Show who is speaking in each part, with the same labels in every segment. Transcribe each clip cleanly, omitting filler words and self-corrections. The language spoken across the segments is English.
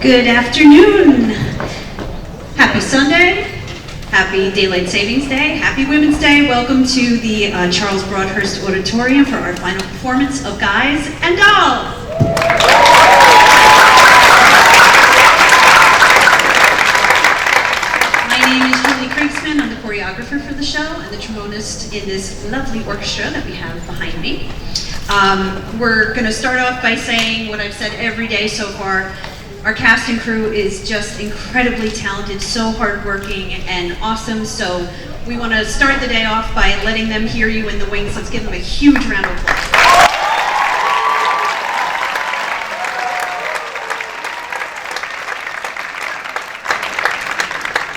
Speaker 1: Good afternoon. Happy Sunday. Happy Daylight Savings Day. Happy Women's Day. Welcome to the Charles Broadhurst Auditorium for our final performance of Guys and Dolls. My name is Julie Kriegsman. I'm the choreographer for the show and the trombonist in this lovely orchestra that we have behind me. We're going to start off by saying what I've said every day so far. Our cast and crew is just incredibly talented, so hardworking and awesome. So we want to start the day off by letting them hear you in the wings. Let's give them a huge round of applause.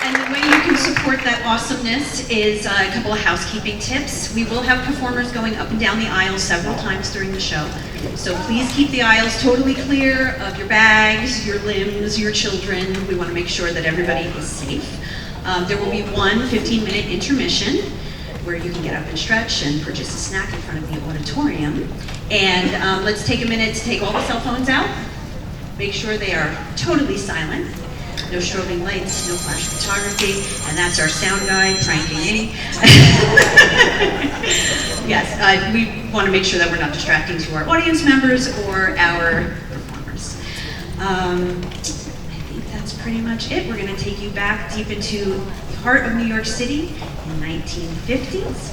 Speaker 1: And the way you can support that awesomeness is a couple of housekeeping tips. We will have performers going up and down the aisles several times during the show. So please keep the aisles totally clear of your bags, your limbs, your children. We want to make sure that everybody is safe. There will be one 15-minute intermission where you can get up and stretch and purchase a snack in front of the auditorium. And let's take a minute to take all the cell phones out. Make sure they are totally silent. No strobing lights, no flash photography, and that's our sound guy pranking me. Yes, we want to make sure that we're not distracting to our audience members or our performers. I think that's pretty much it. We're going to take you back deep into the heart of New York City in 1950s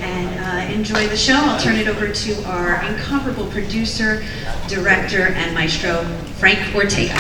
Speaker 1: and enjoy the show. I'll turn it over to our incomparable producer, director, and maestro, Frank Ortega.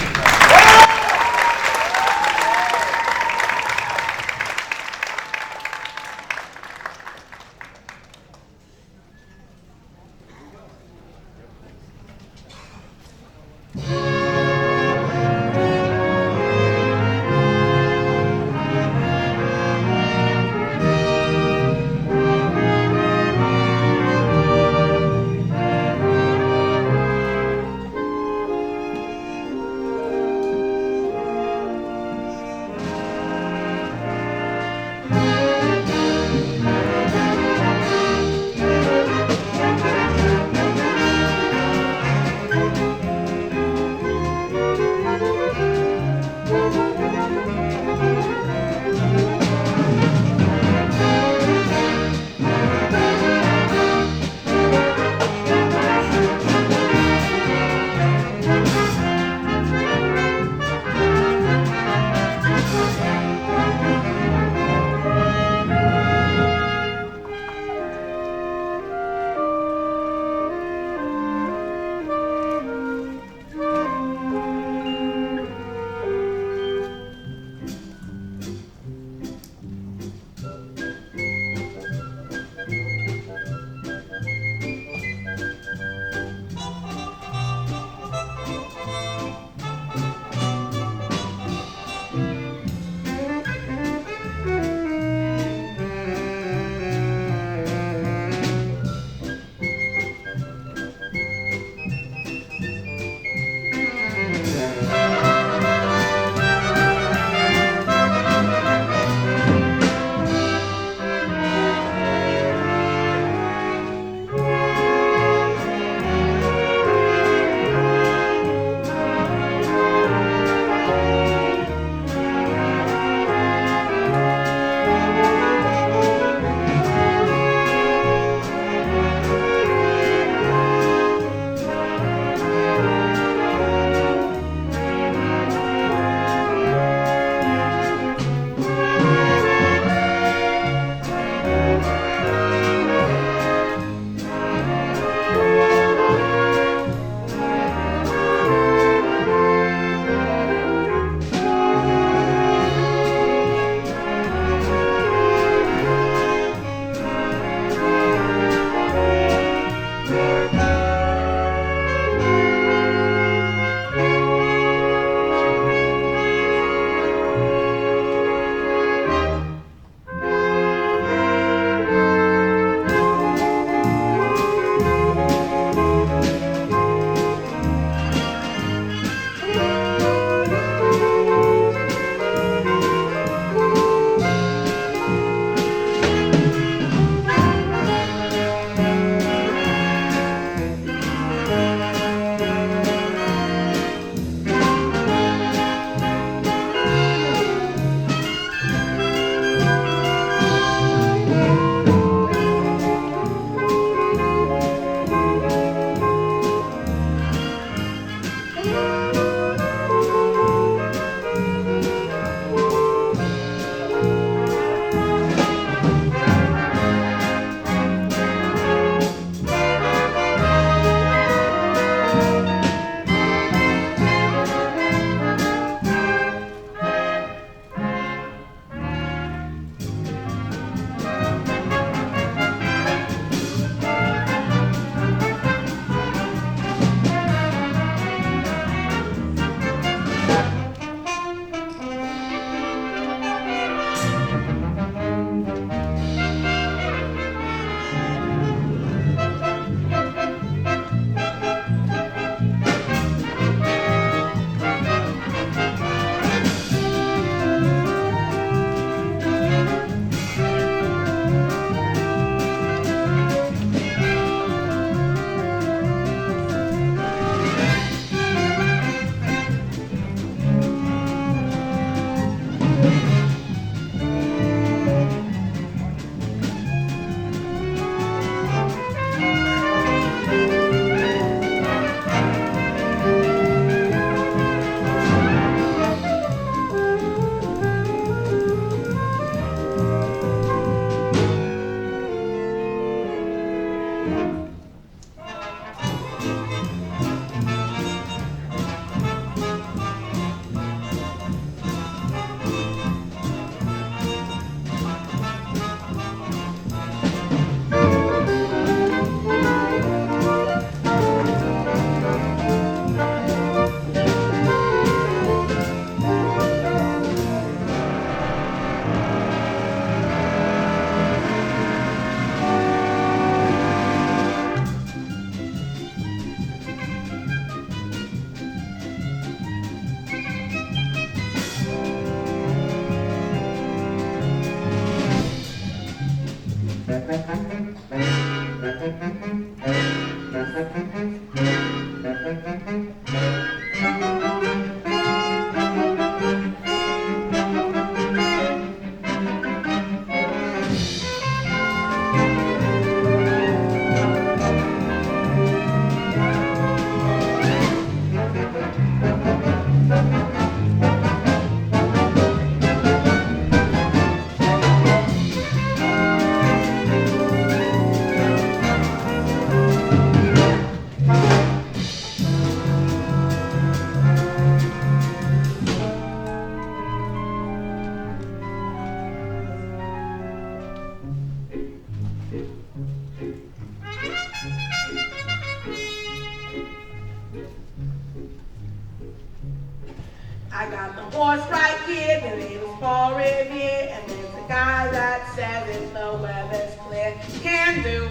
Speaker 2: I got the horse right here, the label's for review, and there's a guy that says if the weather's clear, can do.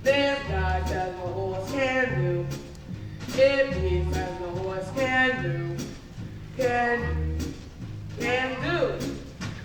Speaker 2: This guy says the horse can do. If he says the horse can do.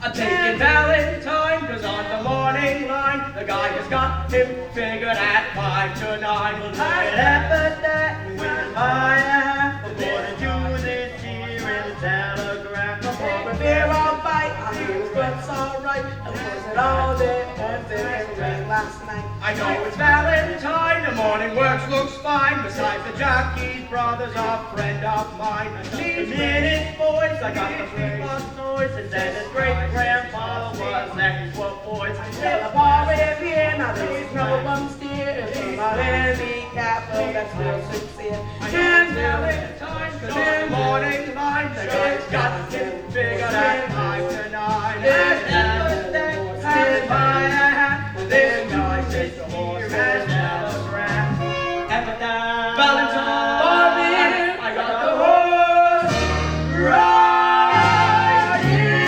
Speaker 3: I'm taking Valentine, cause on the morning line, the guy has got him figured at 5 to 9. I have that with my half, according to this here in the telegraph.
Speaker 2: For a beer I'll bite, I hear his butt's alright, and was it all day, and it rained last night.
Speaker 3: I know it's Valentine, the morning works looks fine. Besides the jockey's brother's a friend of mine. These minutes, boys, I got the big noise, and then his great-grandfather was next to boys.
Speaker 2: Till the bar is here, now there's no one steer, it's about handicap, but that's still sincere.
Speaker 3: Can Valentine, cause on the morning line, the guy's got him figured at 5 to 9. This guy says the horse has telegraph. Valentine, I got the horse right here.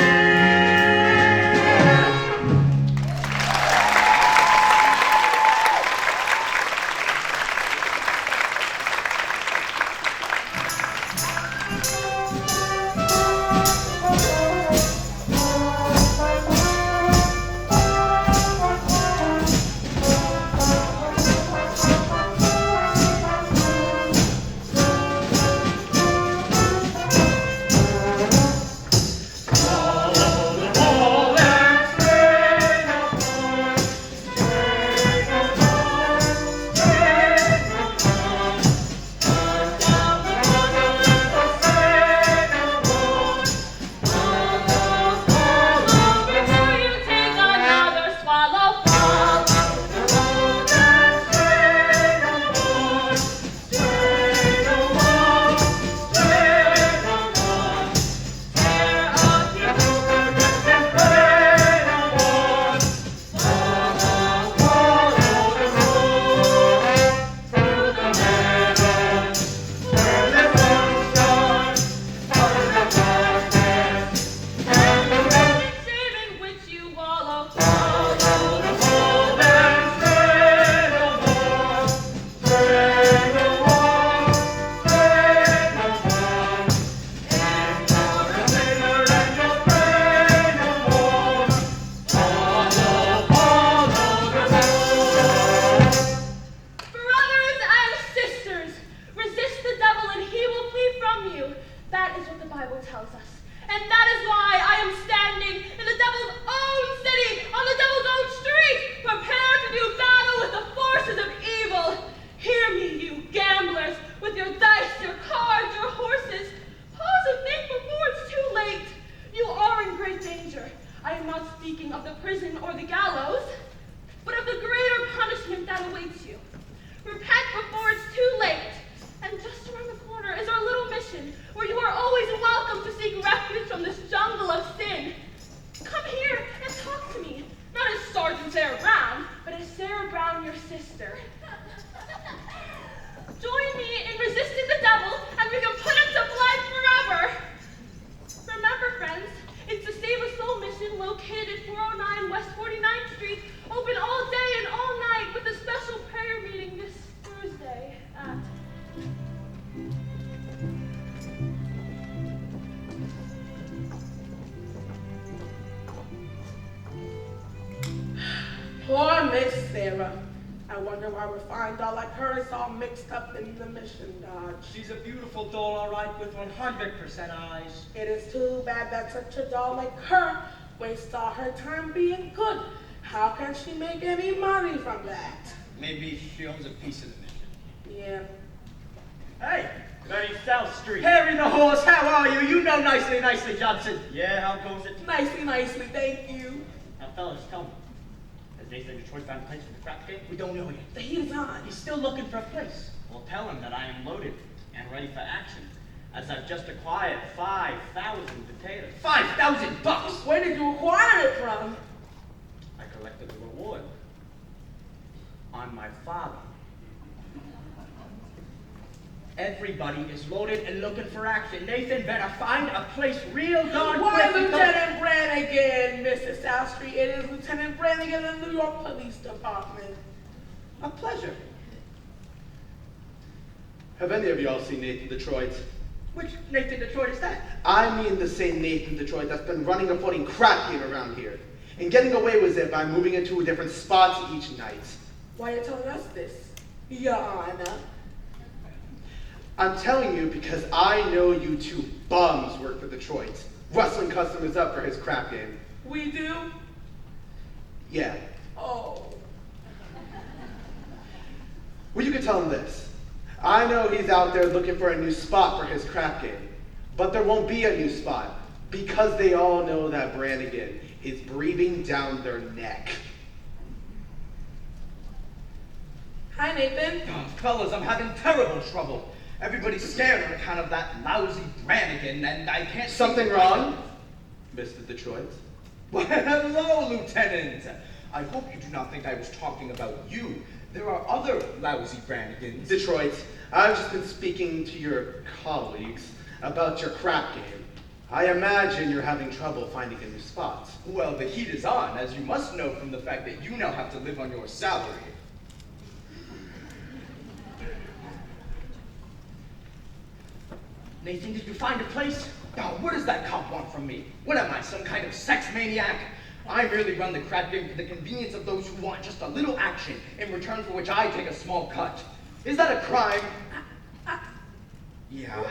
Speaker 2: Poor Miss Sarah. I I wonder why a fine doll like her is all mixed up in the mission, Dodge.
Speaker 3: She's a beautiful doll, all right, with 100% eyes.
Speaker 2: It is too bad that such a doll like her wastes all her time being good. How can she make any money from that?
Speaker 3: Maybe she owns a piece of the mission.
Speaker 2: Yeah.
Speaker 3: Hey, 30 South Street. Harry the Horse, how are you? You know nicely, Johnson. Yeah, how goes it?
Speaker 2: Nicely, thank you.
Speaker 3: Now, fellas, tell me. Has Nathan Detroit found a place for the crap game? We don't know yet.
Speaker 2: The heat is on.
Speaker 3: He's still looking for a place. Well, tell him that I am loaded and ready for action, as I've just acquired 5,000 potatoes. 5,000 bucks!
Speaker 2: Where did you acquire it from?
Speaker 3: I collected the reward on my father. Everybody is loaded and looking for action. Nathan better find a place real darn
Speaker 2: Why,
Speaker 3: quick.
Speaker 2: Lieutenant Brannigan, Mr. South Street? It is Lieutenant Brannigan of the New York Police Department.
Speaker 3: A pleasure.
Speaker 4: Have any of y'all seen Nathan Detroit?
Speaker 3: Which Nathan Detroit is that?
Speaker 4: I mean the same Nathan Detroit that's been running a floating crap game around here and getting away with it by moving into a different spot each night.
Speaker 2: Why are you telling us this, Your Honor?
Speaker 4: I'm telling you because I know you two bums work for Detroit, rustling customers up for his crap game.
Speaker 2: We do?
Speaker 4: Yeah.
Speaker 2: Oh.
Speaker 4: Well, you could tell him this. I know he's out there looking for a new spot for his crap game, but there won't be a new spot because they all know that Brannigan is breathing down their neck.
Speaker 2: Hi, Nathan.
Speaker 3: Oh, fellas, I'm having terrible trouble. Everybody's scared on account of that lousy Brannigan, and I can't...
Speaker 4: Something wrong, Mr. Detroit?
Speaker 3: Well, hello, Lieutenant. I hope you do not think I was talking about you. There are other lousy Brannigans.
Speaker 4: Detroit, I've just been speaking to your colleagues about your crap game. I imagine you're having trouble finding a new spot.
Speaker 3: Well, the heat is on, as you must know from the fact that you now have to live on your salary. Nathan, did you find a place? Now, what does that cop want from me? What am I, some kind of sex maniac? I merely run the crap game for the convenience of those who want just a little action, in return for which I take a small cut. Is that a crime? Yeah.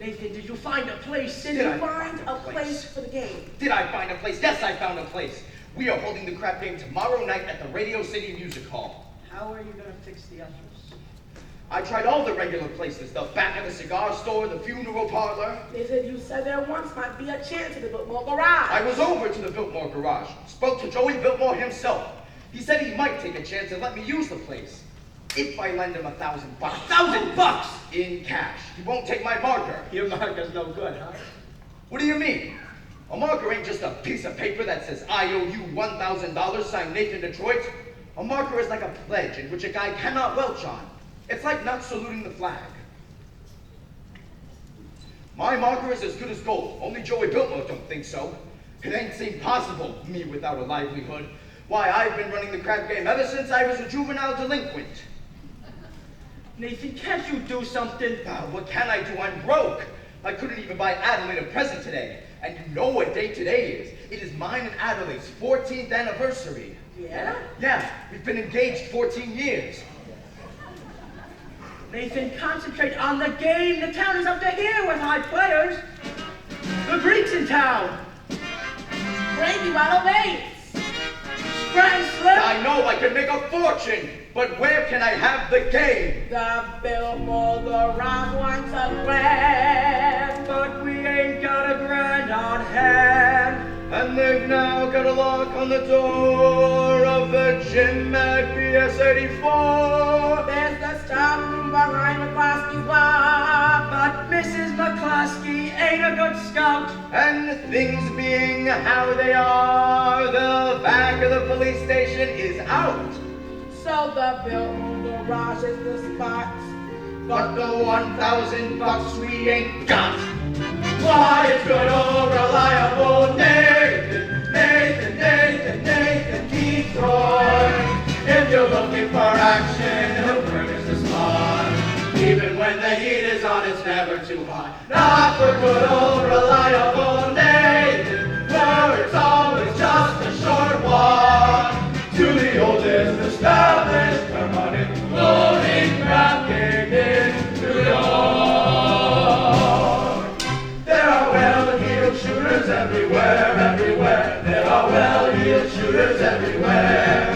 Speaker 3: Nathan, did you find a place?
Speaker 2: Did you find a place for the game?
Speaker 3: Did I find a place? Yes, I found a place. We are holding the crap game tomorrow night at the Radio City Music Hall. How are you going to fix the ushers? I tried all the regular places, the back of the cigar store, the funeral parlor.
Speaker 2: They said you said there once might be a chance at the Biltmore Garage.
Speaker 3: I was over to the Biltmore Garage, spoke to Joey Biltmore himself. He said he might take a chance and let me use the place. If I lend him $1,000. $1,000 in cash. He won't take my marker. Your marker's no good, huh? What do you mean? A marker ain't just a piece of paper that says, I owe you $1,000, signed Nathan Detroit. A marker is like a pledge in which a guy cannot welch on. It's like not saluting the flag. My marker is as good as gold. Only Joey Biltmore don't think so. It ain't seem possible, me without a livelihood. Why, I've been running the crap game ever since I was a juvenile delinquent. Nathan, can't you do something? What can I do? I'm broke. I couldn't even buy Adelaide a present today. And you know what day today is. It is mine and Adelaide's 14th anniversary.
Speaker 2: Yeah?
Speaker 3: Yeah, we've been engaged 14 years. Nathan, concentrate on the game. The town is up to here with high players. The Greek's in town.
Speaker 2: Brady, wide awake.
Speaker 3: Grand Slam. I know I can make a fortune, but where can I have the game?
Speaker 2: The Biltmore Garage wants a grand.
Speaker 3: But we ain't got a grand on hand. And they've now got a lock on the door of the gym at BS 84.
Speaker 2: There's the stock room behind McCloskey's bar.
Speaker 3: But Mrs. McCloskey ain't a good scout. And things being how they are, the back of the police station is out.
Speaker 2: So the Biltmore Garage is the spot.
Speaker 3: But the $1,000 we ain't got. Why, it's good old reliable Nathan, Nathan, Nathan, Nathan Detroit. If you're looking for action, he'll furnish the spot. Even when the heat is on, it's never too hot. Not for good old reliable Nathan, where it's always just a short walk to the oldest establish permanent floating crab game in New York. There are well-heeled shooters everywhere, everywhere. There are well-heeled shooters everywhere.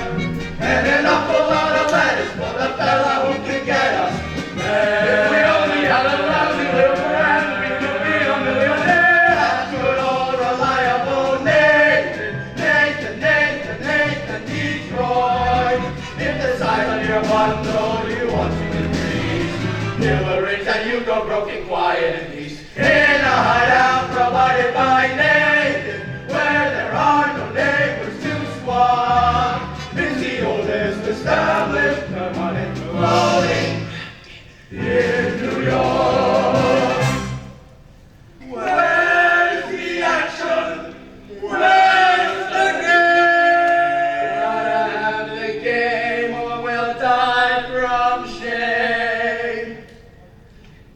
Speaker 3: And an awful lot of lettuce for the fella who can get us there. If we only had a lousy little friend, we could be a millionaire. That's good old reliable Nathan, Nathan, Nathan, Nathan Detroit. If the size of your bundle you want to increase, he'll arrange that you go broke and quiet and peace. In a hideout provided by Nathan, where there are no neighbors to squawk. It's the oldest established permanent floating in New York. Where's the action? Where's the game? Gotta have the game or we'll die from shame.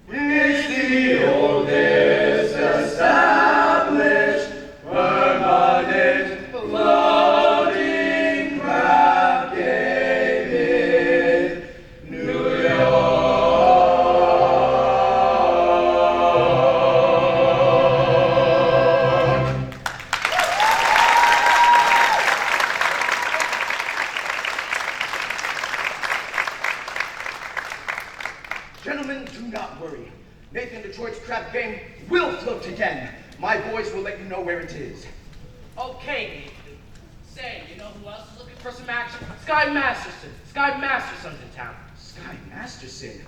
Speaker 3: It's the oldest established permanent floating crab game in New York.
Speaker 5: Gentlemen, do not worry. Nathan Detroit's crap game will float again. My boys will let you know where it is.
Speaker 3: Okay, Nathan. Say, you know who else is looking for some action? Sky Masterson. Sky Masterson's in town.
Speaker 5: Sky Masterson.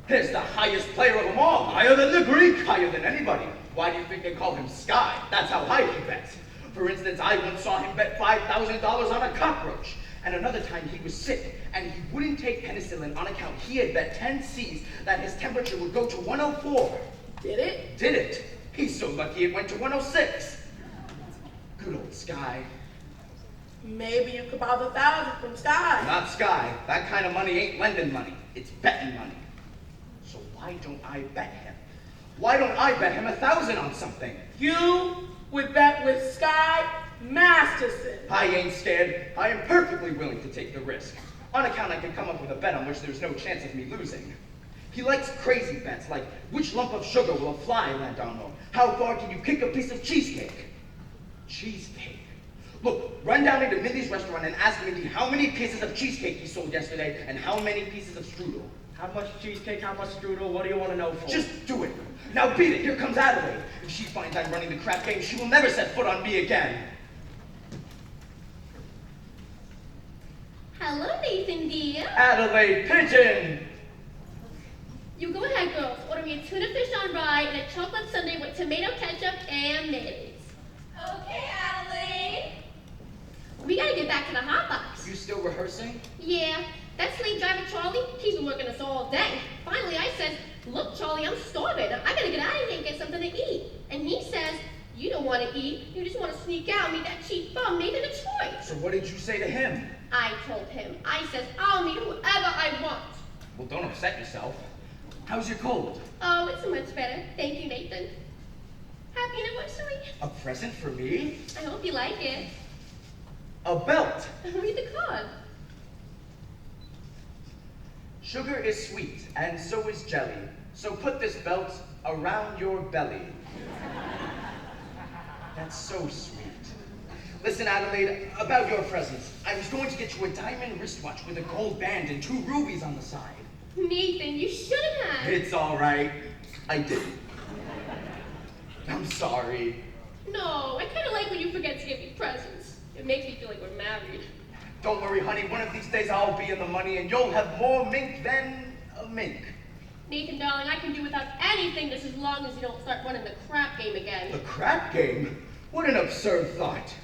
Speaker 5: He's the highest player of them all. Higher than the Greek. Higher than anybody. Why do you think they call him Sky? That's how high he bets. For instance, I once saw him bet $5,000 on a cockroach. And another time he was sick, and he wouldn't take penicillin on account he had bet 10 C's that his temperature would go to 104.
Speaker 2: Did it?
Speaker 5: Did it? He's so lucky it went to 106. Good old Sky.
Speaker 2: Maybe you could borrow the 1,000 from Sky.
Speaker 5: Not Sky. That kind of money ain't lending money. It's betting money. So why don't I bet him? Why don't I bet him 1,000 on something?
Speaker 2: You would bet with Sky Masterson.
Speaker 5: I ain't scared. I am perfectly willing to take the risk. On account I can come up with a bet on which there's no chance of me losing. He likes crazy bets, like which lump of sugar will a fly land on, or how far can you kick a piece of cheesecake? Cheesecake? Look, run down into Mindy's restaurant and ask Mindy how many pieces of cheesecake he sold yesterday and how many pieces of strudel.
Speaker 3: How much cheesecake, how much strudel, what do you want to know for?
Speaker 5: Just do it. Now beat it. Here comes Adelaide. If she finds I'm running the crap game, she will never set foot on me again.
Speaker 6: Hello, Nathan dear.
Speaker 5: Adelaide Pigeon!
Speaker 6: You go ahead, girls. Order me a tuna fish on rye and a chocolate sundae with tomato ketchup and mayonnaise. Okay, Adelaide. We gotta get back to the hot box.
Speaker 5: You still rehearsing?
Speaker 6: Yeah, that slave driver Charlie, he's been working us all day. Finally, I said, look, Charlie, I'm starving. I gotta get out of here and get something to eat. And he says, you don't want to eat. You just want to sneak out and meet that cheap bum, Nathan Detroit.
Speaker 5: So what did you say to him?
Speaker 6: I told him. I says, I'll meet whoever I want.
Speaker 5: Well, don't upset yourself. How's your cold?
Speaker 6: Oh, it's much better. Thank you, Nathan. Happy anniversary.
Speaker 5: A present for me?
Speaker 6: I hope you like it.
Speaker 5: A belt.
Speaker 6: Read the card.
Speaker 5: Sugar is sweet, and so is jelly. So put this belt around your belly. That's so sweet. Listen, Adelaide, about your presents. I was going to get you a diamond wristwatch with a gold band and 2 rubies on the side.
Speaker 6: Nathan, you shouldn't have.
Speaker 5: It's all right. I didn't. I'm sorry.
Speaker 6: No, I kind of like when you forget to give me presents. It makes me feel like we're married.
Speaker 5: Don't worry, honey. One of these days I'll be in the money and you'll have more mink than a mink.
Speaker 6: Nathan, darling, I can do without anything just as long as you don't start running the crap game again.
Speaker 5: The crap game? What an absurd thought.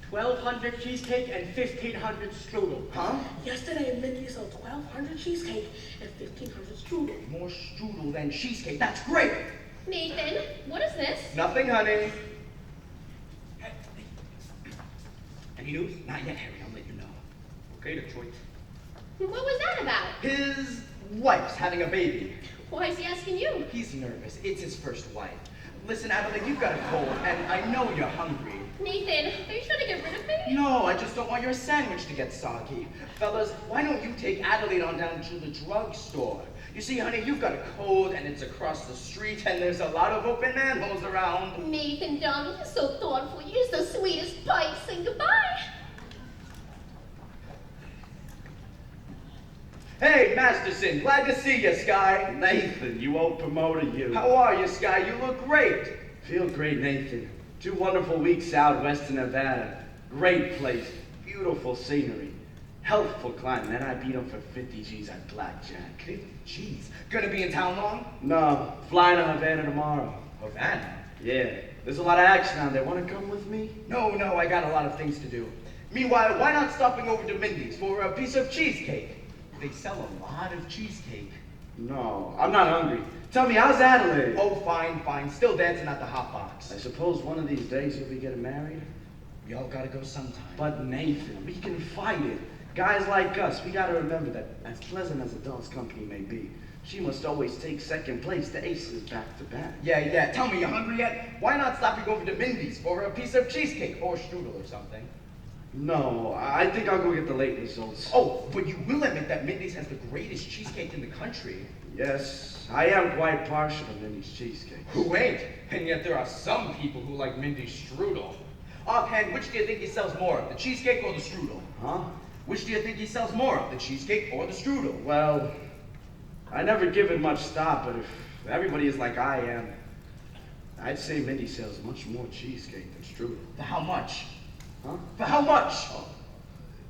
Speaker 3: 1,200 cheesecake and 1,500 strudel.
Speaker 5: Huh?
Speaker 2: Yesterday, Mindy sold 1,200 cheesecake and 1,500 strudel.
Speaker 5: More strudel than cheesecake. That's great.
Speaker 6: Nathan, what is this?
Speaker 5: Nothing, honey. Any news? Not yet, Harry. I'll let you know. Okay, Detroit.
Speaker 6: What was that about?
Speaker 5: His wife's having a baby.
Speaker 6: Why is he asking you?
Speaker 5: He's nervous. It's his first wife. Listen, Adelaide, you've got a cold, and I know you're hungry.
Speaker 6: Nathan, are you trying to get rid of me?
Speaker 5: No, I just don't want your sandwich to get soggy. Fellas, why don't you take Adelaide on down to the drugstore? You see, honey, you've got a cold, and it's across the street, and there's a lot of open manholes around.
Speaker 6: Nathan, darling, you're so thoughtful. You're the sweetest pie. Say goodbye.
Speaker 5: Hey, Masterson, glad to see you, Sky.
Speaker 7: Nathan, you old promoter, you.
Speaker 5: How are you, Sky? You look great.
Speaker 7: Feel great, Nathan. 2 wonderful weeks out west in Havana. Great place, beautiful scenery, healthful climate. Then I beat him for 50 G's at blackjack.
Speaker 5: 50 G's. Gonna be in town long?
Speaker 7: No, flying to Havana tomorrow.
Speaker 5: Havana?
Speaker 7: Yeah, there's a lot of action out there. Want to come with me?
Speaker 5: No, I got a lot of things to do. Meanwhile, why not stopping over to Mindy's for a piece of cheesecake? They sell a lot of cheesecake.
Speaker 7: No, I'm not hungry. Tell me, how's Adelaide?
Speaker 5: Oh, fine. Still dancing at the hot box.
Speaker 7: I suppose one of these days you'll be getting married?
Speaker 5: We all gotta go sometime.
Speaker 7: But Nathan, we can fight it. Guys like us, we gotta remember that as pleasant as a doll's company may be, she must always take second place to aces back to back.
Speaker 5: Yeah. Tell me, you hungry yet? Why not stopping over to Mindy's for a piece of cheesecake or strudel or something?
Speaker 7: No, I think I'll go get the late results.
Speaker 5: Oh, but you will admit that Mindy's has the greatest cheesecake in the country.
Speaker 7: Yes, I am quite partial to Mindy's cheesecake.
Speaker 5: Who ain't? And yet there are some people who like Mindy's strudel. Offhand, which do you think he sells more of, the cheesecake or the strudel?
Speaker 7: Huh?
Speaker 5: Which do you think he sells more of, the cheesecake or the strudel?
Speaker 7: Well, I never give it much thought, but if everybody is like I am, I'd say Mindy sells much more cheesecake than strudel.
Speaker 5: For how much?
Speaker 7: Huh?
Speaker 5: For how much?
Speaker 7: Oh.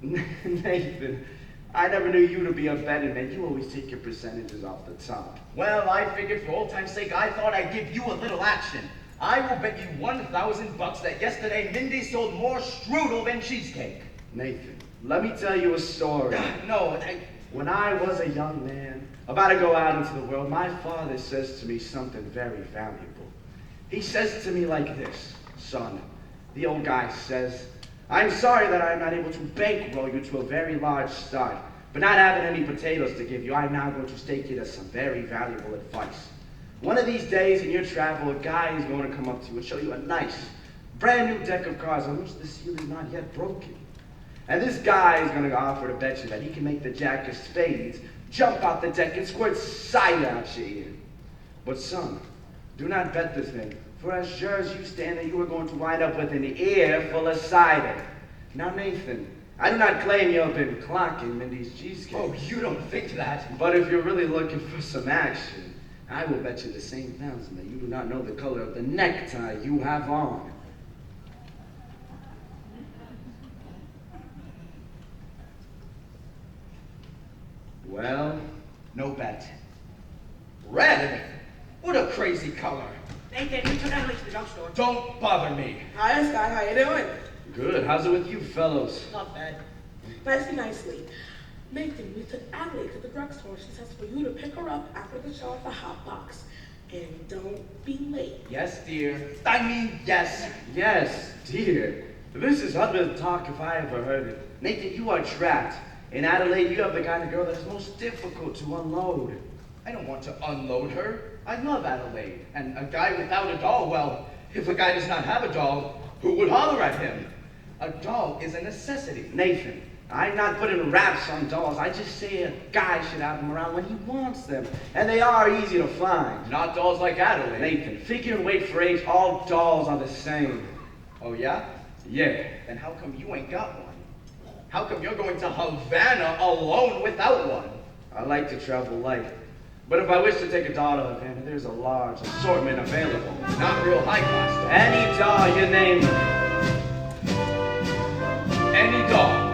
Speaker 7: Nathan, I never knew you to be a betting man. You always take your percentages off the top.
Speaker 5: Well, I figured for old time's sake, I thought I'd give you a little action. I will bet you $1,000 that yesterday Mindy sold more strudel than cheesecake.
Speaker 7: Nathan, let me tell you a story.
Speaker 5: No,
Speaker 7: When I was a young man, about to go out into the world, my father says to me something very valuable. He says to me like this, son, the old guy says, I'm sorry that I'm not able to bankroll you to a very large start, but not having any potatoes to give you, I'm now going to stake you to some very valuable advice. One of these days in your travel, a guy is going to come up to you and show you a nice, brand new deck of cards on which the seal is not yet broken. And this guy is going to offer to bet you that he can make the jack of spades jump out the deck and squirt cider out your ear. But son, do not bet this thing, for as sure as you stand there, you are going to wind up with an ear full of cider. Now Nathan, I do not claim you have been clocking Mindy's cheesecake.
Speaker 5: oh, you don't think that.
Speaker 7: But if you're really looking for some action, I will bet you the same $1,000 that you do not know the color of the necktie you have on. Well,
Speaker 5: No bet. Red? What a crazy color.
Speaker 3: Nathan, we took Adelaide to the drugstore.
Speaker 5: Don't bother me.
Speaker 2: Hi, Sky. How you doing?
Speaker 7: good. How's it with you fellows?
Speaker 3: Not bad.
Speaker 2: Nicely. Nathan, we took Adelaide to the drugstore. She says for you to pick her up after the show at the hot box. And don't be late.
Speaker 5: Yes, dear. I mean, yes.
Speaker 7: Yes, dear. This is utter talk if I ever heard it. Nathan, you are trapped. In Adelaide, you have the kind of girl that's most difficult to unload.
Speaker 5: I don't want to unload her. I love Adelaide. And a guy without a doll, well, if a guy does not have a doll, who would holler at him? A doll is a necessity.
Speaker 7: Nathan, I'm not putting raps on dolls. I just say a guy should have them around when he wants them. And they are easy to find.
Speaker 5: Not dolls like Adelaide.
Speaker 7: Nathan, figure and weight for age, all dolls are the same.
Speaker 5: Oh, yeah?
Speaker 7: Yeah.
Speaker 5: Then how come you ain't got one? How come you're going to Havana alone without one?
Speaker 7: I like to travel light. But if I wish to take a doll to Havana, there's a large assortment available.
Speaker 5: Not real high class doll.
Speaker 7: Any doll you name it.
Speaker 5: Any doll.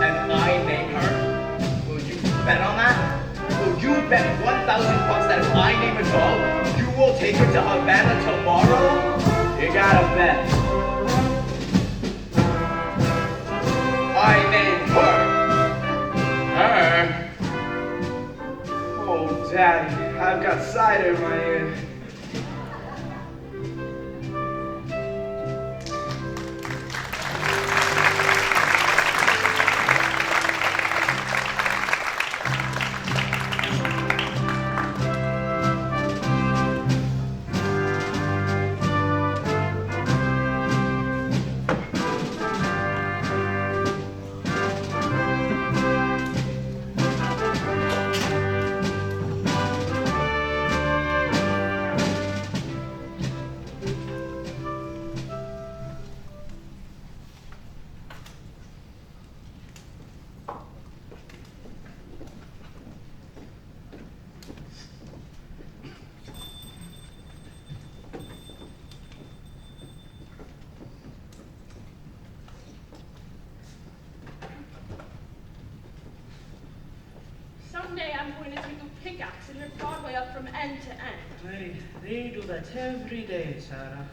Speaker 5: And I name her. Will you bet on that? Will you bet $1,000 that if I name a doll, you will take her to Havana tomorrow?
Speaker 7: You gotta bet.
Speaker 5: I name her.
Speaker 7: Her? Oh, Daddy, I've got cider in my ear.
Speaker 8: someday I'm going to take a pickaxe and rip Broadway up from end to end.
Speaker 9: They do that every day, Sarah.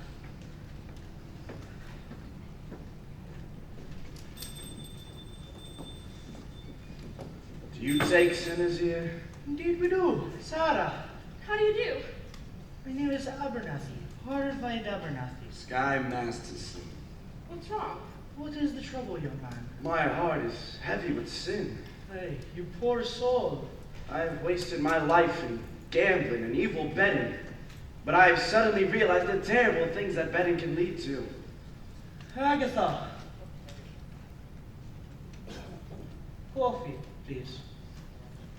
Speaker 7: Do you take sinners here?
Speaker 9: Indeed we do. Sarah,
Speaker 8: How do you do?
Speaker 9: my name is Abernathy. Horrified Abernathy.
Speaker 7: Sky Masterson.
Speaker 8: What's wrong?
Speaker 9: What is the trouble, young man?
Speaker 7: My heart is heavy with sin.
Speaker 9: Hey, you poor soul.
Speaker 7: I have wasted my life in gambling and evil betting. But I have suddenly realized the terrible things that betting can lead to.
Speaker 9: Agatha. Coffee, please.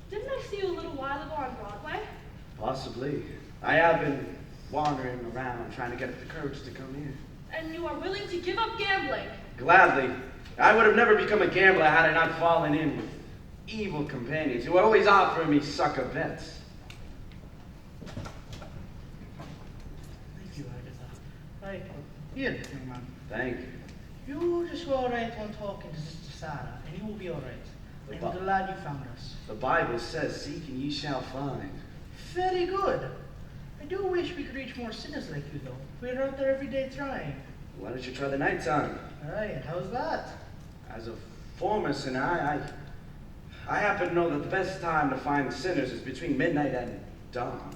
Speaker 8: Didn't I see you a little while ago on Broadway?
Speaker 7: Possibly. I have been wandering around trying to get the courage to come here.
Speaker 8: And you are willing to give up gambling?
Speaker 7: Gladly. I would have never become a gambler had I not fallen in with evil companions who were always offering me sucker bets.
Speaker 9: Thank you, Agatha. Right, here, young man.
Speaker 7: Thank you.
Speaker 9: You just go right on talking to Sister Sarah, and you will be all right. I'm glad you found us.
Speaker 7: The Bible says, seek and ye shall find.
Speaker 9: Very good. I do wish we could reach more sinners like you, though. We're out there every day trying.
Speaker 7: Why don't you try the nighttime?
Speaker 9: All right, how's that?
Speaker 7: As a former sinner, I happen to know that the best time to find sinners is between midnight and dawn.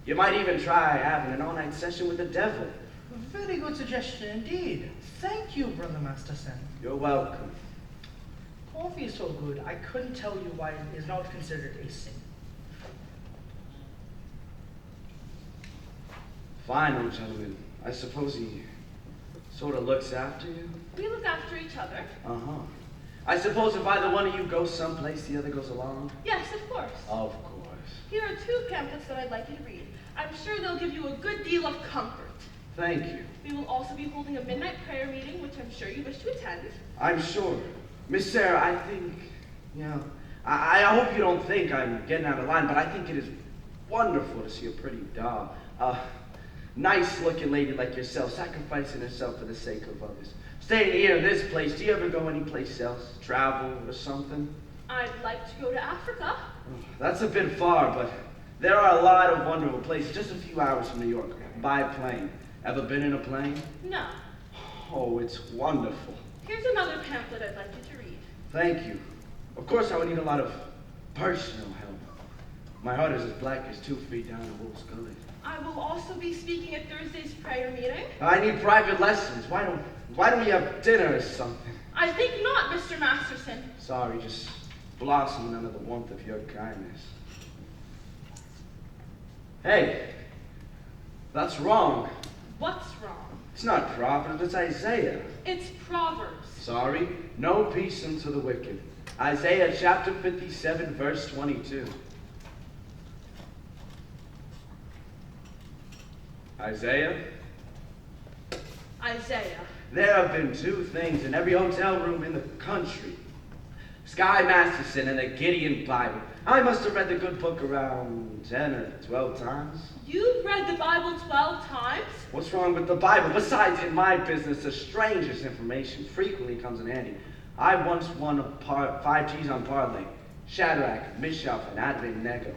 Speaker 7: You might even try having an all-night session with the devil.
Speaker 9: A very good suggestion indeed. Thank you, Brother Masterson.
Speaker 7: You're welcome.
Speaker 9: Coffee is so good, I couldn't tell you why it is not considered a sin.
Speaker 7: Fine, old gentleman. I suppose he sort of looks after you?
Speaker 8: We look after each other.
Speaker 7: Uh-huh. I suppose if either one of you goes someplace, the other goes along?
Speaker 8: Yes, of course.
Speaker 7: Of course.
Speaker 8: Here are 2 pamphlets that I'd like you to read. I'm sure they'll give you a good deal of comfort.
Speaker 7: Thank you.
Speaker 8: We will also be holding a midnight prayer meeting, which I'm sure you wish to attend.
Speaker 7: I'm sure. Miss Sarah, I think, I hope you don't think I'm getting out of line, but I think it is wonderful to see a pretty doll. Nice-looking lady like yourself, sacrificing herself for the sake of others. Staying here in this place, do you ever go anyplace else? Travel or something?
Speaker 8: I'd like to go to Africa.
Speaker 7: That's a bit far, but there are a lot of wonderful places just a few hours from New York, by plane. Ever been in a plane?
Speaker 8: No.
Speaker 7: Oh, it's wonderful.
Speaker 8: Here's another pamphlet I'd like you to read.
Speaker 7: Thank you. Of course, I would need a lot of personal help. My heart is as black as 2 feet down a wolf's gully.
Speaker 8: I will also be speaking at Thursday's prayer meeting.
Speaker 7: I need private lessons. Why don't we have dinner or something?
Speaker 8: I think not, Mr. Masterson.
Speaker 7: Sorry, just blossoming under the warmth of your kindness. Hey, that's wrong.
Speaker 8: What's wrong?
Speaker 7: It's not Proverbs, it's Isaiah.
Speaker 8: It's Proverbs.
Speaker 7: Sorry, no peace unto the wicked. Isaiah chapter 57, verse 22. Isaiah?
Speaker 8: Isaiah.
Speaker 7: There have been 2 things in every hotel room in the country. Sky Masterson and the Gideon Bible. I must have read the good book around 10 or 12 times.
Speaker 8: You've read the Bible 12 times?
Speaker 7: What's wrong with the Bible? Besides, in my business, the strangest information frequently comes in handy. I once won 5 G's on parlay. Shadrach, Meshach, and Abednego.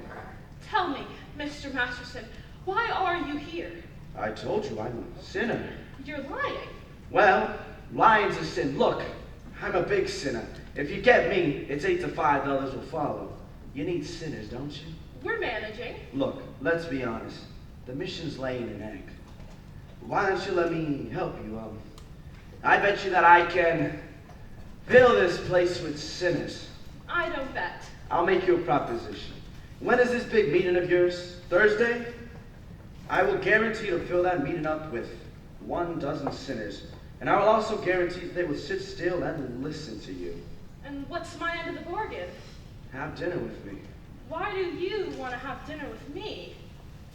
Speaker 8: Tell me, Mr. Masterson, why are you here?
Speaker 7: I told you I'm a sinner.
Speaker 8: You're lying.
Speaker 7: Well, lying's a sin. Look, I'm a big sinner. If you get me, it's 8 to 5, the others will follow. You need sinners, don't you?
Speaker 8: We're managing.
Speaker 7: Look, let's be honest. The mission's laying an egg. Why don't you let me help you? I bet you that I can fill this place with sinners.
Speaker 8: I don't bet.
Speaker 7: I'll make you a proposition. When is this big meeting of yours? Thursday? I will guarantee to fill that meeting up with 12 sinners. And I will also guarantee that they will sit still and listen to you.
Speaker 8: And what's my end of the bargain?
Speaker 7: Have dinner with me.
Speaker 8: Why do you want to have dinner with me?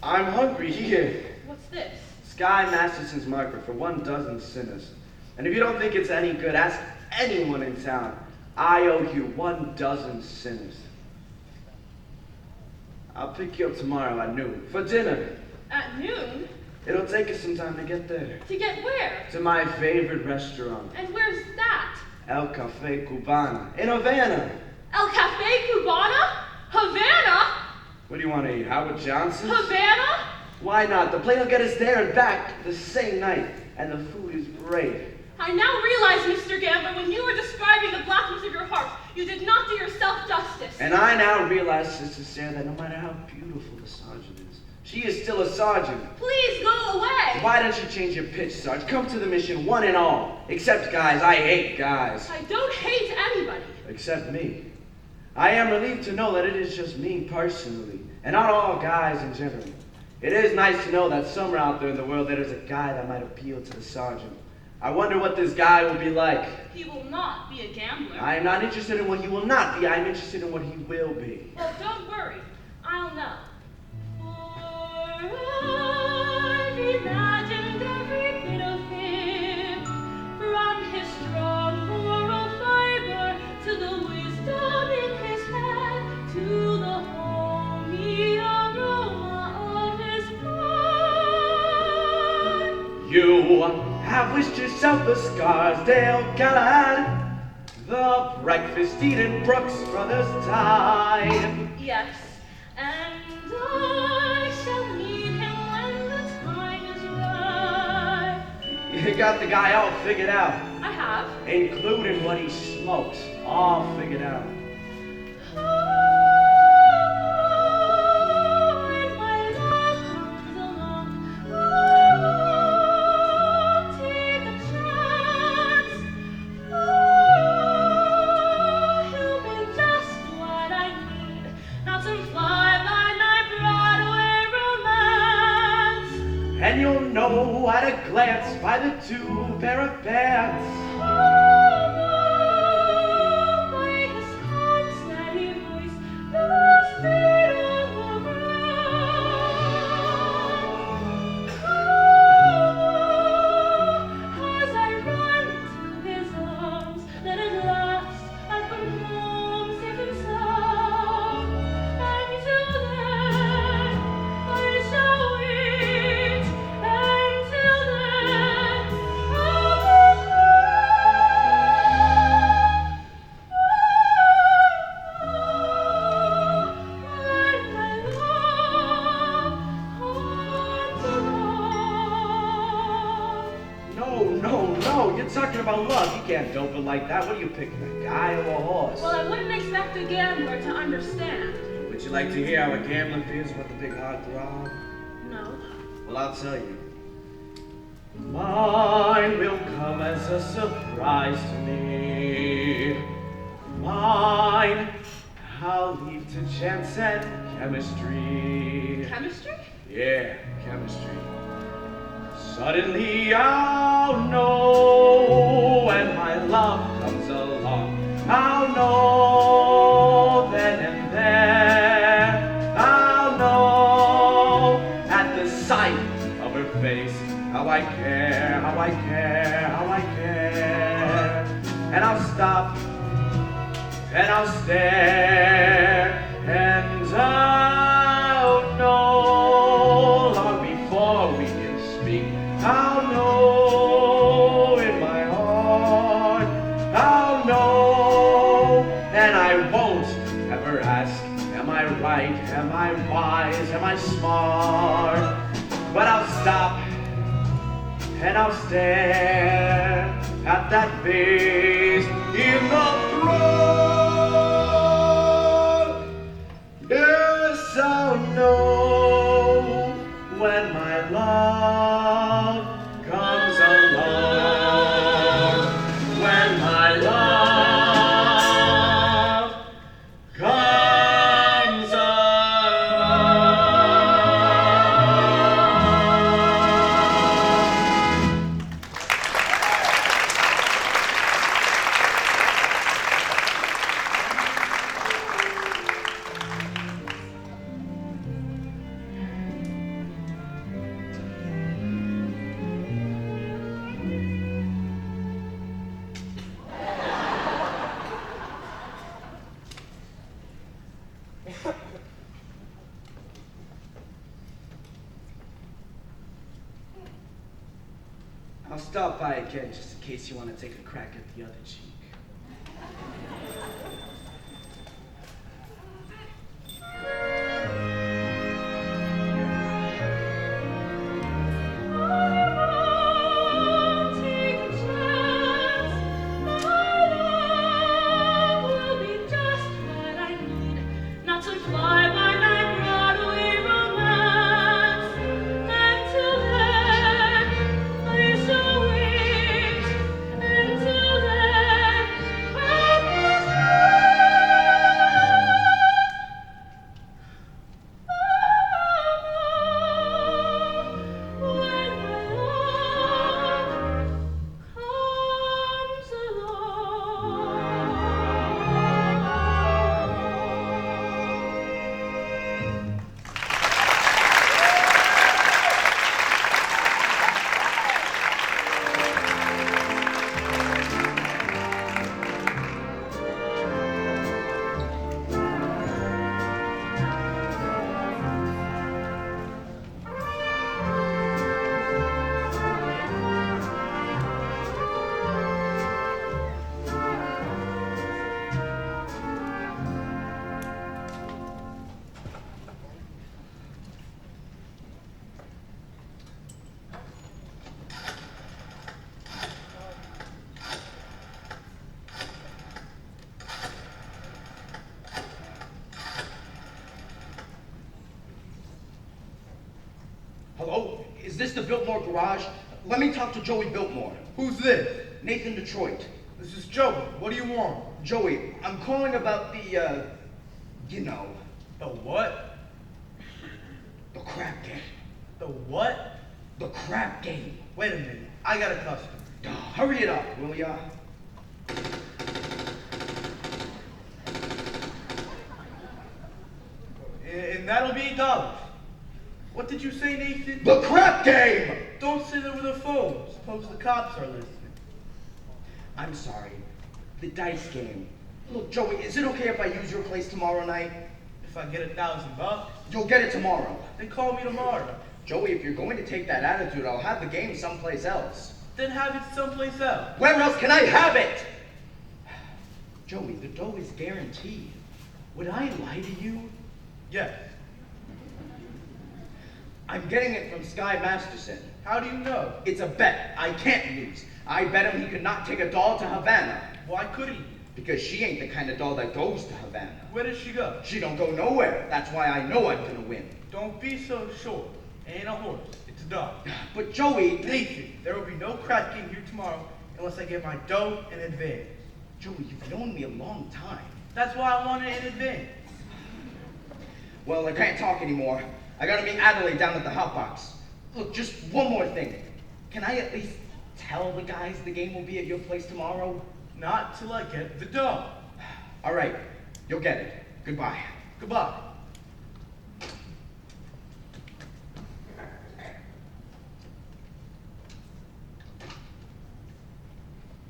Speaker 7: I'm hungry here.
Speaker 8: What's this?
Speaker 7: Sky Masterson's market for 12 sinners. And if you don't think it's any good, ask anyone in town. I owe you 12 sinners. I'll pick you up tomorrow at noon for dinner.
Speaker 8: At noon?
Speaker 7: It'll take us some time to get there.
Speaker 8: To get where?
Speaker 7: To my favorite restaurant,
Speaker 8: And where's that?
Speaker 7: El Café Cubana in Havana.
Speaker 8: El Café Cubana? Havana?
Speaker 7: What do you want to eat? Howard Johnson's?
Speaker 8: Havana?
Speaker 7: Why not? The plane will get us there and back the same night, and the food is great.
Speaker 8: I now realize, Mr. Gambler, when you were describing the blackness of your heart, you did not do yourself justice.
Speaker 7: And I now realize, Sister Sarah, that no matter how beautiful the sergeant is, she is still a sergeant.
Speaker 8: Please go away.
Speaker 7: Why don't you change your pitch, Sarge? Come to the mission, one and all. Except guys, I hate guys.
Speaker 8: I don't hate anybody.
Speaker 7: Except me. I am relieved to know that it is just me personally, and not all guys in general. It is nice to know that somewhere out there in the world there is a guy that might appeal to the sergeant. I wonder what this guy will be like.
Speaker 8: He will not be a gambler.
Speaker 7: I am not interested in what he will not be. I am interested in what he will be.
Speaker 8: Well, don't worry. I'll know. For I've imagined every bit of him, from his strong moral fiber to the wisdom in his head, to the homey aroma of his blood.
Speaker 7: You have wished yourself a Scarsdale Galahad, the breakfast eating Brooks brothers died.
Speaker 8: Yes, and I shall meet him when the time is right.
Speaker 7: You got the guy all figured out,
Speaker 8: I have.
Speaker 7: including what he smokes, all figured out.
Speaker 8: When my love comes along, I'll take a chance. He'll be just what I need, not some fly-by-night Broadway romance.
Speaker 7: And you'll know at a glance by the two pair of pants.
Speaker 8: By his calm, steady voice, the feet on the ground. As I run to his arms, then at last I come home safe and sound. And till then I shall wait. Until then
Speaker 7: No, you're talking about love. You can't dope it like that. What are you picking, a guy or a horse?
Speaker 8: Well, I wouldn't expect a gambler to understand.
Speaker 7: Would you like to hear how a gambler feels about the big heart throb?
Speaker 8: No.
Speaker 7: Well, I'll tell you. Mine will come as a surprise to me. Mine, I'll leave to chance and chemistry.
Speaker 8: Chemistry?
Speaker 7: Yeah, chemistry. Suddenly I'll know when my love comes along. I'll know then and there. I'll know at the sight of her face how I care, how I care, how I care. And I'll stop and I'll stare and I'll know long before we can speak. I'll know in my heart, I'll know, and I won't ever ask, am I right, am I wise, am I smart? But I'll stop and I'll stare at that face in the throne. Yes, I'll know when my love comes along. When my love comes along. I'll stop by again just in case you want to take a crack at the other cheek.
Speaker 5: Hello? Is this the Biltmore garage? Let me talk to Joey Biltmore.
Speaker 9: Who's this?
Speaker 5: Nathan Detroit.
Speaker 9: This is Joey. What do you want?
Speaker 5: Joey, I'm calling about the, you know,
Speaker 9: The what?
Speaker 5: the crap game.
Speaker 9: The what?
Speaker 5: The crap game.
Speaker 9: Wait a minute. I got a customer.
Speaker 5: Hurry it up, will ya?
Speaker 9: And that'll be $8. What did you say, Nathan?
Speaker 5: The crap game!
Speaker 9: Don't sit over the phone. Suppose the cops are listening.
Speaker 5: I'm sorry. The dice game. Look, Joey, is it okay if I use your place tomorrow night?
Speaker 9: If I get $1,000,
Speaker 5: You'll get it tomorrow.
Speaker 9: then call me tomorrow.
Speaker 5: Joey, if you're going to take that attitude, I'll have the game someplace else.
Speaker 9: Then have it someplace else.
Speaker 5: Where else can I have it? Joey, the dough is guaranteed. Would I lie to you?
Speaker 9: Yes.
Speaker 5: I'm getting it from Sky Masterson.
Speaker 9: How do you know?
Speaker 5: It's a bet. I can't lose. I bet him he could not take a doll to Havana.
Speaker 9: Why could he?
Speaker 5: Because she ain't the kind of doll that goes to Havana.
Speaker 9: Where does she go?
Speaker 5: She don't go nowhere. That's why I know I'm gonna win.
Speaker 9: Don't be so sure. It ain't a horse. It's a dog.
Speaker 5: But Joey,
Speaker 9: Nathan, there will be no crap game here tomorrow unless I get my dough in advance.
Speaker 5: Joey, you've known me a long time.
Speaker 9: That's why I want it in advance.
Speaker 5: Well, I can't talk anymore. I gotta meet Adelaide down at the hot box. Look, just one more thing. Can I at least tell the guys the game will be at your place tomorrow?
Speaker 9: Not till I get the dough.
Speaker 5: All right, you'll get it. Goodbye.
Speaker 9: Goodbye.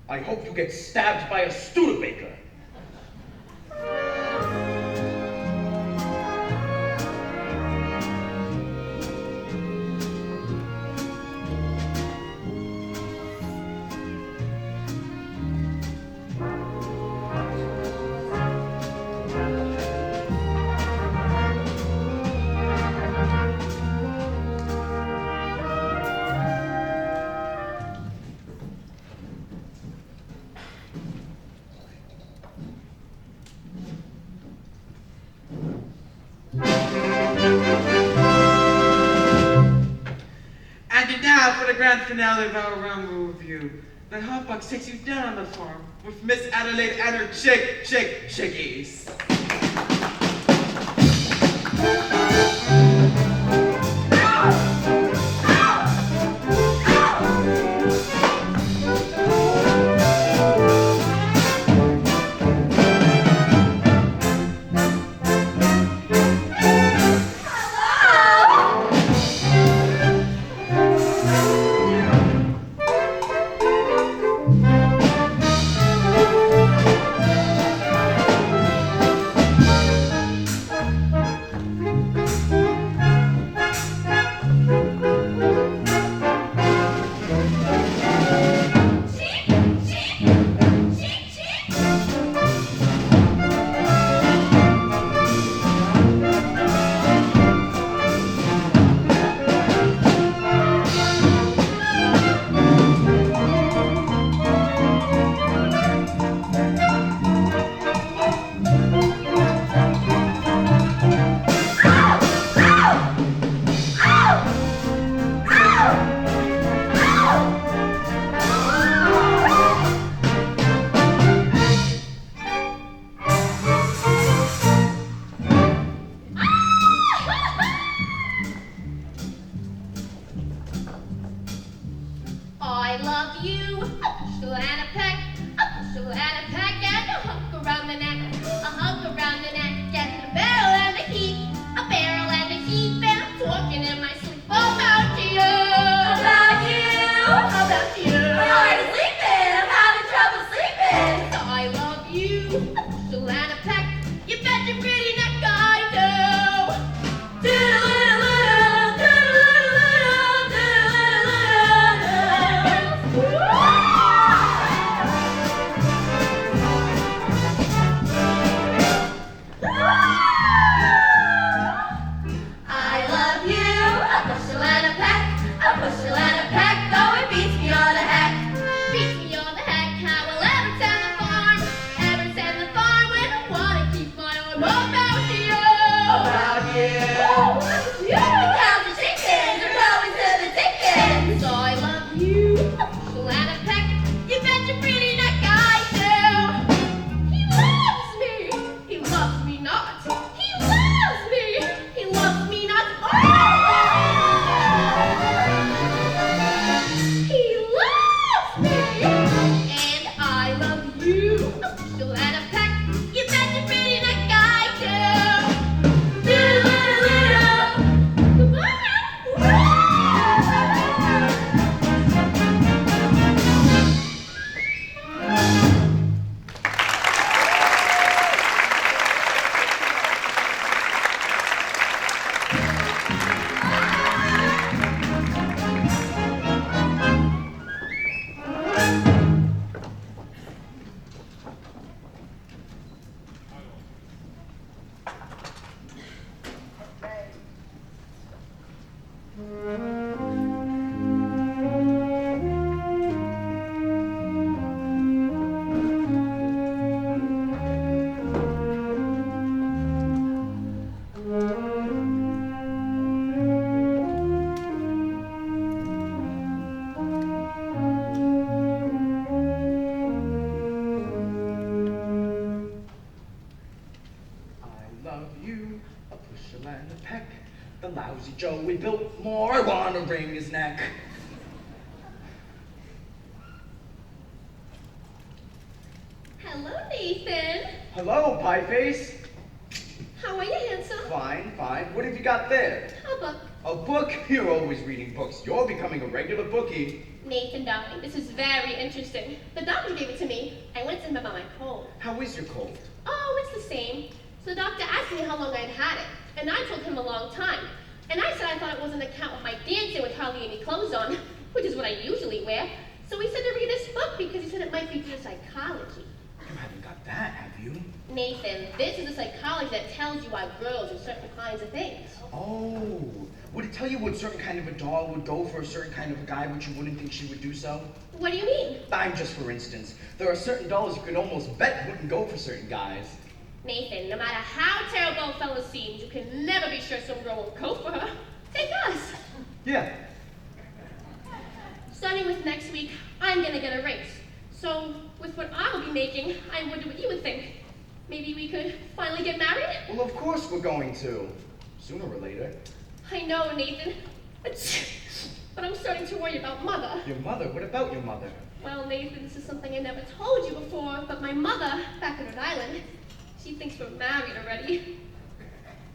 Speaker 5: I hope you get stabbed by a Studebaker.
Speaker 10: And now for the grand finale of our Rumble Review. The Hotbox takes you down on the farm with Miss Adelaide and her chickies.
Speaker 5: I love you, a bushel and a peck. The lousy Joe we built more, I want to wring his neck.
Speaker 6: Hello, Nathan.
Speaker 5: Hello, pie face.
Speaker 6: How are you, handsome?
Speaker 5: Fine, fine. What have you got there?
Speaker 6: A book.
Speaker 5: A book? You're always reading books. You're becoming a regular bookie.
Speaker 6: Nathan, darling, this is very interesting. The doctor gave it to me. I went to him about my cold.
Speaker 5: How is your cold?
Speaker 6: Oh, it's the same. So the doctor asked me how long I'd had it, and I told him a long time. And I said I thought it was an account of my dancing with hardly any clothes on, which is what I usually wear. So he said to read this book because he said it might be good psychology.
Speaker 5: You haven't got that, have you?
Speaker 6: Nathan, this is a psychology that tells you why girls do certain kinds of things.
Speaker 5: Oh, would it tell you what certain kind of a doll would go for a certain kind of a guy, which you wouldn't think she would do so?
Speaker 6: What do you mean?
Speaker 5: I'm just for instance. There are certain dolls you could almost bet wouldn't go for certain guys.
Speaker 6: Nathan, no matter how terrible a fella seems, you can never be sure some girl won't go for her. Take us.
Speaker 5: Yeah.
Speaker 6: Starting with next week, I'm gonna get a raise. So, with what I will be making, I wonder what you would think. Maybe we could finally get married?
Speaker 5: Well, of course we're going to. Sooner or later.
Speaker 6: I know, Nathan. But I'm starting to worry about Mother.
Speaker 5: Your mother? What about your mother?
Speaker 6: Well, Nathan, this is something I never told you before, but my mother, back in Rhode Island, she thinks we're married already.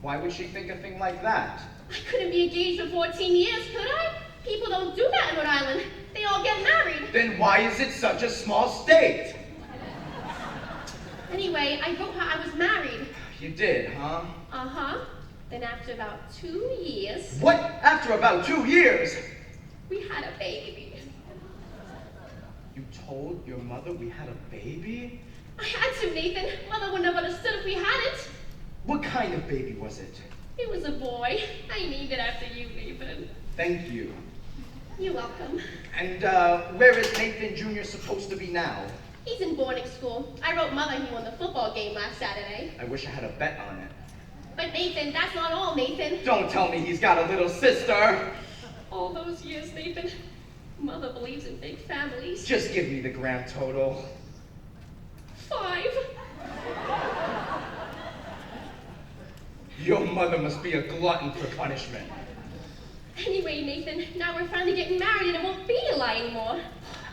Speaker 5: Why would she think a thing like that?
Speaker 6: I couldn't be engaged for 14 years, could I? People don't do that in Rhode Island. They all get married.
Speaker 5: Then why is it such a small state?
Speaker 6: Anyway, I wrote her I was married.
Speaker 5: You did, huh?
Speaker 6: Uh-huh. Then after about 2 years,
Speaker 5: What? After about 2 years?
Speaker 6: we had a baby.
Speaker 5: You told your mother we had a baby?
Speaker 6: I had to, Nathan. Mother wouldn't have understood if we hadn't.
Speaker 5: What kind of baby was it?
Speaker 6: It was a boy. I named it after you, Nathan.
Speaker 5: Thank you.
Speaker 6: You're welcome.
Speaker 5: And where is Nathan Jr. supposed to be now?
Speaker 6: He's in boarding school. I wrote Mother he won the football game last Saturday.
Speaker 5: I wish I had a bet on it.
Speaker 6: But Nathan, that's not all, Nathan.
Speaker 5: Don't tell me he's got a little sister.
Speaker 6: All those years, Nathan, Mother believes in big families.
Speaker 5: Just give me the grand total.
Speaker 6: 5.
Speaker 5: Your mother must be a glutton for punishment.
Speaker 6: Anyway, Nathan, now we're finally getting married and it won't be a lie anymore.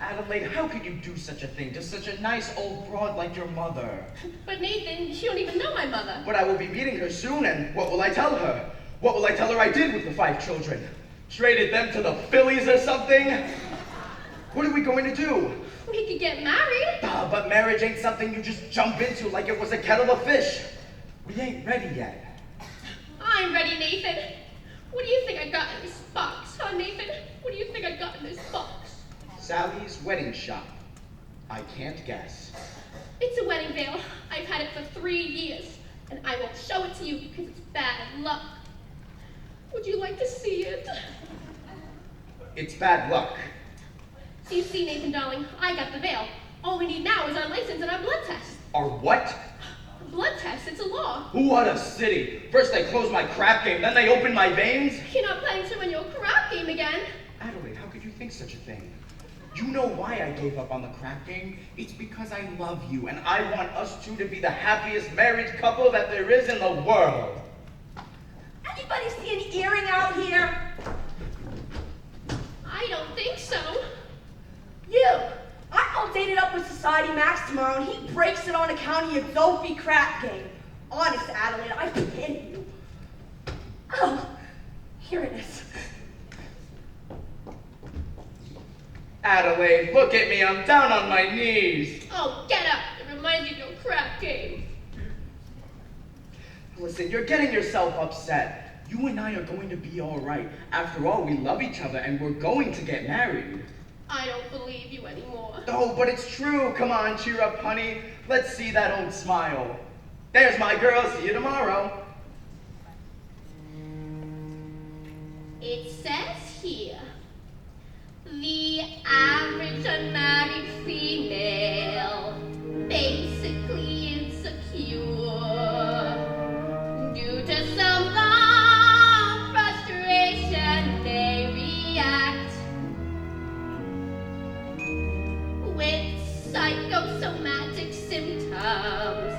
Speaker 5: Adelaide, how could you do such a thing to such a nice old broad like your mother?
Speaker 6: But Nathan, she don't even know my mother.
Speaker 5: But I will be meeting her soon, and what will I tell her? What will I tell her I did with the 5 children? Traded them to the Phillies or something? What are we going to do?
Speaker 6: We could get married.
Speaker 5: But marriage ain't something you just jump into like it was a kettle of fish. We ain't ready yet.
Speaker 6: I'm ready, Nathan. What do you think I got in this box, huh, Nathan? What do you think I got in this box?
Speaker 5: Sally's wedding shop. I can't guess.
Speaker 6: It's a wedding veil. I've had it for 3 years, and I won't show it to you because it's bad luck. Would you like to see it?
Speaker 5: It's bad luck.
Speaker 6: So you see, Nathan, darling, I got the veil. All we need now is our license and our blood test.
Speaker 5: Our what?
Speaker 6: Blood test, it's a law.
Speaker 5: What a city. First they close my crap game, then they open my veins.
Speaker 6: You're not planning to win your crap game again.
Speaker 5: Adelaide, how could you think such a thing? You know why I gave up on the crap game? It's because I love you, and I want us two to be the happiest married couple that there is in the world.
Speaker 2: Anybody see an earring out here?
Speaker 6: I don't think so.
Speaker 2: You! I'm all dated up with Society Max tomorrow, and he breaks it on account of your dopey crap game. Honest, Adelaide, I pity you. Oh, here it is.
Speaker 5: Adelaide, look at me, I'm down on my knees.
Speaker 6: Oh, get up. It reminds you of your crap game.
Speaker 5: Listen, you're getting yourself upset. You and I are going to be all right. After all, we love each other, and we're going to get married.
Speaker 6: I don't believe you anymore.
Speaker 5: Oh, but it's true. Come on, cheer up, honey. Let's see that old smile. There's my girl. See you tomorrow.
Speaker 6: It says here, the average unmarried female, basically insecure, due to some long frustration, they react with psychosomatic symptoms,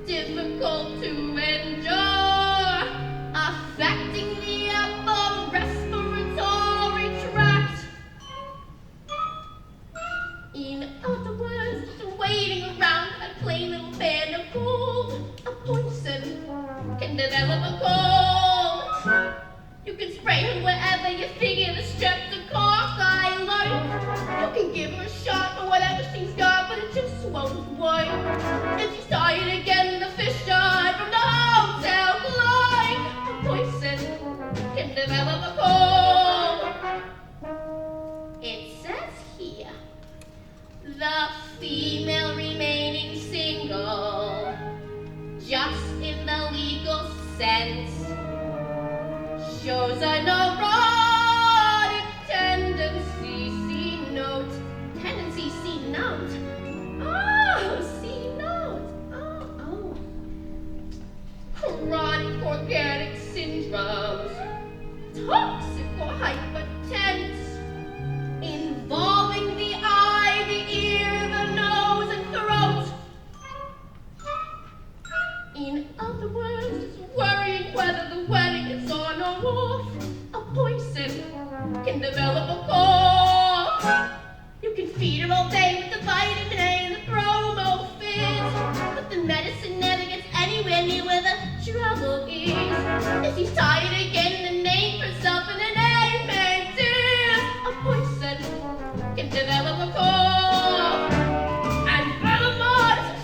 Speaker 6: difficult to endure, affecting the upper respiratory tract. In other words, waiting around a plain little band of gold, a poison can develop a cold. You can spray her wherever you figure the streptococcus I learned. You can give her a shot for whatever she's got, but it just won't work. If she's tired again, the fish died from the hotel line. A poison can develop a cold. It says here, the female remaining single, just in the legal sense, shows a neurotic tendency, C note. Oh, C note. Oh. Chronic organic syndromes, toxic or hypertense, involving the eye, the ear, the nose, and throat. In other words, worrying whether the wedding is on or off. A poison can develop a cough. You can feed her all day with the vitamin A and the bromo fizz, but the medicine never gets anywhere near where the trouble is. If she's tired again, then name herself and an amen, dear. A poison can develop a cough. And furthermore, it's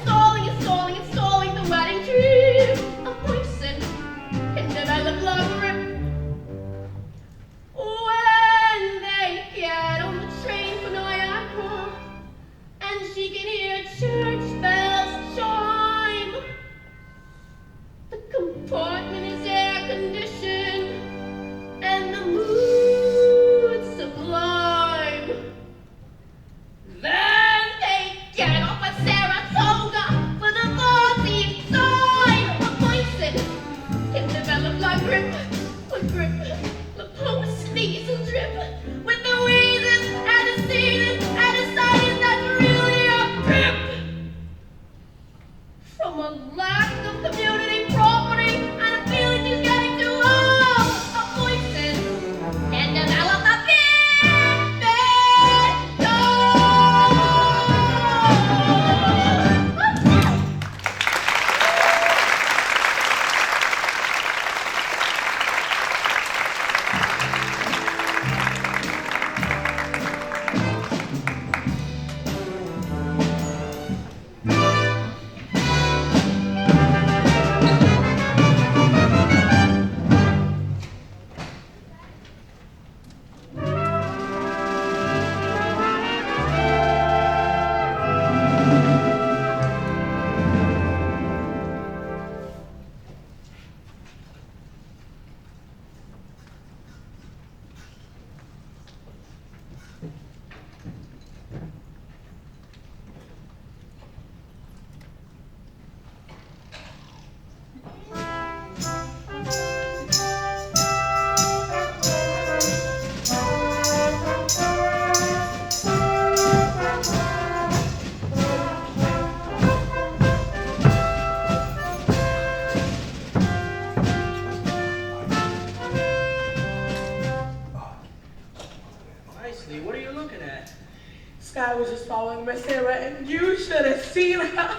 Speaker 6: stalling the wedding dream. A poison can develop love grip. When they get on the train for Niagara, and she can hear church bells chime, the compartment is air conditioned, and the mood sublime. Then they get off at Saratoga for the 14th time. A poison can develop like grip, the post-nasal drip, with the wheezes and the sneezes and the sinus that's really a pip. From a lack of community property and a feeling she's getting too old, a poison can develop a
Speaker 3: Nicely, what are you looking at?
Speaker 9: Sky was just following Miss Sarah, and you should have seen her.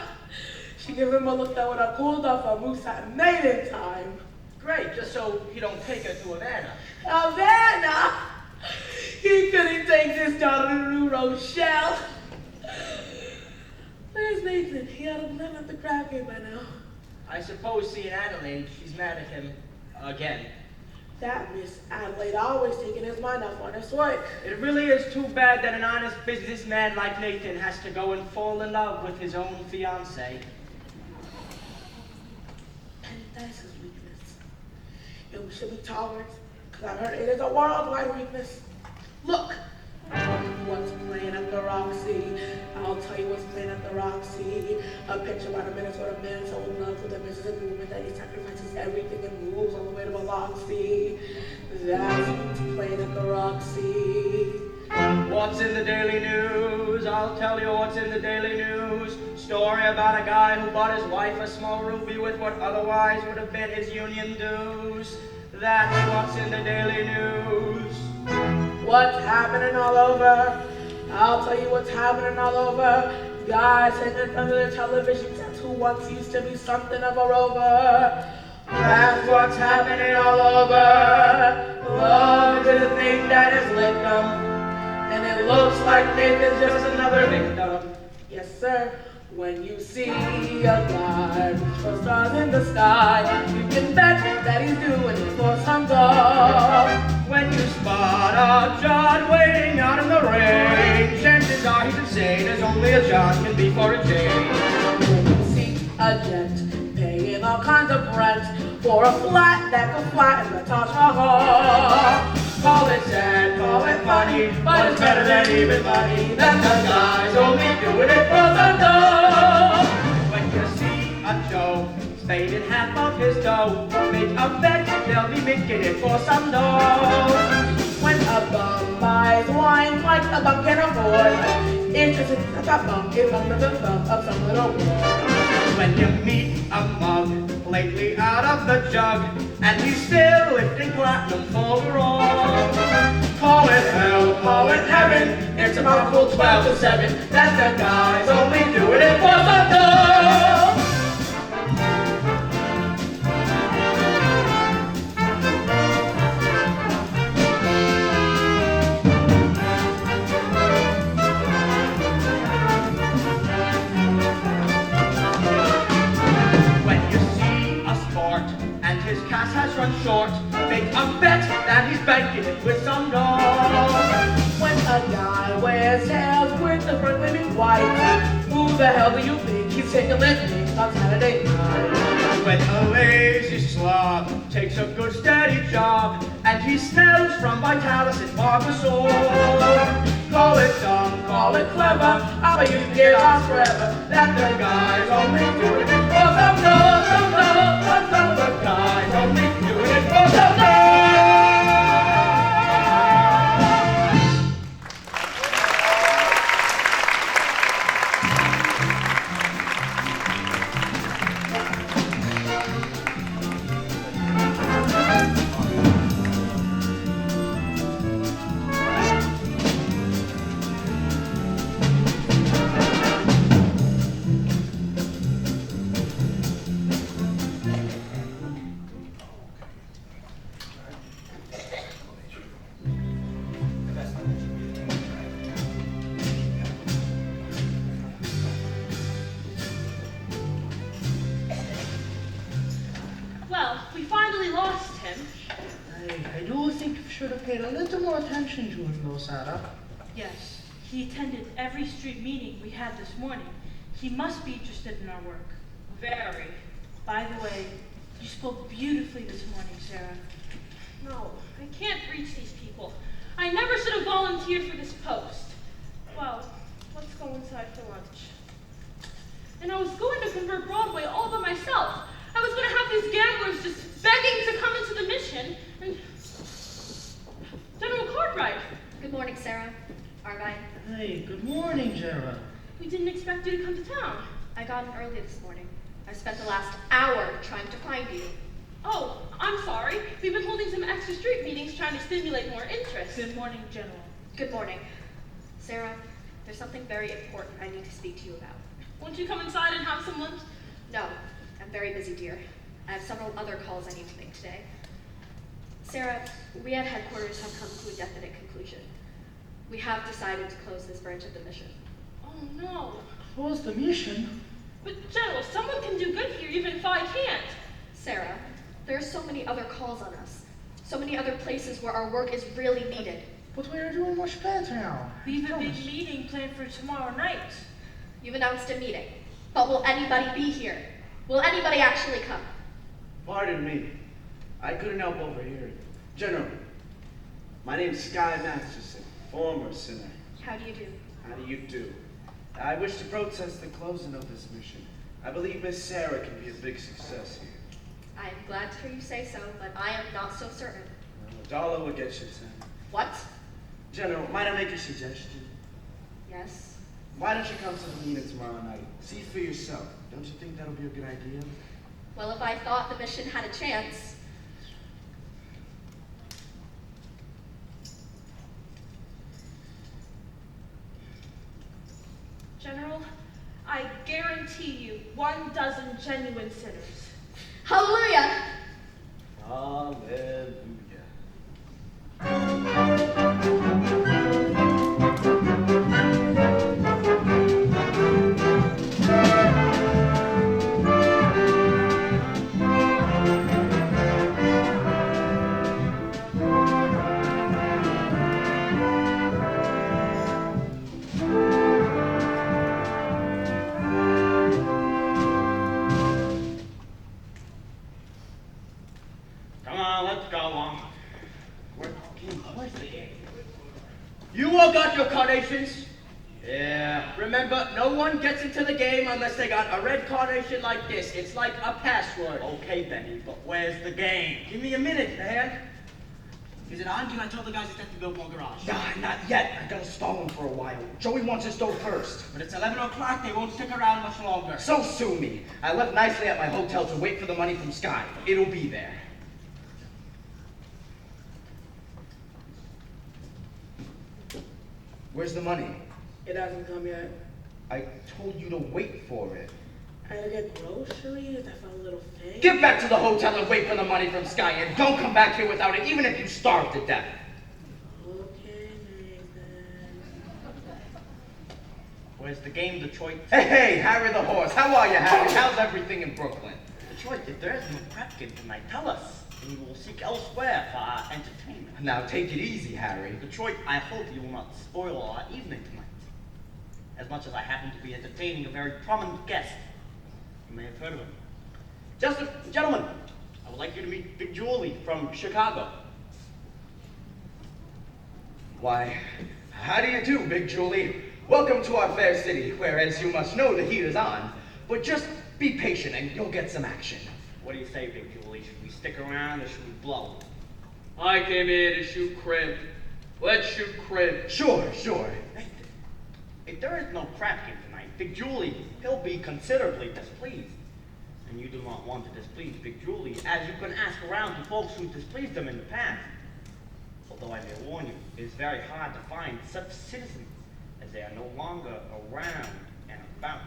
Speaker 9: She gave him a look that would have cooled off a moose had made in time.
Speaker 3: Great, just so you don't take her to Havana.
Speaker 9: Havana! He couldn't take this daughter to New Rochelle. Where's Nathan? He ought to have been at the crab game by now.
Speaker 3: I suppose seeing Adelaide, she's mad at him again.
Speaker 9: That Miss Adelaide always taking his mind off honest work.
Speaker 3: It really is too bad that an honest businessman like Nathan has to go and fall in love with his own fiancée.
Speaker 9: And that's his weakness. And we should be tolerant, Because I've heard it is a worldwide weakness. Look, what's playing at the Roxy? I'll tell you what's playing at the Roxy. A picture by the Minnesota man so in love with the business and movement that he sacrifices everything and moves all the way to Biloxi. That's what's playing at the Roxy.
Speaker 3: What's in the Daily News? I'll tell you what's in the Daily News. Story about a guy who bought his wife a small ruby with what otherwise would have been his union dues. That's what's in the Daily News.
Speaker 9: What's happening all over? I'll tell you what's happening all over. Guys sitting in front of their television sets who once used to be something of a rover. That's what's happening all over. Love is a thing that is licked up, and it looks like Nathan's just another victim. Yes, sir. When you see a guy reach for stars in the sky, you can bet that he's doing it for some dog.
Speaker 3: When you spot a John waiting out in the rain, chances are he's insane, as only a John can be for a Jane.
Speaker 9: When you see a jet paying all kinds of rent for a flat that could fly in the Taj Mahal.
Speaker 3: Call it sad, call it funny, but it's better than even money. That the guy's only doing it for the dough. When you see a Joe spending half of his dough, make a bet they'll be making it for some dough.
Speaker 9: When a bum buys wine like a bum can afford, it's just a bum is under the thumb of some little boy.
Speaker 3: When you meet a mug lately out of the jug, and he's still lifting platinum for the wrong. Call it hell, call it heaven, it's a mouthful 12 to 7. That the guy's only doing it for the dough. His cash has run short, make a bet that he's banking it with some dough.
Speaker 9: When a guy wears tails with the front living white, who the hell do you think he's taking living on Saturday night?
Speaker 3: When a lazy slob takes a good steady job, and he smells from Vitalis and Barbasol. Call it dumb, call it clever, how about you can get lost forever? That the guy's only doing it for some dough, some dough, some dough. The guy's only doing it for some dough.
Speaker 11: Should have paid a little more attention to him, though, Sarah.
Speaker 8: Yes, he attended every street meeting we had this morning. He must be interested in our work. Very. By the way, you spoke beautifully this morning, Sarah. No, I can't reach these people. I never should have volunteered for this post. Well, let's go inside for lunch. And I was going to convert Broadway all by myself. I was going to have these gamblers just begging to come into the mission, and General Cartwright.
Speaker 12: Good morning, Sarah. Arvine.
Speaker 11: Hey, good morning, Jera.
Speaker 8: We didn't expect you to come to town.
Speaker 12: I got in early this morning. I spent the last hour trying to find you.
Speaker 8: Oh, I'm sorry. We've been holding some extra street meetings trying to stimulate more interest. Good morning, General.
Speaker 12: Good morning. Sarah, there's something very important I need to speak to you about.
Speaker 8: Won't you come inside and have some lunch?
Speaker 12: No, I'm very busy, dear. I have several other calls I need to make today. Sarah, we at headquarters have come to a definite conclusion. We have decided to close this branch of the mission.
Speaker 8: Oh, no.
Speaker 11: Close the mission?
Speaker 8: But, General, someone can do good here even if I can't.
Speaker 12: Sarah, there are so many other calls on us. So many other places where our work is really needed.
Speaker 11: But we are doing much better now.
Speaker 8: We've a big meeting planned for tomorrow night.
Speaker 12: You've announced a meeting. But will anybody be here? Will anybody actually come?
Speaker 7: Pardon me. I couldn't help overhearing. General, My name's Sky Masterson, former sinner.
Speaker 12: How do you do?
Speaker 7: How do you do? I wish to protest the closing of this mission. I believe Miss Sarah can be a big success here.
Speaker 12: I am glad to hear you say so, but I am not so certain.
Speaker 7: A dollar will get you 10.
Speaker 12: What?
Speaker 7: General, might I make a suggestion?
Speaker 12: Yes.
Speaker 7: Why don't you come to the meeting tomorrow night? See for yourself. Don't you think that'll be a good idea?
Speaker 12: Well, if I thought the mission had a chance.
Speaker 8: General, I guarantee you 12 genuine sinners.
Speaker 12: Hallelujah!
Speaker 7: Hallelujah.
Speaker 3: Come on, let's go on. Where's the game? You all got your carnations? Yeah. Remember, no one gets into the game unless they got a red carnation like this. It's like a password. Okay, Benny, but where's the game? Give me a minute, man.
Speaker 13: Is it on? Can I tell the guys it's at the Biltmore garage?
Speaker 5: Nah, not yet. I gotta stall him for a while. Joey wants his dough first.
Speaker 13: But it's 11 o'clock. They won't stick around much longer.
Speaker 5: So sue me. I left nicely at my hotel to wait for the money from Sky. It'll be there. Where's the money?
Speaker 9: It hasn't come yet.
Speaker 5: I told you to wait for it.
Speaker 9: I gotta get groceries. I found a little thing.
Speaker 5: Get back to the hotel and wait for the money from Sky, and don't come back here without it, even if you starve to death.
Speaker 9: Okay, Nathan.
Speaker 3: Where's the game, Detroit?
Speaker 5: Hey, Harry the horse. How are you, Harry? How's everything in Brooklyn?
Speaker 3: Detroit, if there is no prep game tonight, tell us, and we will seek elsewhere for our entertainment.
Speaker 5: Now take it easy, Harry.
Speaker 3: Detroit, I hope you will not spoil our evening tonight. As much as I happen to be entertaining a very prominent guest. You may have heard of him. Gentlemen, I would like you to meet Big Julie from Chicago.
Speaker 5: Why, how do you do, Big Julie? Welcome to our fair city, where, as you must know, the heat is on. But just be patient and you'll get some action.
Speaker 3: What do you say, Big Julie? Should we stick around or should we blow?
Speaker 14: I came here to shoot crib. Let's shoot crib.
Speaker 5: Sure.
Speaker 3: If there is no crap game tonight, Big Julie, he'll be considerably displeased. And you do not want to displease Big Julie, as you can ask around to folks who displeased him in the past. Although I may warn you, it is very hard to find such citizens, as they are no longer around and about.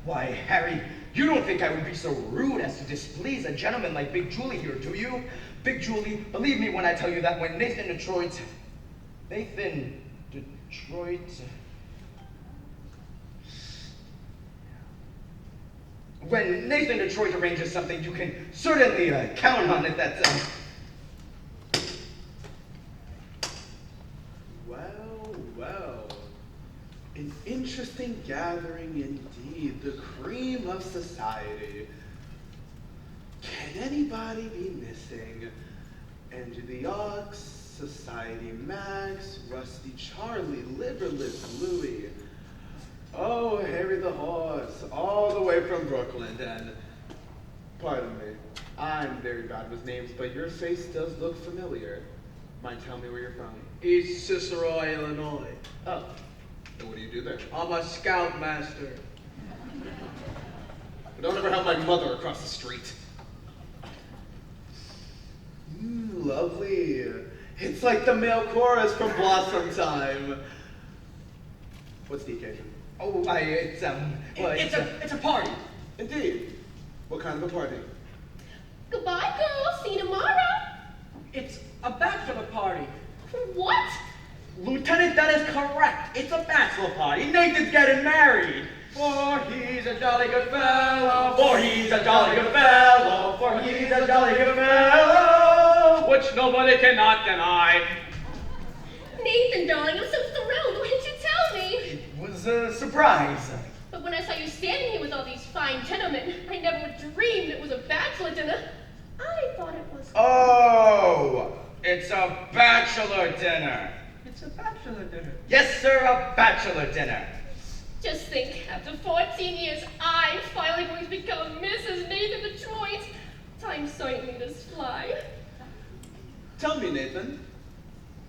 Speaker 5: Why, Harry, you don't think I would be so rude as to displease a gentleman like Big Julie here, do you? Big Julie, believe me when I tell you that when Nathan Detroit arranges something, you can certainly count on it. That's
Speaker 4: Well. An interesting gathering indeed. The cream of society. Can anybody be missing? Andrew the Ox, Society Max, Rusty Charlie, Liverless Louie. Oh, Harry the Horse, all the way from Brooklyn, and pardon me, I'm very bad with names, but your face does look familiar. Mind telling me where you're from?
Speaker 14: East Cicero, Illinois.
Speaker 4: Oh, and what do you do there?
Speaker 14: I'm a scoutmaster.
Speaker 4: But don't ever have my mother across the street. Lovely. It's like the male chorus from Blossom Time. What's the occasion?
Speaker 5: oh, it's
Speaker 3: a party.
Speaker 4: Indeed. What kind of a party?
Speaker 6: Goodbye, girls. See you tomorrow.
Speaker 3: It's a bachelor party.
Speaker 6: What?
Speaker 3: Lieutenant, that is correct. It's a bachelor party. Nathan's getting married. For he's a jolly good fellow. For he's a jolly good fellow. For he's a jolly good fellow.
Speaker 14: Which nobody cannot deny.
Speaker 6: Nathan, darling, I'm so thrilled. Why didn't you tell me?
Speaker 5: it was a surprise.
Speaker 6: But when I saw you standing here with all these fine gentlemen, I never would dream it was a bachelor dinner. I thought it was...
Speaker 5: Oh, it's It's a bachelor dinner.
Speaker 10: It's a bachelor dinner.
Speaker 5: Yes, sir, a bachelor dinner.
Speaker 6: Just think, after 14 years, I'm finally going to become Mrs. Nathan Detroit. Time certainly does fly.
Speaker 4: Tell me, Nathan,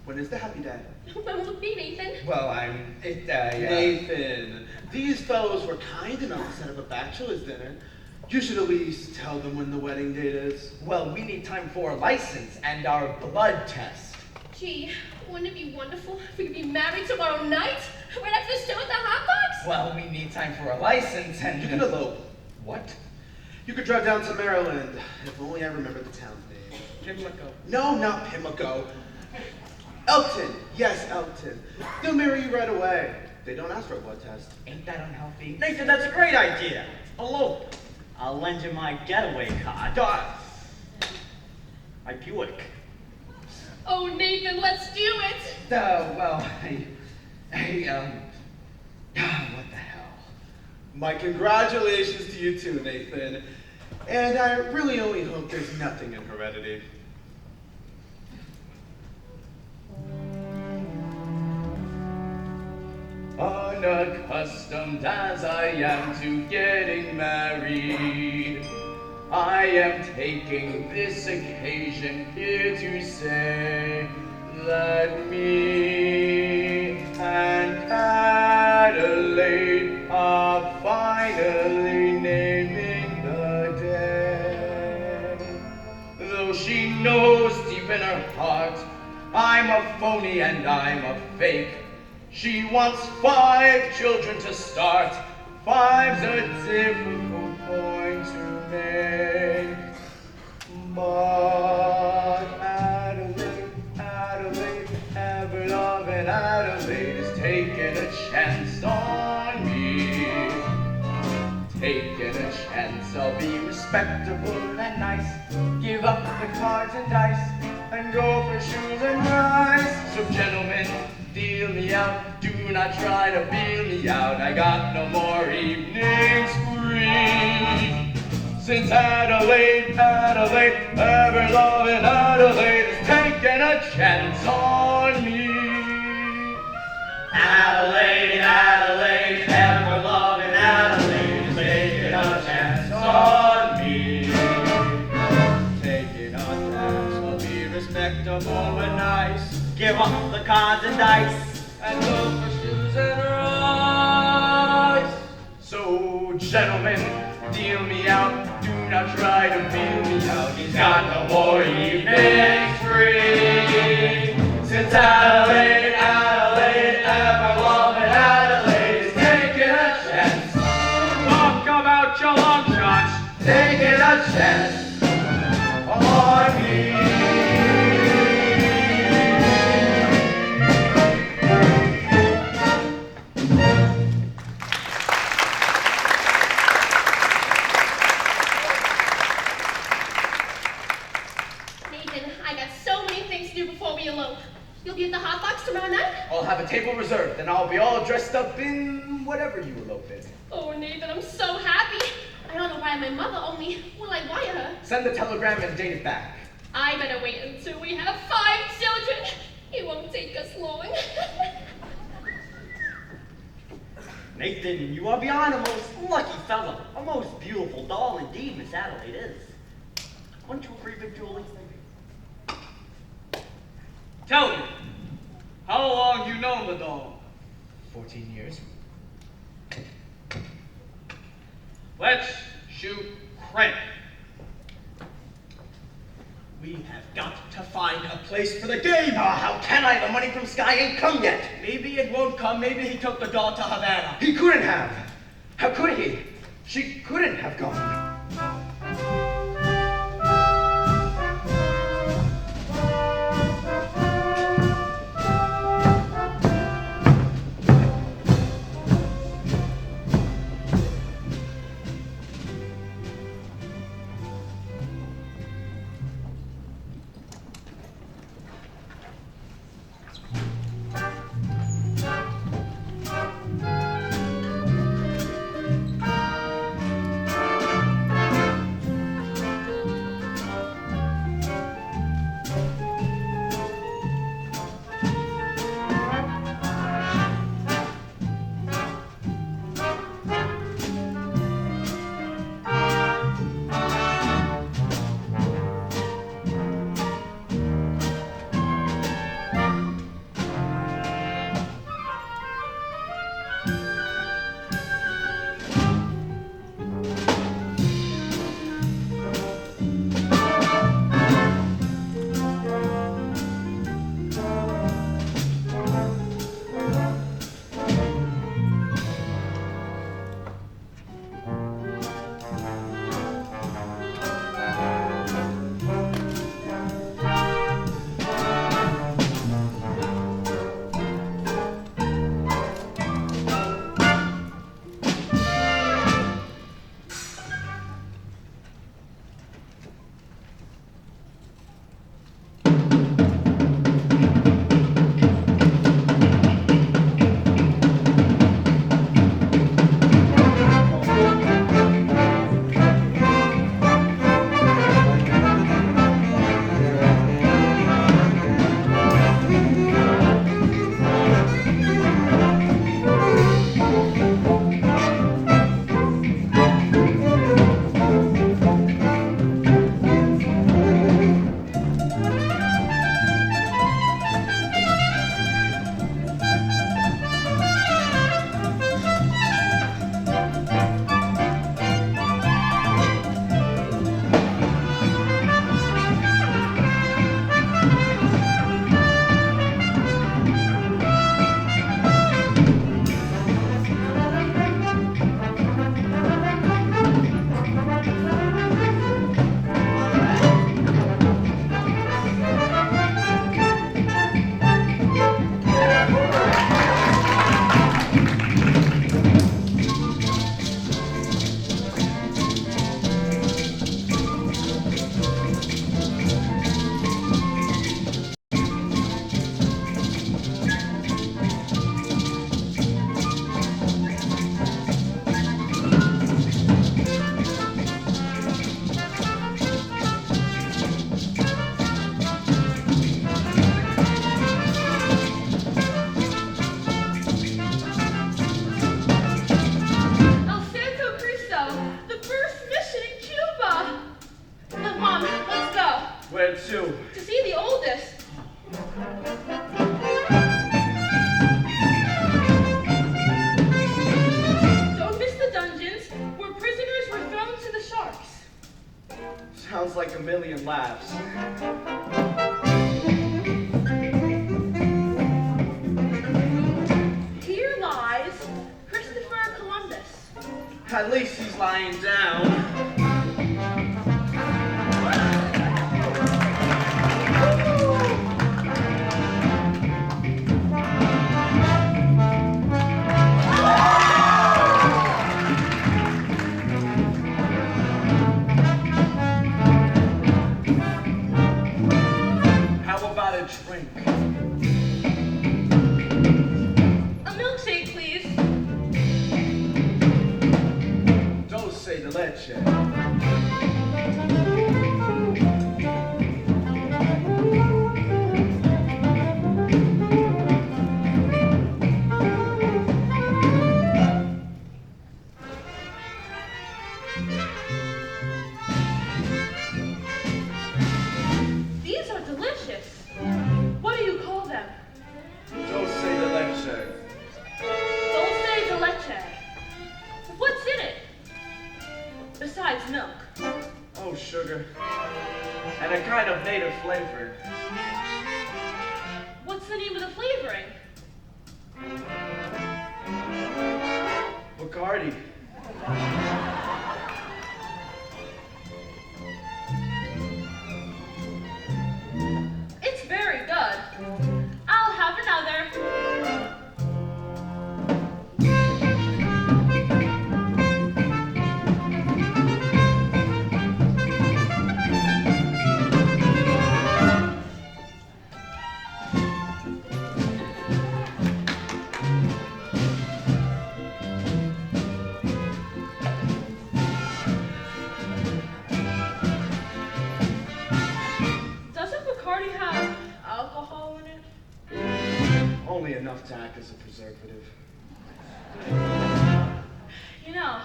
Speaker 4: when is the happy day?
Speaker 6: When will it be, Nathan?
Speaker 5: Well,
Speaker 4: Nathan, these fellows were kind enough to set up a bachelor's dinner. You should at least tell them when the wedding date is.
Speaker 5: Well, we need time for a license and our blood test.
Speaker 6: Gee, wouldn't it be wonderful if we could be married tomorrow night? Right after the show at the Hot Box?
Speaker 5: Well, we need time for a license and...
Speaker 4: You can elope.
Speaker 5: What?
Speaker 4: You could drive down to Maryland. If only I remember the town's name.
Speaker 10: Pimlico.
Speaker 4: No, not Pimlico. Elton. Yes, Elton. They'll marry you right away. They don't ask for a blood test.
Speaker 5: Ain't that unhealthy?
Speaker 13: Nathan, that's a great idea. Elope. I'll lend you my getaway car. My Buick.
Speaker 6: Oh, Nathan, let's do it!
Speaker 5: Well, what the hell?
Speaker 4: My congratulations to you too, Nathan. And I really only hope there's nothing in heredity.
Speaker 14: Unaccustomed as I am to getting married, I am taking this occasion here to say that me and Adelaide are finally naming the day. Though she knows deep in her heart I'm a phony and I'm a fake, she wants 5 children to start. 5's a difficult point to make. But Adelaide, ever loving Adelaide is taking a chance on me. Taking a chance, I'll be respectable and nice. Give up the cards and dice and go for shoes and rice. So gentlemen, deal me out, do not try to bail me out. I got no more evenings free. Since Adelaide, ever loving Adelaide is taking a chance on me. Adelaide, ever loving Adelaide is taking a chance on me. Taking a chance, I'll be respectable and nice. Give up the cards and dice and go for shoes and rice. So, gentlemen, deal me out. Do not try to feel me out. He's got no more evenings free. Since Adelaide, ever loving Adelaide is taking a chance. Talk about your long shots. Taking a chance on me.
Speaker 6: You'll be at the Hot Box tomorrow night?
Speaker 5: I'll have a table reserved, and I'll be all dressed up in whatever you elope in.
Speaker 6: Oh, Nathan, I'm so happy. I don't know why my mother only will I wire her.
Speaker 5: Send the telegram and date it back.
Speaker 6: I better wait until we have 5 children. It won't take us long.
Speaker 13: Nathan, you are beyond a most lucky fellow. A most beautiful doll indeed, Miss Adelaide is. Wouldn't you agree, Big Julie?
Speaker 14: Tell me, how long you known the doll?
Speaker 5: 14 years.
Speaker 14: Let's shoot crank.
Speaker 13: We have got to find a place for the game.
Speaker 5: How can I? The money from Sky ain't come yet.
Speaker 13: Maybe it won't come. Maybe he took the doll to Havana.
Speaker 5: He couldn't have. How could he? She couldn't have gone.
Speaker 7: laughs.
Speaker 2: Here lies Christopher Columbus.
Speaker 7: At least he's lying down. How about a drink?
Speaker 2: A milkshake, please.
Speaker 7: Dulce de leche.
Speaker 2: These are delicious. What do you call them?
Speaker 7: Dulce de leche.
Speaker 2: Dulce de leche. What's in it? Besides milk.
Speaker 7: Oh, sugar. And a kind of native flavor.
Speaker 2: What's the name of the flavoring?
Speaker 7: Bacardi.
Speaker 2: It's very good. I'll have another. Doesn't Bacardi have alcohol in it?
Speaker 7: Only enough to act as a preservative.
Speaker 2: You know,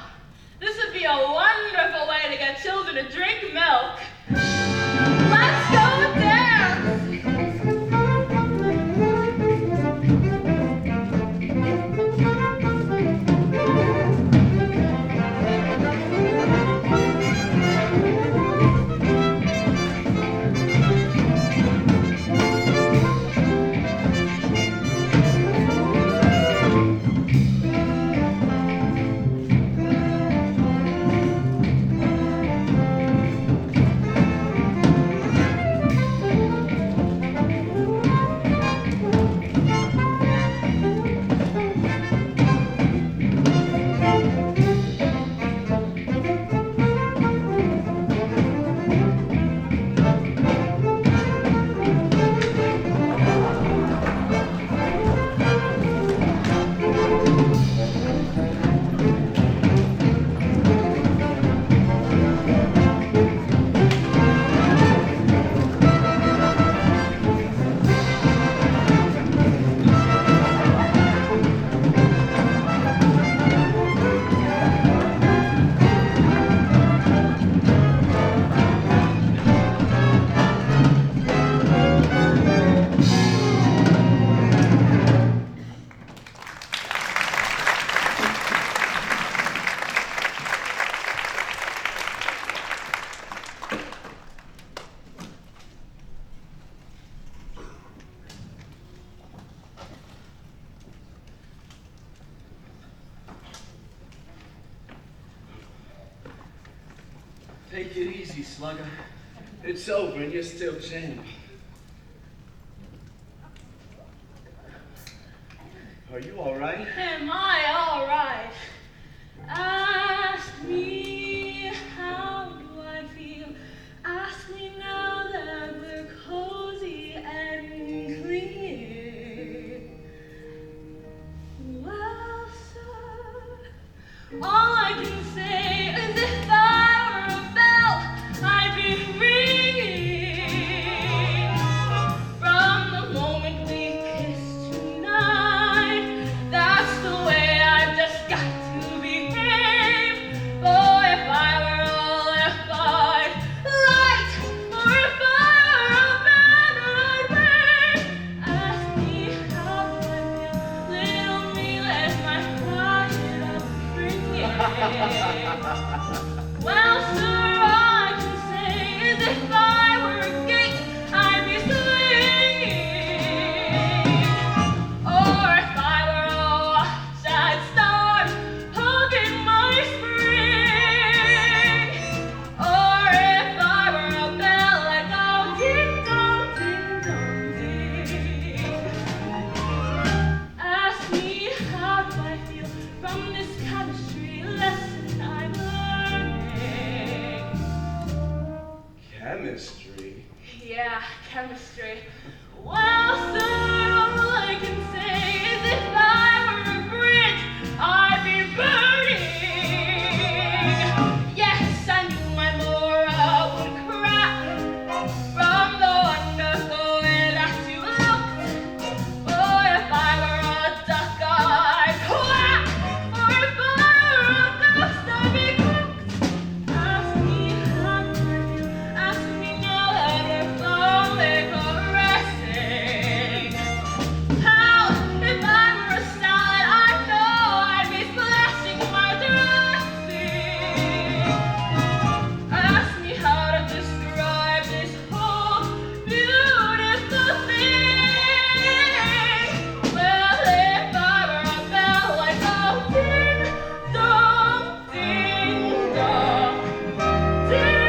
Speaker 2: this would be a wonderful way to get children to drink milk. Let's go dance!
Speaker 7: Take it easy, slugger. It's over and you're still jammed. Are you all right?
Speaker 2: Am I all right? Ask me, how do I feel? Ask me now that we're cozy and clingy. Well, sir, all I can say is if I were a bell, I'd be ringing. From the moment we kissed tonight, that's the way I
Speaker 8: chemistry. Well, sir, all I can say is if I were a bridge, I'd be burning. Yes, I knew my moral would crack from the wonderful way that you looked. Or if I were a duck, I'd quack. Or if I were a ghost, I'd be cooked. Ask me how could you, ask me now that you're slowly caressing. How, if I were a salad, I know I'd be splashing my dressing. Ask me how to describe this whole beautiful thing. Well, if I were a bell, I'd go ding dong, ding dong, ding.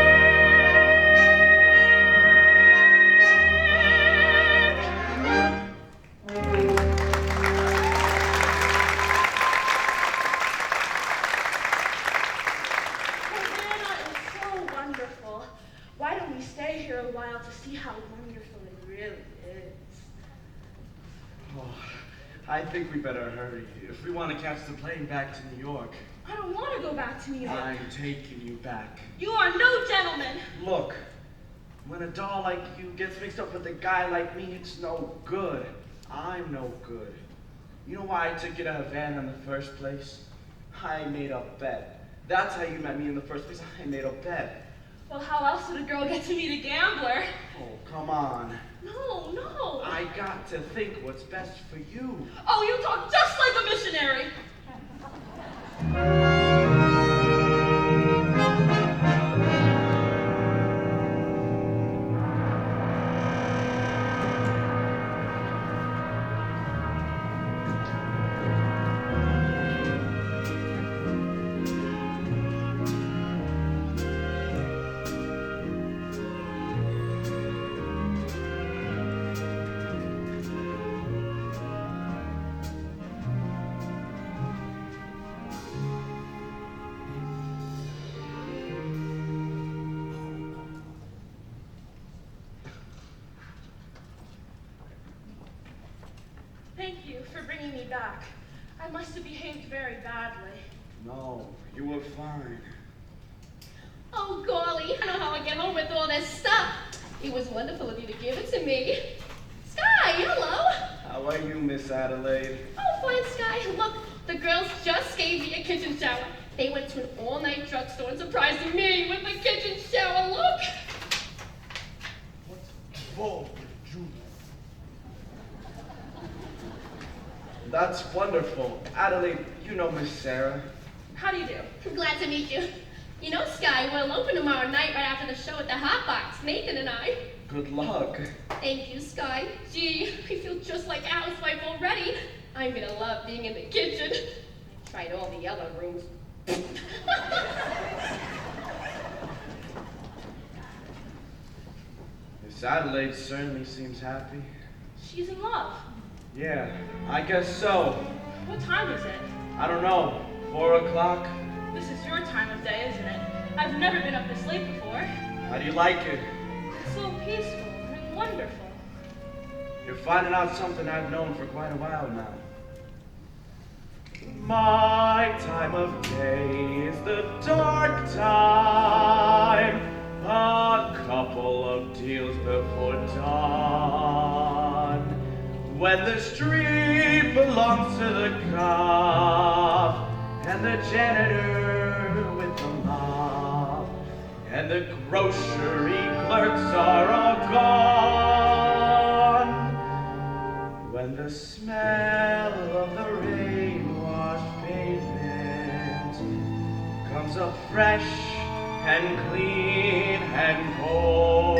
Speaker 2: Havana is so wonderful. Why don't we stay here a while to see how wonderful it really is?
Speaker 7: Oh, I think we better hurry if we want to catch the plane back to New York.
Speaker 2: I don't want to go back to New York.
Speaker 7: I'm taking you back.
Speaker 2: You are no gentleman.
Speaker 7: Look, when a doll like you gets mixed up with a guy like me, it's no good. I'm no good. You know why I took you to Havana in the first place? I made a bet. That's how you met me in the first place. I made a bet.
Speaker 2: Well, how else would a girl get to meet a gambler?
Speaker 7: Oh, come on.
Speaker 2: No, no.
Speaker 7: I got to think what's best for you.
Speaker 2: Oh, you talk just like a missionary. Thank you for bringing me back. I must have behaved very badly.
Speaker 7: No, you were fine.
Speaker 6: Oh, golly, I know how I get home with all this stuff. It was wonderful of you to give it to me. Sky, hello.
Speaker 7: How are you, Miss Adelaide?
Speaker 6: Oh, fine, Sky. Look, the girls just gave me a kitchen shower. They went to an all-night drugstore and surprised me with a kitchen shower. Look.
Speaker 7: What's wrong with you? That's wonderful. Adelaide, you know Miss Sarah.
Speaker 2: How do you do?
Speaker 6: Glad to meet you. You know, Sky, we'll open tomorrow night right after the show at the Hot Box, Nathan and I.
Speaker 7: Good luck.
Speaker 6: Thank you, Sky. Gee, I feel just like a housewife already. I'm gonna love being in the kitchen. I tried all the other rooms.
Speaker 7: Miss Adelaide certainly seems happy.
Speaker 2: She's in love.
Speaker 7: Yeah, I guess so.
Speaker 2: What time is it?
Speaker 7: I don't know. 4 o'clock?
Speaker 2: This is your time of day, isn't it? I've never been up this late before.
Speaker 7: How do you like it?
Speaker 2: It's so peaceful and wonderful.
Speaker 7: You're finding out something I've known for quite a while now. My time of day is the dark time, a couple of deals before dawn, when the street belongs to the cop, and the janitor with the mop, and the grocery clerks are all gone, when the smell of the rain-washed pavement comes up fresh and clean and cold,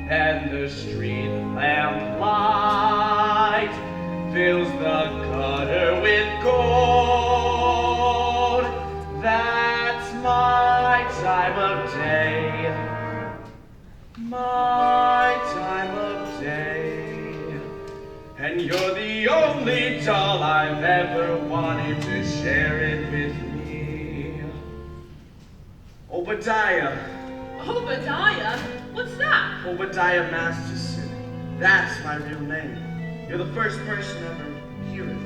Speaker 7: and the street lamp light fills the gutter with gold. That's my time of day, my time of day, and you're the only doll I've ever wanted to share it with me. Obadiah.
Speaker 2: Obadiah?
Speaker 8: What's that?
Speaker 7: Obadiah Masterson. That's my real name. You're the first person ever to hear it.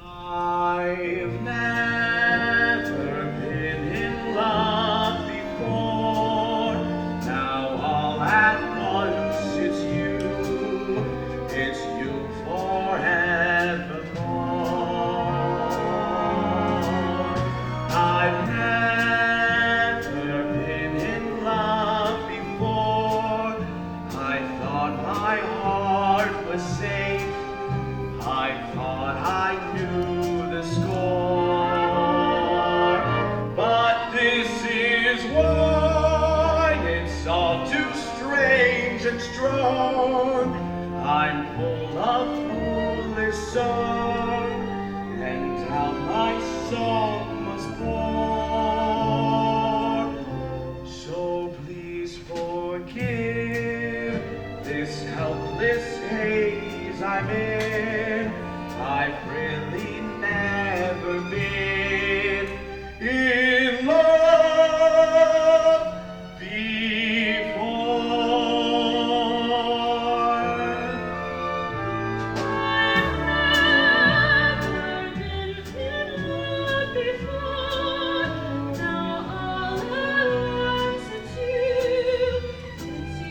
Speaker 7: I've never been in love before. Now all at once it's you forevermore. I've never been in love before. I thought my heart was safe. I thought I knew the score, but this is why it's all too strange and strong. I'm full of foolish song, and out my song must pour. So please forgive this helpless haze I'm in. I've really never been in love before.
Speaker 8: I've never been in love before. Now all at once it's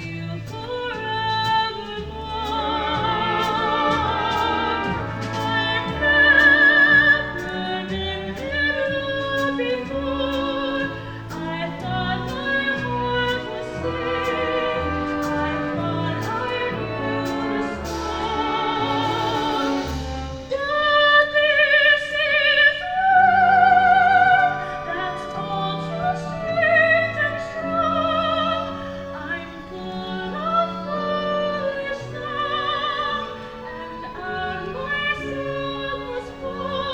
Speaker 8: you forevermore. I've never been in love before. I thought my heart was safe. I thought I knew the song. But this is love that's all too strange and strong. I'm full of foolish song, and out my song was born.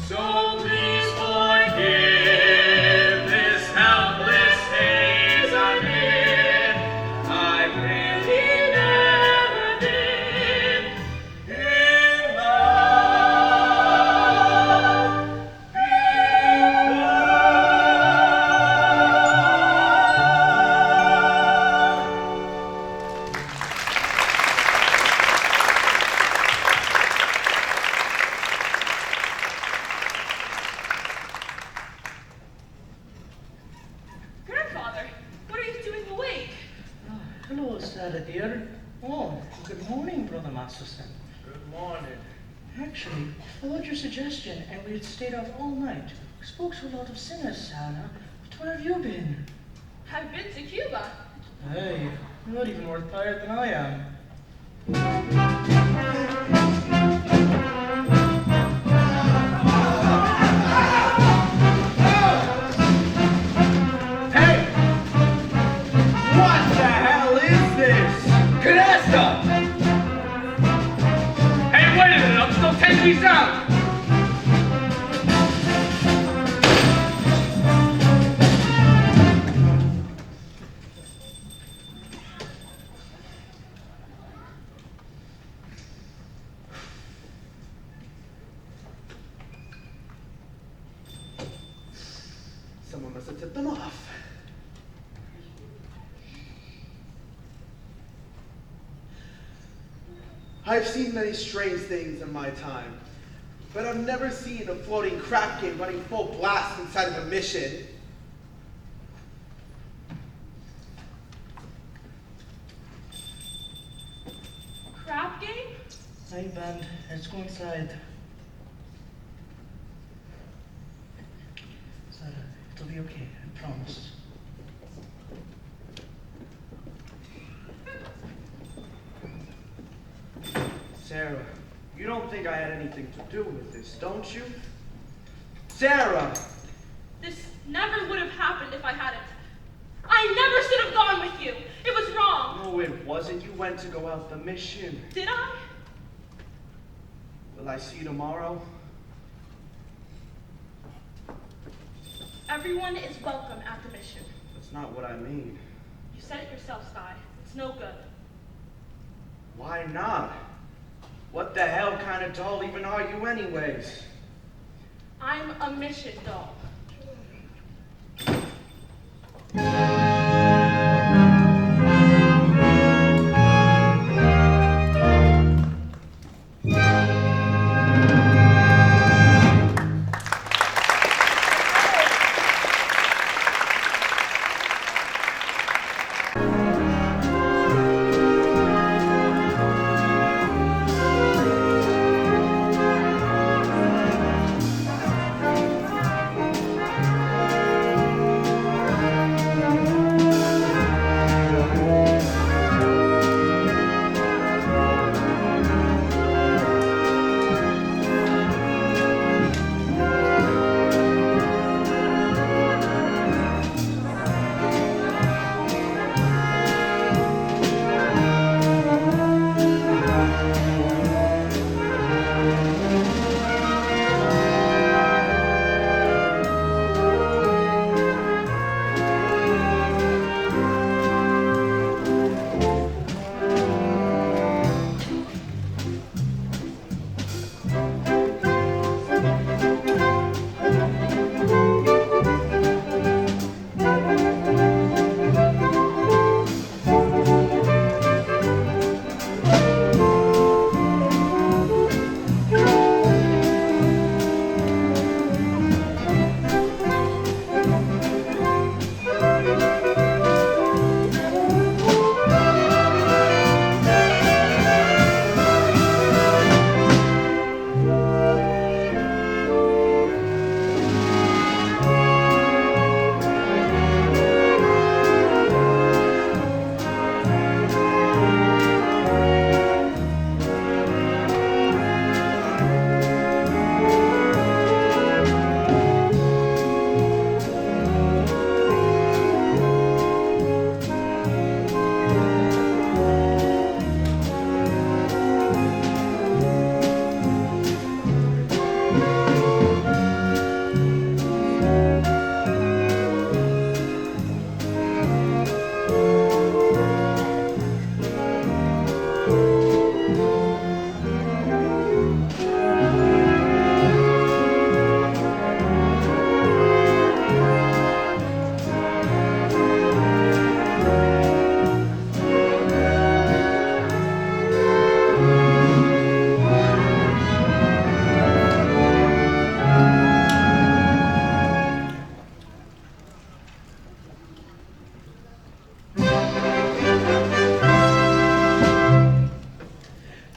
Speaker 14: So please forgive this helpless haze I'm in. I've really never been in love
Speaker 2: Grandfather, what are you doing awake?
Speaker 11: Hello, Sarah dear. Oh, good morning, Brother Masterson.
Speaker 4: Good morning.
Speaker 11: Actually, I followed your suggestion and we had stayed out all night. We spoke to a lot of sinners, Sarah. But where have you been?
Speaker 2: I've been to Cuba.
Speaker 11: Hey, you're not even more tired than I am.
Speaker 7: Hey! What the hell is this? Canasta!
Speaker 3: Hey, wait a minute, I'm still 10 feet out!
Speaker 4: Someone must have tipped them off. I've seen many strange things in my time, but I've never seen a floating crap game running full blast inside of a mission.
Speaker 2: Crap game?
Speaker 11: Hey, band, let's go inside. Sarah, it'll be okay, I promise.
Speaker 7: Sarah, you don't think I had anything to do with this, don't you? Sarah!
Speaker 2: This never would have happened if I hadn't. I never should have gone with you. It was wrong.
Speaker 7: No, it wasn't. You went to go out the mission.
Speaker 2: Did I?
Speaker 7: Will I see you tomorrow?
Speaker 2: Everyone is welcome at the mission.
Speaker 7: That's not what I mean.
Speaker 2: You said it yourself, Sky. It's no good.
Speaker 7: Why not? What the hell kind of doll even are you anyways?
Speaker 8: I'm a mission doll.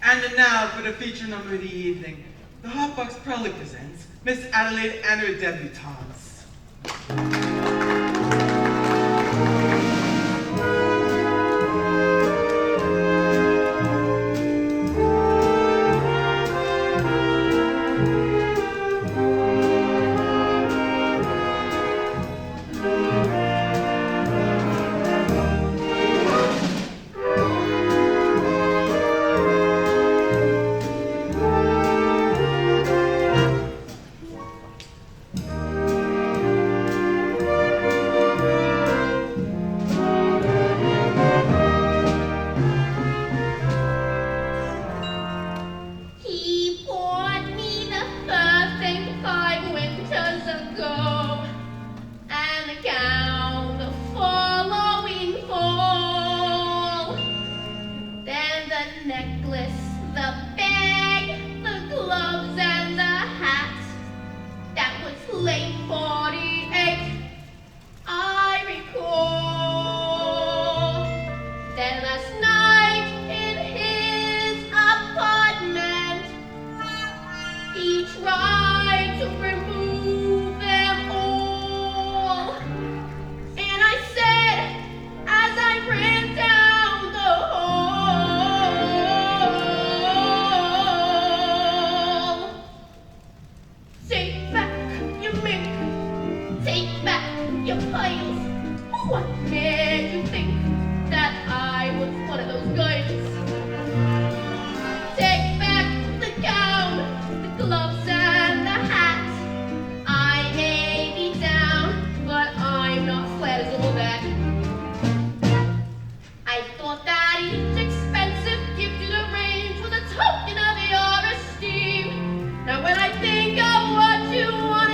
Speaker 10: And now for the feature number of the evening. The Hot Box proudly presents Miss Adelaide and her debutantes.
Speaker 6: He bought me the first thing 5 winters ago, and the gown the following fall. Then the necklace, the bag, the gloves, and the hat. That was late '48, I recall. Then last night in his apartment, he tried to remove them all. And I said, as I ran down the hall, take back your mink, take back your piles. What made you think that I was one of those guys? Take back the gown, the gloves, and the hat. I may be down, but I'm not flat as all that. I thought that each expensive gift you arranged was a token of your esteem. Now when I think of what you want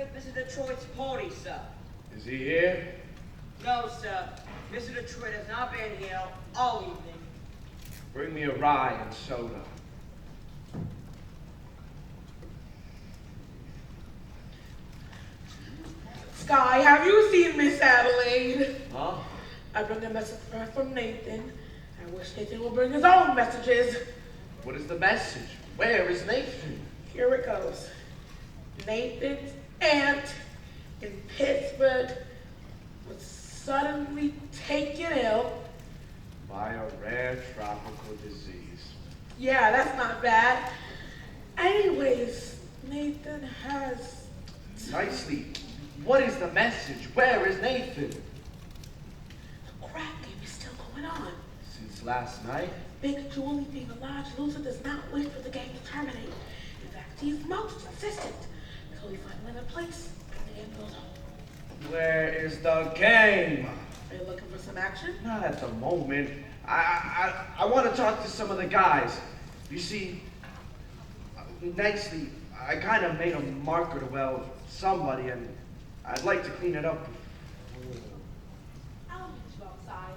Speaker 3: with Mr. Detroit's party, sir.
Speaker 7: Is he here?
Speaker 3: No, sir. Mr. Detroit has not been here all evening.
Speaker 7: Bring me a rye and soda.
Speaker 9: Sky, have you seen Miss Adelaide?
Speaker 7: Huh?
Speaker 9: I bring a message for her from Nathan. I wish Nathan will bring his own messages.
Speaker 7: What is the message? Where is Nathan?
Speaker 9: Here it goes. Nathan's aunt in Pittsburgh was suddenly taken ill.
Speaker 7: By a rare tropical disease.
Speaker 9: Yeah, that's not bad. Anyways, Nathan has...
Speaker 7: Nicely. What is the message? Where is Nathan?
Speaker 9: The crap game is still going on.
Speaker 7: Since last night?
Speaker 9: Big Julie, being a large loser, does not wish for the game to terminate. In fact, he's most insistent. Until we find another place, and the game goes on.
Speaker 7: Where is the game?
Speaker 9: Are you looking for some action?
Speaker 7: Not at the moment. I want to talk to some of the guys. You see, nicely, I kind of made a marker to, well, somebody, and I'd like to clean it up.
Speaker 9: I'll meet you outside.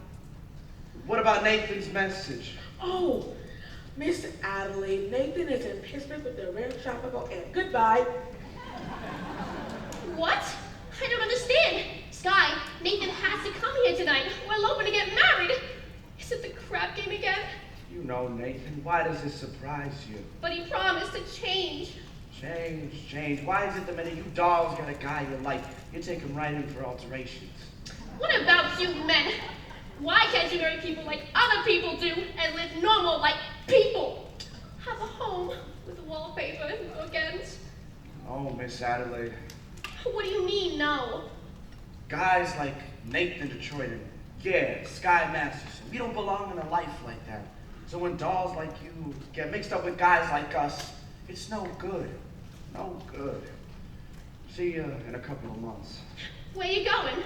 Speaker 7: What about Nathan's message?
Speaker 9: Oh, Miss Adelaide, Nathan is in Pittsburgh with the rare tropical and goodbye.
Speaker 6: What? I don't understand. Sky, Nathan has to come here tonight. We're hoping to get married. Is it the crap game again?
Speaker 7: You know, Nathan, why does this surprise you?
Speaker 6: But he promised to change.
Speaker 7: Change. Why is it the minute you dolls got a guy you like, you take him right in for alterations?
Speaker 6: What about you men? Why can't you marry people like other people do and live normal like people? Have a home with wallpaper and bookends.
Speaker 7: Oh, Miss Adelaide.
Speaker 6: What do you mean, no?
Speaker 7: Guys like Nathan Detroit and, yeah, Sky Masters, we don't belong in a life like that. So when dolls like you get mixed up with guys like us, it's no good. No good. See you in a couple of months.
Speaker 6: Where you going?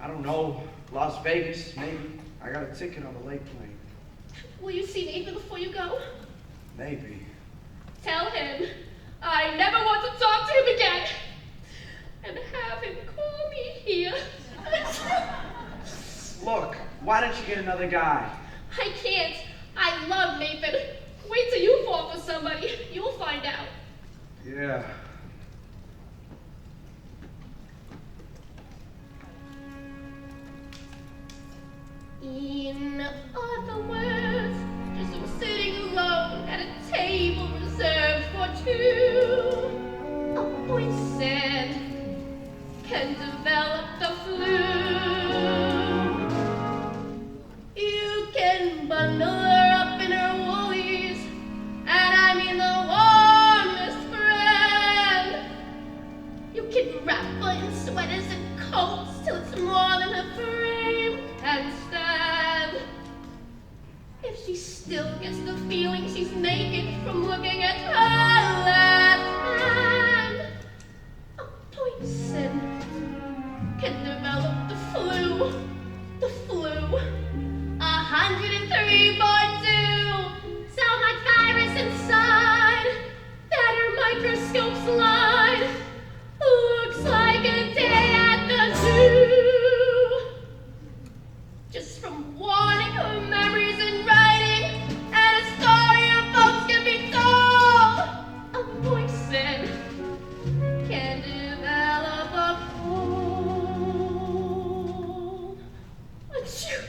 Speaker 7: I don't know. Las Vegas, maybe. I got a ticket on the lake plane.
Speaker 6: Will you see Nathan before you go?
Speaker 7: Maybe.
Speaker 6: Tell him I never want to talk to him again. And have him call me here.
Speaker 7: Look, why don't you get another guy?
Speaker 6: I can't. I love Nathan. Wait till you fall for somebody. You'll find out.
Speaker 7: Yeah.
Speaker 6: In other words, just sitting alone at a table reserved for two. A poison can develop the flu. You can bundle her up in her woolies, and I mean the warmest friend. You can wrap her in sweaters and coats till it's more than her frame can stand. If she still gets the feeling she's naked from looking at her left hand, a poison can develop the flu. The flu. 103.2. So much virus inside that her microscope slide looks like a day at the zoo. Just from wanting her memories in writing and a story her folks can be told, a poison can develop a cold. Achoo!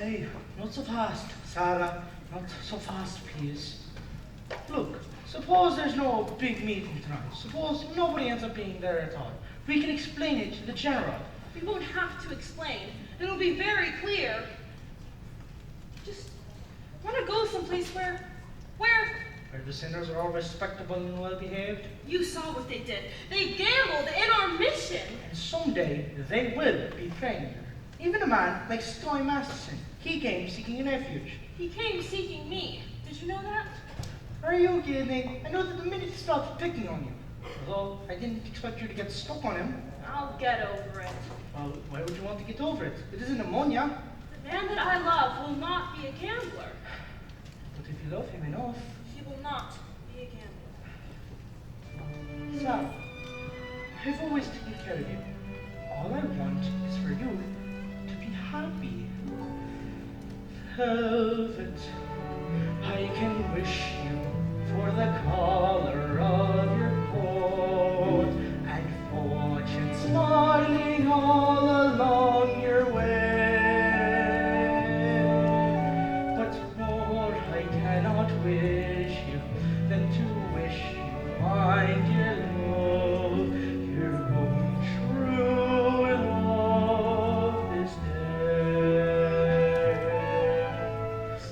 Speaker 11: Hey, not so fast, Sarah. Not so fast, please. Look, suppose there's no big meeting tonight. Suppose nobody ends up being there at all. We can explain it to the general.
Speaker 8: We won't have to explain. It'll be very clear. Just want to go someplace where
Speaker 11: Where the sinners are all respectable and well behaved.
Speaker 8: you saw what they did. They gambled in our mission.
Speaker 11: And someday they will be framed. Even a man like Stoy Masterson, he came seeking a refuge.
Speaker 8: He came seeking me. Did you know that?
Speaker 11: Are you kidding? I know that the minute he stopped picking on you. Although I didn't expect you to get stuck on him.
Speaker 8: I'll get over it.
Speaker 11: Well, why would you want to get over it? It isn't ammonia.
Speaker 8: The man that I love will not be a gambler.
Speaker 11: But if you love him enough.
Speaker 8: He will not be a gambler.
Speaker 11: Sal, I've always taken care of you. All I want is for you to be happy. Velvet, I can wish you for the color of your coat and fortune smiling all along your way. But more I cannot wish you than to wish you find your love, your own true love this day.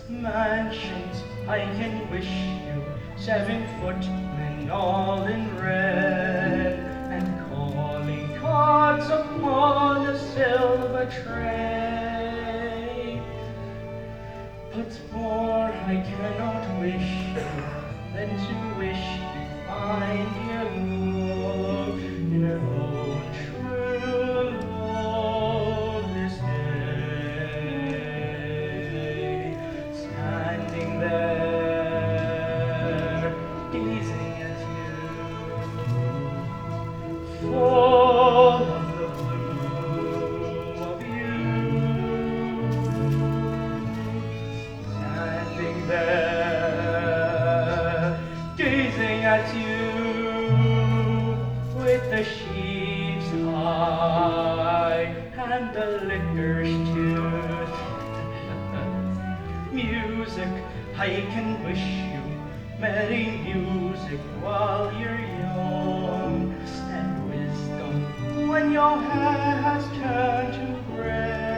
Speaker 11: Mansions I can wish you, 7 footmen all in red, and calling cards upon a silver tray. But more I cannot wish you than to wish you find your love, your own true love this day. Standing there, gazing at you, full of the bloom of youth. Standing there, gazing at you, with the sheep's eye and the licker's tooth. Music, I can wish you merry music while you're young, and wisdom when your hair has turned to gray.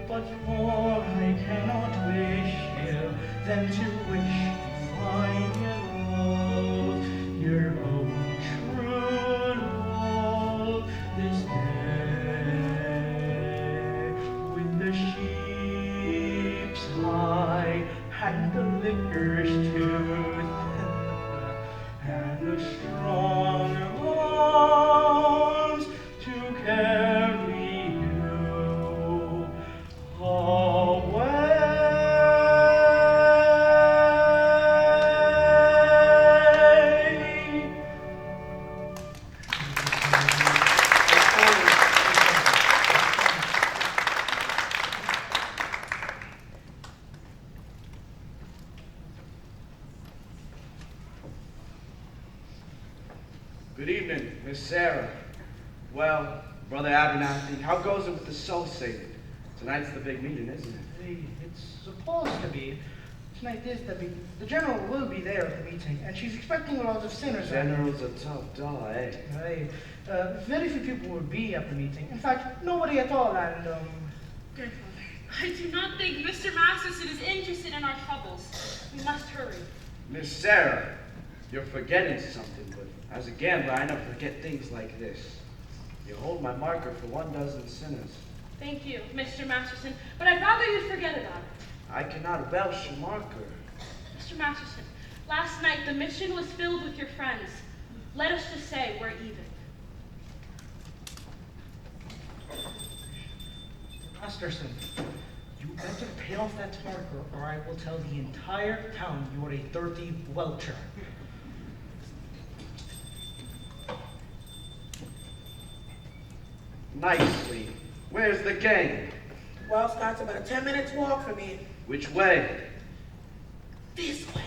Speaker 11: But more I cannot wish you than to wish you find your love, your own true love this day. With the sheep's eye and the licker's tooth and the strong arms to carry you away.
Speaker 7: Good evening, Miss Sarah. Well, Brother Abernathy, how goes it with the soul saving? Tonight's the big meeting, isn't it?
Speaker 11: It's supposed to be. Tonight is the meeting. The general will be there at the meeting, and she's expecting a lot of sinners.
Speaker 7: General's a tough doll, eh?
Speaker 11: Aye. Very few people would be at the meeting. In fact, nobody at all, and,
Speaker 8: Grandfather, I do not think Mr. Masterson is interested in our troubles. We must hurry.
Speaker 7: Miss Sarah, you're forgetting something, but as a gambler, I never forget things like this. You hold my marker for 12 sinners.
Speaker 8: Thank you, Mr. Masterson, but I'd rather you forget about it.
Speaker 7: I cannot belch a marker.
Speaker 8: Mr. Masterson, last night the mission was filled with your friends. Let us just say we're even.
Speaker 11: Masterson, you better pay off that marker, or I will tell the entire town you are a dirty welcher.
Speaker 7: Nicely. Where's the gang?
Speaker 9: Well, Scott's about a 10-minute walk from me.
Speaker 7: Which way?
Speaker 9: This way.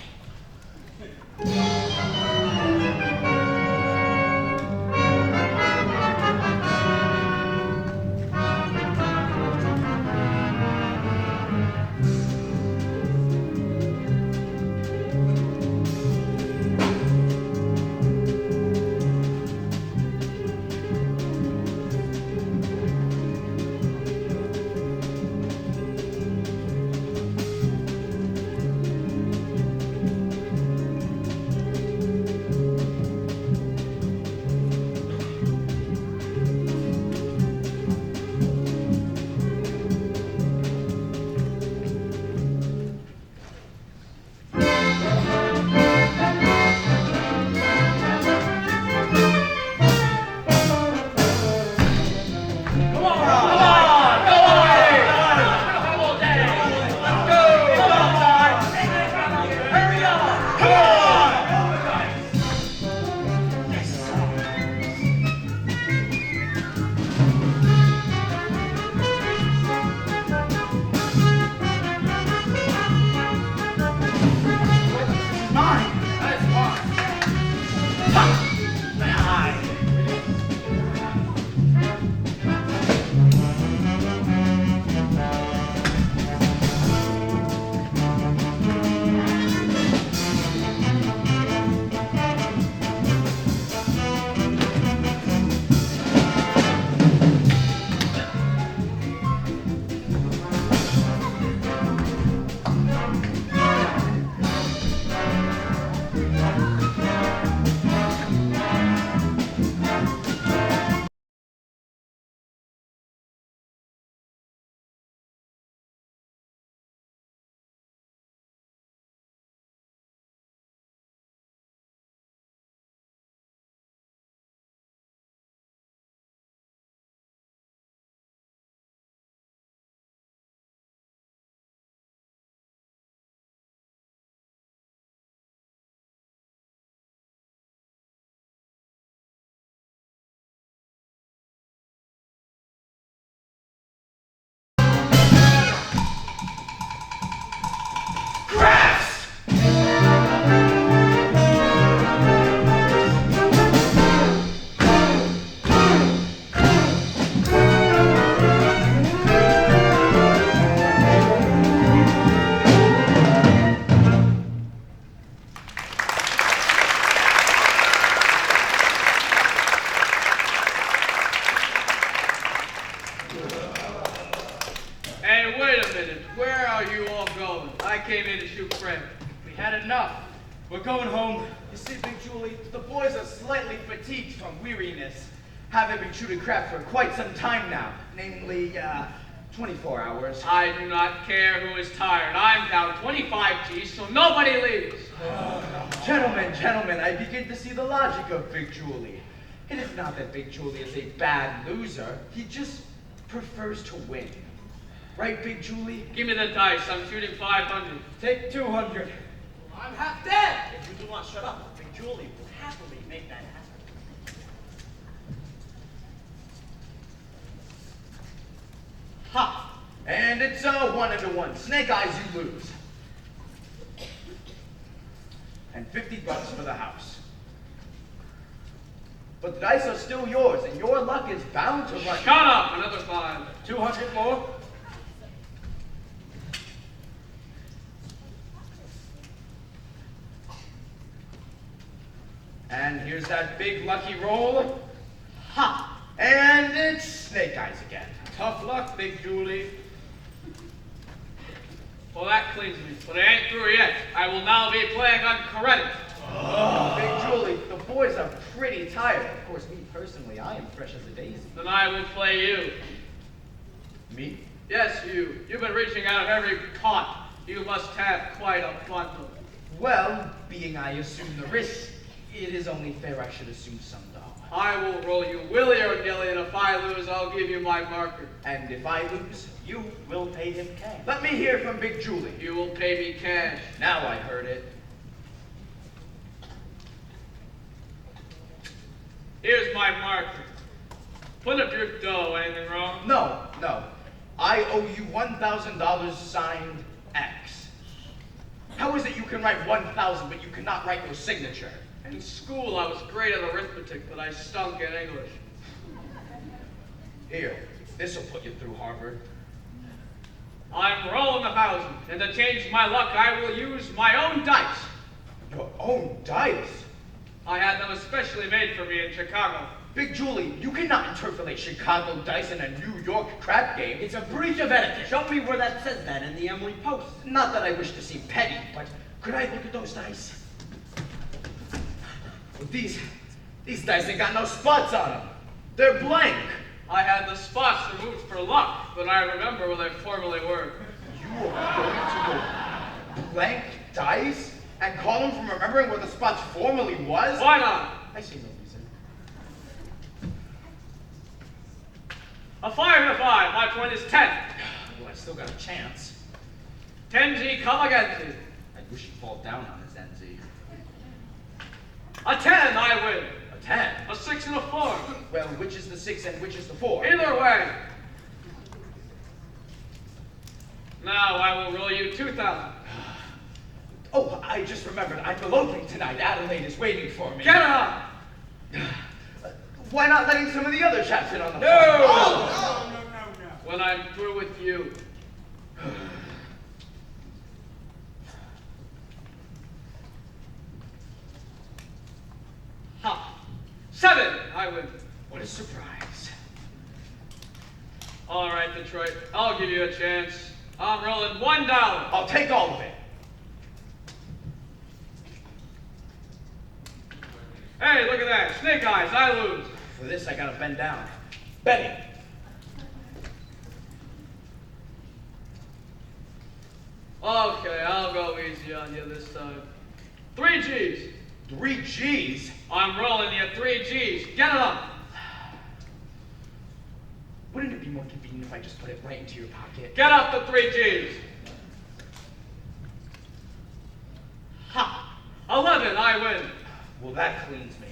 Speaker 14: a minute. Where are you all going? I came in to shoot Fred.
Speaker 5: We had enough. We're going home. You see, Big Julie, the boys are slightly fatigued from weariness. Haven't been shooting crap for quite some time now, namely, 24 hours.
Speaker 14: I do not care who is tired. I'm down 25 G's, so nobody leaves.
Speaker 5: Gentlemen, I begin to see the logic of Big Julie. It is not that Big Julie is a bad loser. He just prefers to win. Right, Big Julie?
Speaker 14: Give me the dice. I'm shooting 500.
Speaker 5: Take 200.
Speaker 3: I'm half dead.
Speaker 13: If you do not shut up, Big Julie will happily make that happen.
Speaker 5: Ha! And it's a 1-1. Snake Eyes, you lose. And $50 for the house. But the dice are still yours, and your luck is bound to run.
Speaker 14: Shut up! Another 5.
Speaker 5: 200 more. And here's that big lucky roll. Ha! And it's Snake Eyes again.
Speaker 14: Tough luck, Big Julie. Well, that cleans me, but I ain't through yet. I will now be playing on credit.
Speaker 5: Oh, Big Julie, the boys are pretty tired. Of course, me personally, I am fresh as a daisy.
Speaker 14: Then I will play you.
Speaker 5: Me?
Speaker 14: Yes, you. You've been reaching out of every pot. You must have quite a bundle.
Speaker 5: Well, being I assume the risk, it is only fair I should assume some dough.
Speaker 14: I will roll you willy or nilly, and if I lose, I'll give you my marker.
Speaker 5: And if I lose,
Speaker 13: You will pay him cash.
Speaker 5: let me hear from Big Julie.
Speaker 14: You will pay me cash.
Speaker 5: Now I heard it.
Speaker 14: Here's my marker. Put up your dough. Anything wrong?
Speaker 5: No. I owe you $1,000 signed X. How is it you can write 1,000 but you cannot write your signature?
Speaker 14: In school, I was great at arithmetic, but I stunk in English.
Speaker 5: Here, this'll put you through Harvard.
Speaker 14: I'm rolling 1,000, and to change my luck, I will use my own dice.
Speaker 5: Your own dice?
Speaker 14: I had them especially made for me in Chicago.
Speaker 5: Big Julie, you cannot interpolate Chicago dice in a New York crap game.
Speaker 13: It's a breach of etiquette. Show me where that says that in the Emily Post.
Speaker 5: Not that I wish to seem petty, but could I look at those dice? Well, these dice ain't got no spots on them. They're blank.
Speaker 14: I had the spots removed for luck, but I remember where they formerly were.
Speaker 5: You are going to go blank dice and call them from remembering where the spots formerly was?
Speaker 14: Why not?
Speaker 5: I see no reason.
Speaker 14: A 5 and a 5. My point is 10.
Speaker 5: Well, I still got a chance.
Speaker 14: 10G, come again, G.
Speaker 5: I wish he'd fall down on his NZ.
Speaker 14: A 10, I win.
Speaker 5: A 10?
Speaker 14: A 6 and a 4.
Speaker 5: Well, which is the 6 and which is the 4?
Speaker 14: Either way. Now I will roll you 2,000.
Speaker 5: Oh, I just remembered. I'm eloping tonight. Adelaide is waiting for me.
Speaker 14: Get up!
Speaker 5: Why not letting some of the other chaps in on the
Speaker 14: No!
Speaker 5: Oh!
Speaker 14: No. When I'm through with you. Ha! 7! I win.
Speaker 5: What a surprise.
Speaker 14: All right, Detroit. I'll give you a chance. I'm rolling $1.
Speaker 5: I'll take all of it.
Speaker 14: Hey, look at that. Snake Eyes. I lose.
Speaker 5: For this, I gotta bend down. Betty.
Speaker 14: Okay, I'll go easy on you this time. 3 G's.
Speaker 5: 3 G's?
Speaker 14: I'm rolling you 3 G's. Get it up.
Speaker 5: Wouldn't it be more convenient if I just put it right into your pocket?
Speaker 14: Get up to 3 G's. Ha! 11, I win.
Speaker 5: Well, that cleans me.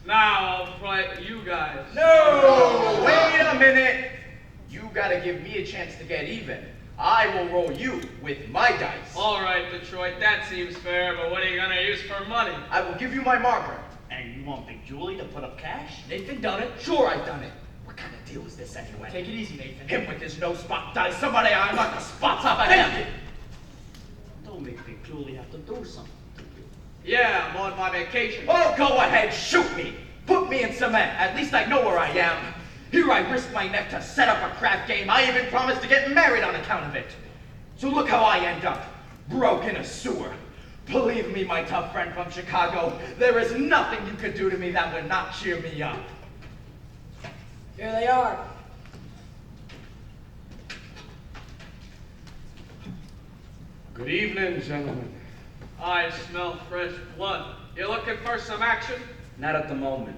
Speaker 14: Now I'll fight you guys.
Speaker 5: No! Wait a minute! You gotta give me a chance to get even. I will roll you with my dice.
Speaker 14: All right, Detroit, that seems fair, but what are you gonna use for money?
Speaker 5: I will give you my marker.
Speaker 13: And you want Big Julie to put up cash?
Speaker 5: Nathan done it? Sure, I've done it. What kind of deal is this anyway?
Speaker 3: Take it easy, Nathan.
Speaker 5: Him with his no spot dice. Somebody I knock the spots off of him.
Speaker 13: Don't make Big Julie have to do something to you.
Speaker 14: Yeah, I'm on my vacation.
Speaker 5: Oh, go ahead, shoot me. Put me in cement. At least I know where I am. Here I risk my neck to set up a crap game. I even promised to get married on account of it. So look how I end up, broke in a sewer. Believe me, my tough friend from Chicago, there is nothing you could do to me that would not cheer me up.
Speaker 9: Here they are.
Speaker 7: Good evening, gentlemen.
Speaker 15: I smell fresh blood. You looking for some action?
Speaker 7: Not at the moment.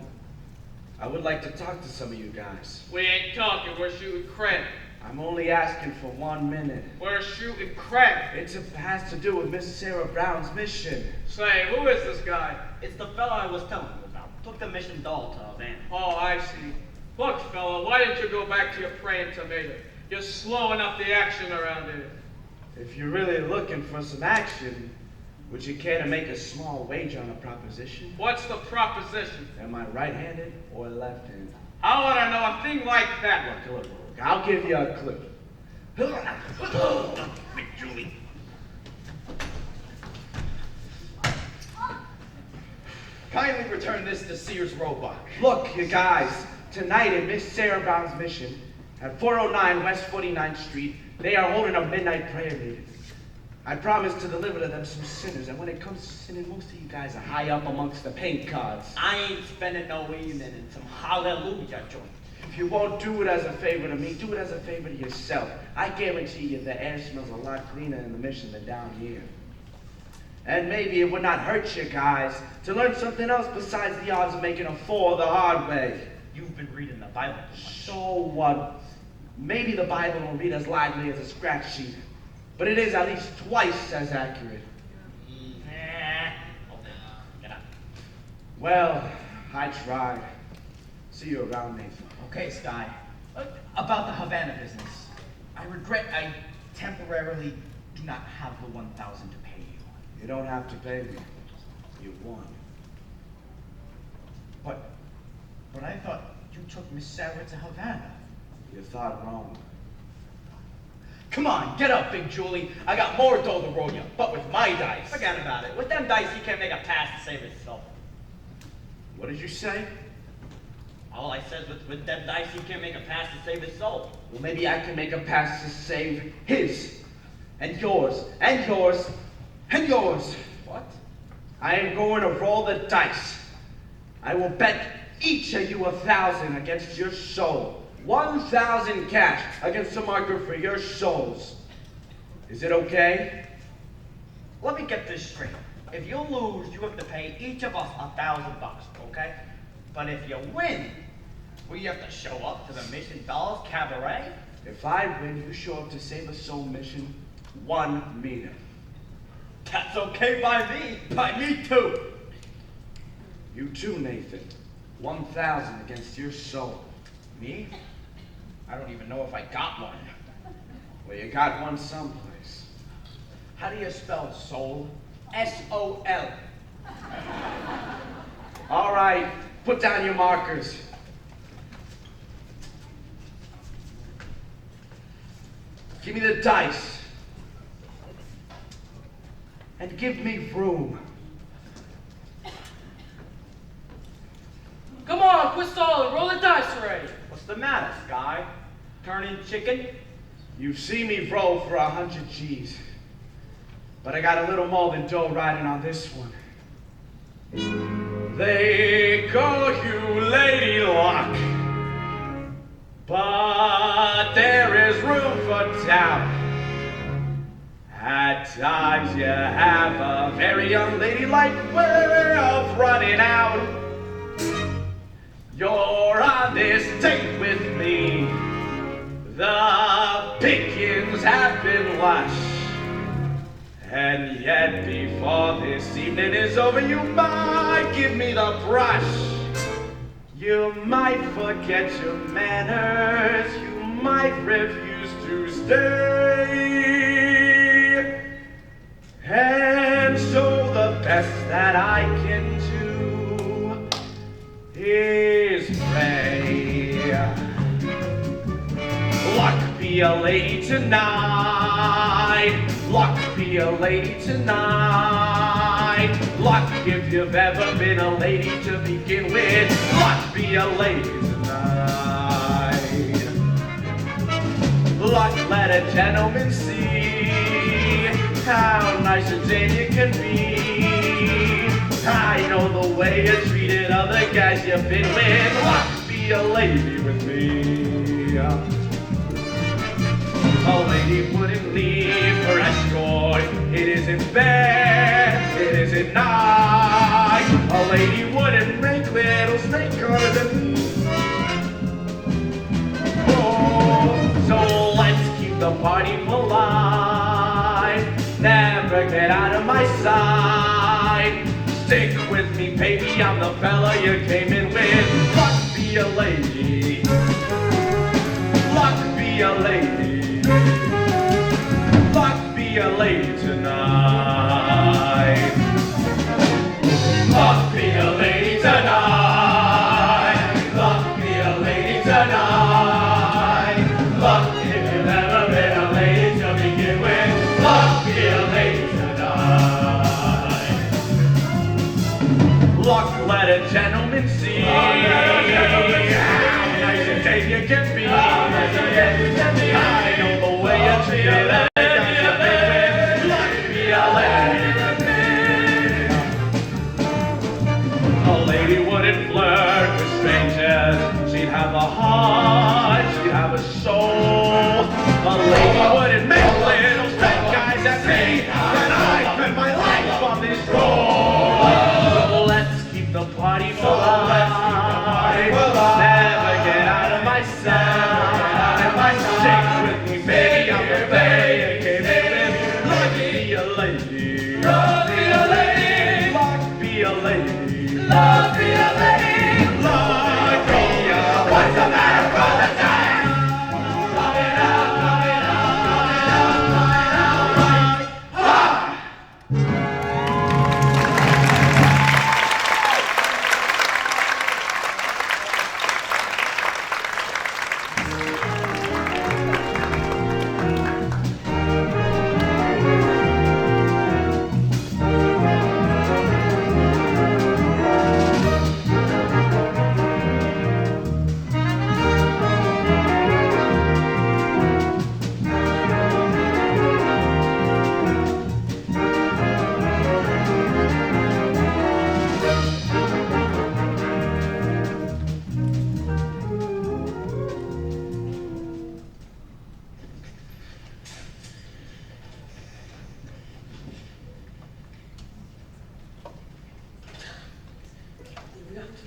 Speaker 7: I would like to talk to some of you guys.
Speaker 15: We ain't talking, we're shooting crap.
Speaker 7: I'm only asking for 1 minute.
Speaker 15: We're shooting crap.
Speaker 7: It has to do with Miss Sarah Brown's mission.
Speaker 15: Say, who is this guy?
Speaker 13: It's the fella I was telling you about. Took the mission doll to Havana.
Speaker 15: Oh, I see. Look, fella, why didn't you go back to your praying tomato? You're slowing up the action around here.
Speaker 7: If you're really looking for some action, would you care to make a small wager on a proposition?
Speaker 15: What's the proposition?
Speaker 7: Am I right-handed or left-handed?
Speaker 15: How would I know a thing like that?
Speaker 7: Look, I'll give you a clue.
Speaker 13: Big Julie.
Speaker 5: Kindly return this to Sears Roebuck.
Speaker 7: Look, you guys, tonight in Miss Sarah Brown's mission at 409 West 49th Street, they are holding a midnight prayer meeting. I promised to deliver to them some sinners, and when it comes to sinning, most of you guys are high up amongst the paint cards.
Speaker 13: I ain't spending no evening in some hallelujah joint.
Speaker 7: If you won't do it as a favor to me, do it as a favor to yourself. I guarantee you the air smells a lot cleaner in the mission than down here. And maybe it would not hurt you guys to learn something else besides the odds of making a four the hard way.
Speaker 13: You've been reading the Bible.
Speaker 7: So what? Maybe the Bible don't read as lively as a scratch sheet, but it is at least twice as accurate.
Speaker 13: Get up.
Speaker 7: Well, I tried. See you around, Nathan.
Speaker 5: Okay, Sky. About the Havana business. I regret I temporarily do not have the 1,000 to pay you.
Speaker 7: You don't have to pay me. You won.
Speaker 5: But I thought you took Miss Sarah to Havana.
Speaker 7: You thought wrong.
Speaker 5: Come on, get up, Big Julie. I got more dough to roll you, but with my dice.
Speaker 13: Forget about it. With them dice, he can't make a pass to save himself.
Speaker 7: What did you say?
Speaker 13: All I said was with them dice, he can't make a pass to save his soul.
Speaker 7: Well, maybe I can make a pass to save his, and yours, and yours, and yours.
Speaker 5: What?
Speaker 7: I am going to roll the dice. I will bet each of you 1,000 against your soul. 1,000 cash against the marker for your souls. Is it okay?
Speaker 13: Let me get this straight. If you lose, you have to pay each of us $1,000, okay? But if you win, we have to show up to the Mission Dolls Cabaret.
Speaker 7: If I win, you show up to Save a Soul mission 1 meter.
Speaker 13: That's okay by me. By me too.
Speaker 7: You too, Nathan. 1,000 against your soul.
Speaker 5: Me? I don't even know if I got one.
Speaker 7: Well, you got one someplace.
Speaker 5: How do you spell soul? S-O-L.
Speaker 7: All right, put down your markers. Give me the dice. And give me room.
Speaker 9: Come on, quit stalling. Roll the dice already.
Speaker 13: What's the matter, Sky? Turning chicken?
Speaker 7: You see me roll for 100 G's. But I got a little more than dough riding on this one. They call you Lady Luck, but there is room for doubt. At times you have a very unladylike way of running out. You're on this date with me. The pickings have been lush. And yet before this evening is over, you might give me the brush. You might forget your manners. You might refuse to stay. And so the best that I can do is pray. Luck be a lady tonight. Luck be a lady tonight. Luck if you've ever been a lady to begin with. Luck be a lady tonight. Luck, let a gentleman see how nice a dame you can be. I know the way you treated other guys you've been with. Luck, be a lady with me. A lady wouldn't leave her escort. It isn't bad, it isn't nice. A lady wouldn't make little snake garden. Oh, so let's keep the party polite. Never get out of my sight. Stick with me, baby, I'm the fella you came in with. Luck, be a lady. Luck, be a lady. Luck, be a lady tonight. Luck, be a lady tonight. Luck, be a lady tonight. Luck, if you've ever been a lady to begin with. Luck, be a lady tonight. Luck, let a gentleman see how nice a dame you can be. I know the way you treat it. A lady wouldn't flirt with strangers. She'd have a heart, she'd have a soul. A lady wouldn't make little straight guys at me. And I spend my life on this road. Let's keep the party alive. Never get out of my sight. And my stick with me, baby, I'm the baby. Luck, be a lady. Luck, be a lady. Luck, be a lady. Luck, be a lady. Luck, be a lady. What's the matter, brother?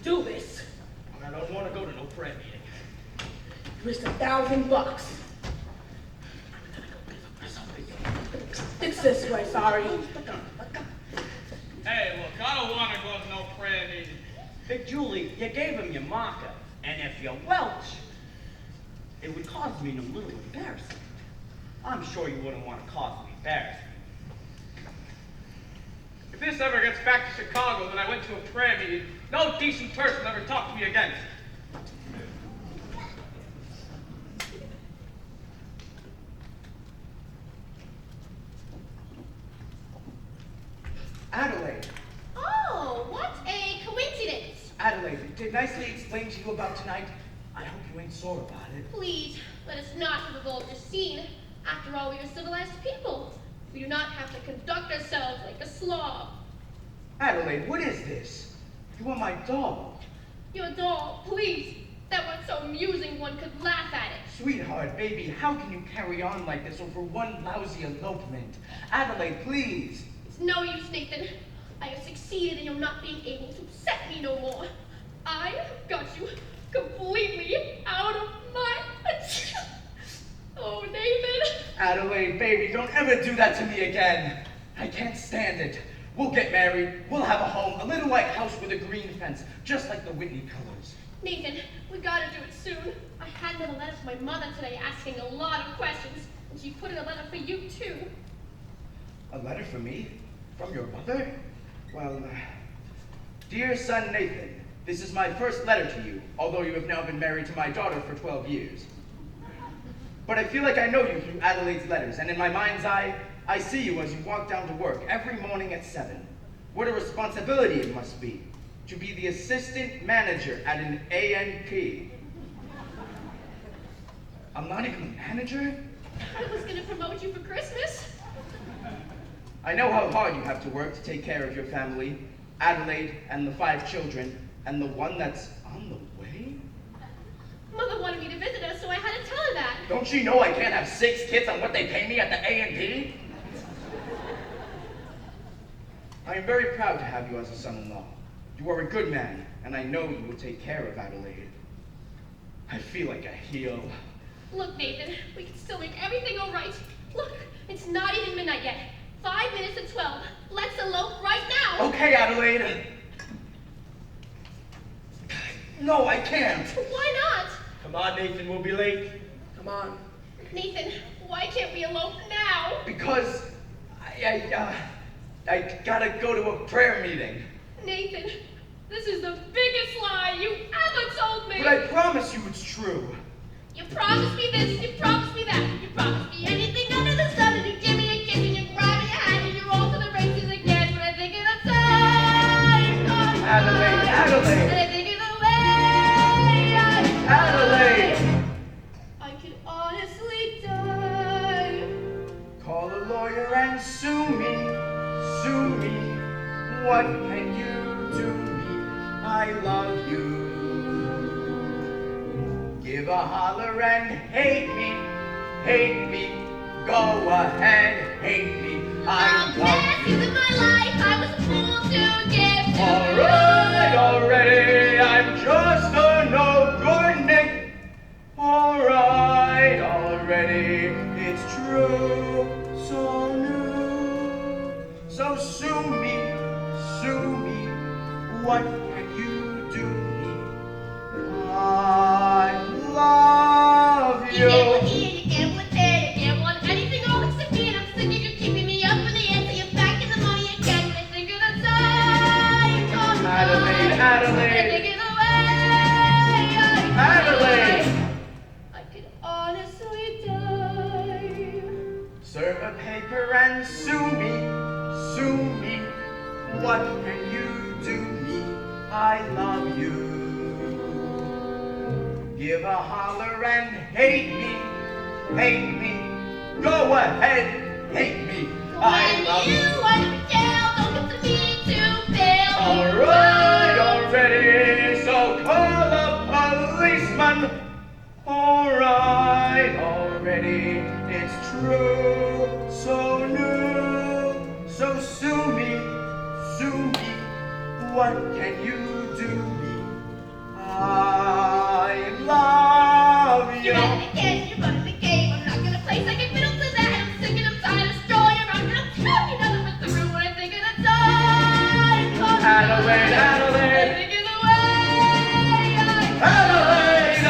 Speaker 9: Do this.
Speaker 5: I don't want to go to no prayer meeting.
Speaker 9: You risked $1,000. It's this way, sorry.
Speaker 15: Hey, look, I don't want to go to no prayer meeting.
Speaker 13: Big Julie, you gave him your marker, and if you welch, it would cause me a little embarrassment. I'm sure you wouldn't want to cause me embarrassment.
Speaker 15: If this ever gets back to Chicago that I went to a prayer meeting, no decent person ever talk to me again.
Speaker 5: Adelaide.
Speaker 6: Oh, what a coincidence.
Speaker 5: Adelaide, did nicely explain to you about tonight? I hope you ain't sore about it.
Speaker 6: Please, let us not have a vulgar scene. After all, we are civilized people. We do not have to conduct ourselves like a slob.
Speaker 5: Adelaide, what is this? You are my doll.
Speaker 6: Your doll, please. That was so amusing one could laugh at it.
Speaker 5: Sweetheart, baby, how can you carry on like this over one lousy elopement? Adelaide, please.
Speaker 6: It's no use, Nathan. I have succeeded in your not being able to upset me no more. I have got you completely out of my... Oh, Nathan.
Speaker 5: Adelaide, baby, don't ever do that to me again. I can't stand it. We'll get married, we'll have a home, a little white house with a green fence, just like the Whitney colors.
Speaker 6: Nathan, we gotta do it soon. I handed a letter to my mother today asking a lot of questions, and she put in a letter for you, too.
Speaker 5: A letter for me? From your mother? Well, dear son Nathan, this is my first letter to you, although you have now been married to my daughter for 12 years. But I feel like I know you through Adelaide's letters, and in my mind's eye, I see you as you walk down to work every morning at 7. What a responsibility it must be to be the assistant manager at an A&P. I'm not even a manager?
Speaker 6: I was gonna promote you for Christmas.
Speaker 5: I know how hard you have to work to take care of your family, Adelaide and the 5 children, and the one that's on the way?
Speaker 6: Mother wanted me to visit us, so I had to tell her that.
Speaker 5: Don't you know I can't have 6 kids on what they pay me at the A&P? I am very proud to have you as a son-in-law. You are a good man, and I know you will take care of Adelaide. I feel like a heel.
Speaker 6: Look, Nathan, we can still make everything all right. Look, it's not even midnight yet. 5 minutes to 12. Let's elope right now.
Speaker 5: Okay, Adelaide. No, I can't.
Speaker 6: Why not?
Speaker 3: Come on, Nathan, we'll be late.
Speaker 9: Come on.
Speaker 6: Nathan, why can't we elope now?
Speaker 5: Because I gotta go to a prayer meeting.
Speaker 6: Nathan, this is the biggest lie you ever told me.
Speaker 5: But I promise you it's true.
Speaker 6: You promised me this, you promised me that, you promised me anything under the sun, and you give me a kiss and you grab me a hand and you're off to the races again. But I think of the time,
Speaker 5: Adelaide, Adelaide.
Speaker 6: and I think of the way
Speaker 5: Adelaide.
Speaker 6: I could honestly die.
Speaker 5: Call a lawyer and sue me, sue me. What can you do me? I love you. Give a holler and hate me, hate me. Go ahead, hate me. I love you.
Speaker 6: In my life, I was a fool to give to
Speaker 5: Alright, already, I'm just a no good Nick. Alright, already, it's true, so new. So sue me, sue me. What can you do me? I love
Speaker 6: You
Speaker 5: you.
Speaker 6: gamble here, you gamble there, you gamble on anything all except me, and I'm sick of you keeping me up in the end, so you're back in the money again. When I think of the time,
Speaker 5: Adelaide,
Speaker 6: when I
Speaker 5: Adelaide.
Speaker 6: think of the way
Speaker 5: Adelaide.
Speaker 6: I could honestly die.
Speaker 5: Serve a paper and sue me, sue me. What can you do me? I love you. Give a holler and hate me, hate me. Go ahead, hate me. I love
Speaker 6: When you want to jail, don't get to me to bail.
Speaker 5: Alright, already, so call a policeman. Alright, already, it's true, so new. So sue me, sue me. What can you do me? I love you.
Speaker 6: You're running again, you're running the game. I'm not gonna play second fiddle to that. I'm sick and I'm tired of strolling around, and I'm telling you nothing but the room when I think of the time.
Speaker 5: Adelaide, Adelaide.
Speaker 6: I think of the way
Speaker 5: Adelaide!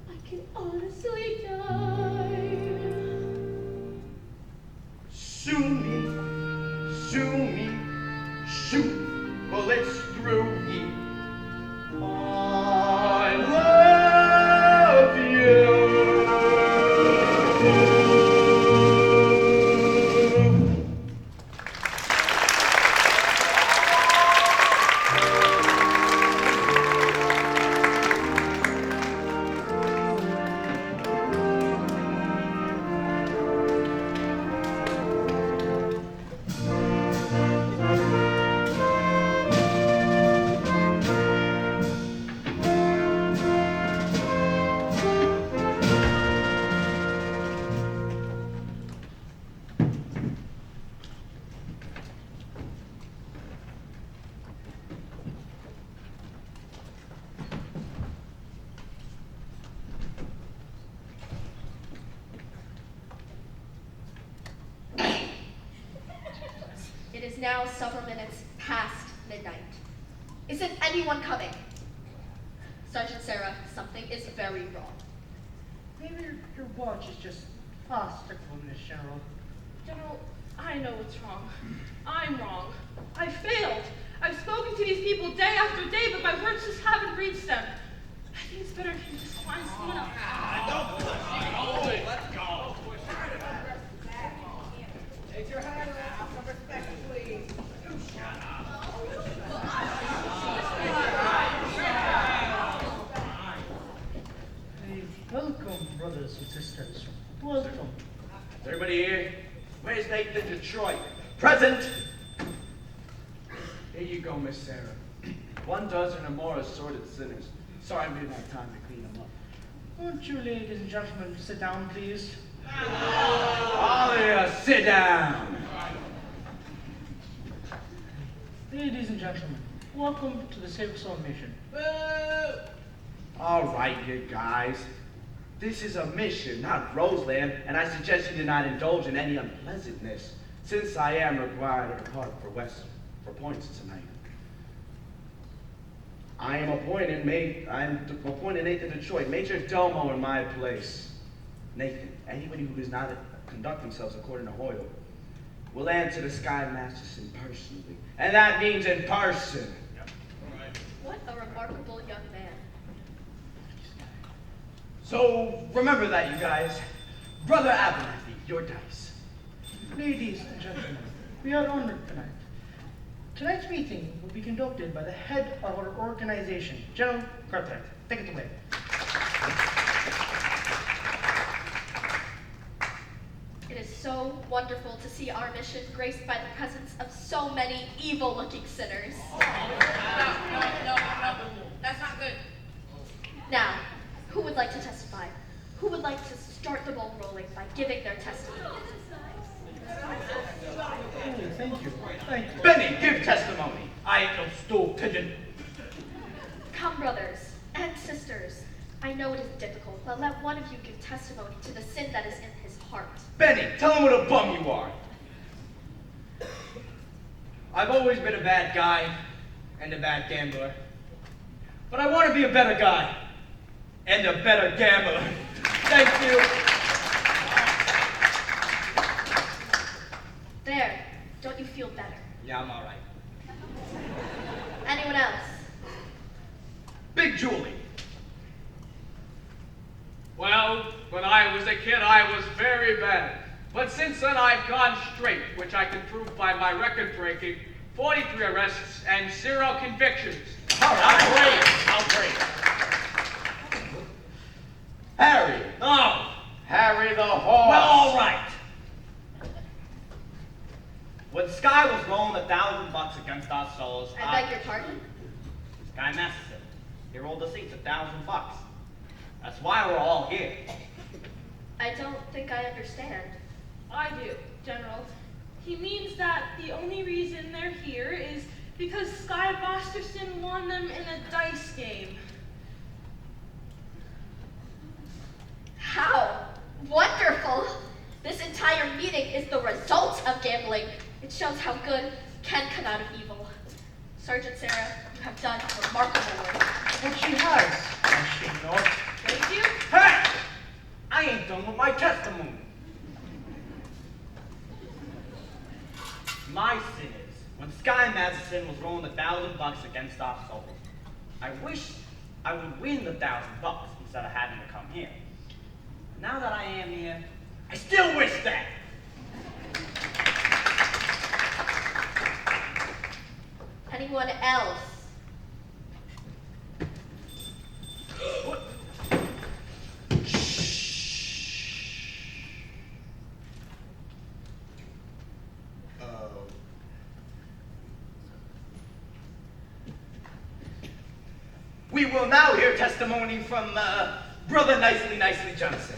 Speaker 6: I can honestly die.
Speaker 5: Sue me, sue me, shoot bullets through me. I love you.
Speaker 12: It is now several minutes past midnight. Isn't anyone coming? Sergeant Sarah, something is very wrong.
Speaker 13: Maybe your watch is just farcical, Miss Cheryl.
Speaker 8: General, I know what's wrong. I'm wrong. I failed. I've spoken to these people day after day, but my words just haven't reached them. I think it's better if you just find someone else.
Speaker 14: Let's go.
Speaker 9: Take your hand off. Some respect, please.
Speaker 13: They've both
Speaker 11: and sisters, welcome.
Speaker 5: Is everybody here? Where's Nathan Detroit? Present!
Speaker 7: Here you go, Miss Sarah. 1 dozen or more assorted sinners. Sorry I didn't have time to clean them up.
Speaker 11: Won't you ladies and gentlemen sit down, please?
Speaker 7: All of you, sit down.
Speaker 11: Ladies and gentlemen, welcome to the Civic Soul Mission.
Speaker 7: All right, you guys. This is a mission, not Roseland, and I suggest you do not indulge in any unpleasantness, since I am required to depart for points tonight. I'm appointing Nathan Detroit, Major Domo in my place. Nathan, anybody who does not conduct themselves according to Hoyle will answer the Sky Masterson personally, and that means in person.
Speaker 12: What a remarkable young man.
Speaker 5: So, remember that, you guys. Brother Abernathy, your dice.
Speaker 11: Ladies and gentlemen, we are honored tonight. Tonight's meeting will be conducted by the head of our organization, General Cartwright. Take it away.
Speaker 12: It is so wonderful to see our mission graced by the presence of so many evil-looking sinners.
Speaker 9: No. That's not good.
Speaker 12: Now, who would like to testify? Who would like to start the ball rolling by giving their testimony?
Speaker 11: Thank you. Thank you.
Speaker 5: Benny, give testimony. I ain't no stool pigeon.
Speaker 12: Come, brothers and sisters. I know it is difficult, but let one of you give testimony to the sin that is in his heart.
Speaker 5: Benny, tell him what a bum you are. I've always been a bad guy and a bad gambler. But I want to be a better guy and a better gambler. Thank you.
Speaker 12: There, don't you feel better?
Speaker 5: Yeah, I'm all right.
Speaker 12: Anyone else?
Speaker 5: Big Julie.
Speaker 15: Well, when I was a kid, I was very bad. But since then, I've gone straight, which I can prove by my record breaking 43 arrests and 0 convictions.
Speaker 5: All right, how great. Harry.
Speaker 13: Oh,
Speaker 5: Harry the horse.
Speaker 13: well, all right. When Sky was rolling $1,000 against our souls,
Speaker 12: I beg your pardon?
Speaker 13: Sky Masterson, he rolled the seats $1,000. That's why we're all here.
Speaker 12: I don't think I understand.
Speaker 8: I do, General. He means that the only reason they're here is because Sky Masterson won them in a dice game.
Speaker 12: How wonderful! This entire meeting is the result of gambling. It shows how good can come out of evil. Sergeant Sarah, you have done remarkable work.
Speaker 11: But she has she not?
Speaker 8: Thank you.
Speaker 13: Hey! I ain't done with my testimony. My sin is, when Sky Masterson was rolling $1,000 against our souls, I wish I would win the $1,000 instead of having to come here. Now that I am here, I still wish that.
Speaker 12: Anyone else?
Speaker 5: We will now hear testimony from Brother Nicely Johnson.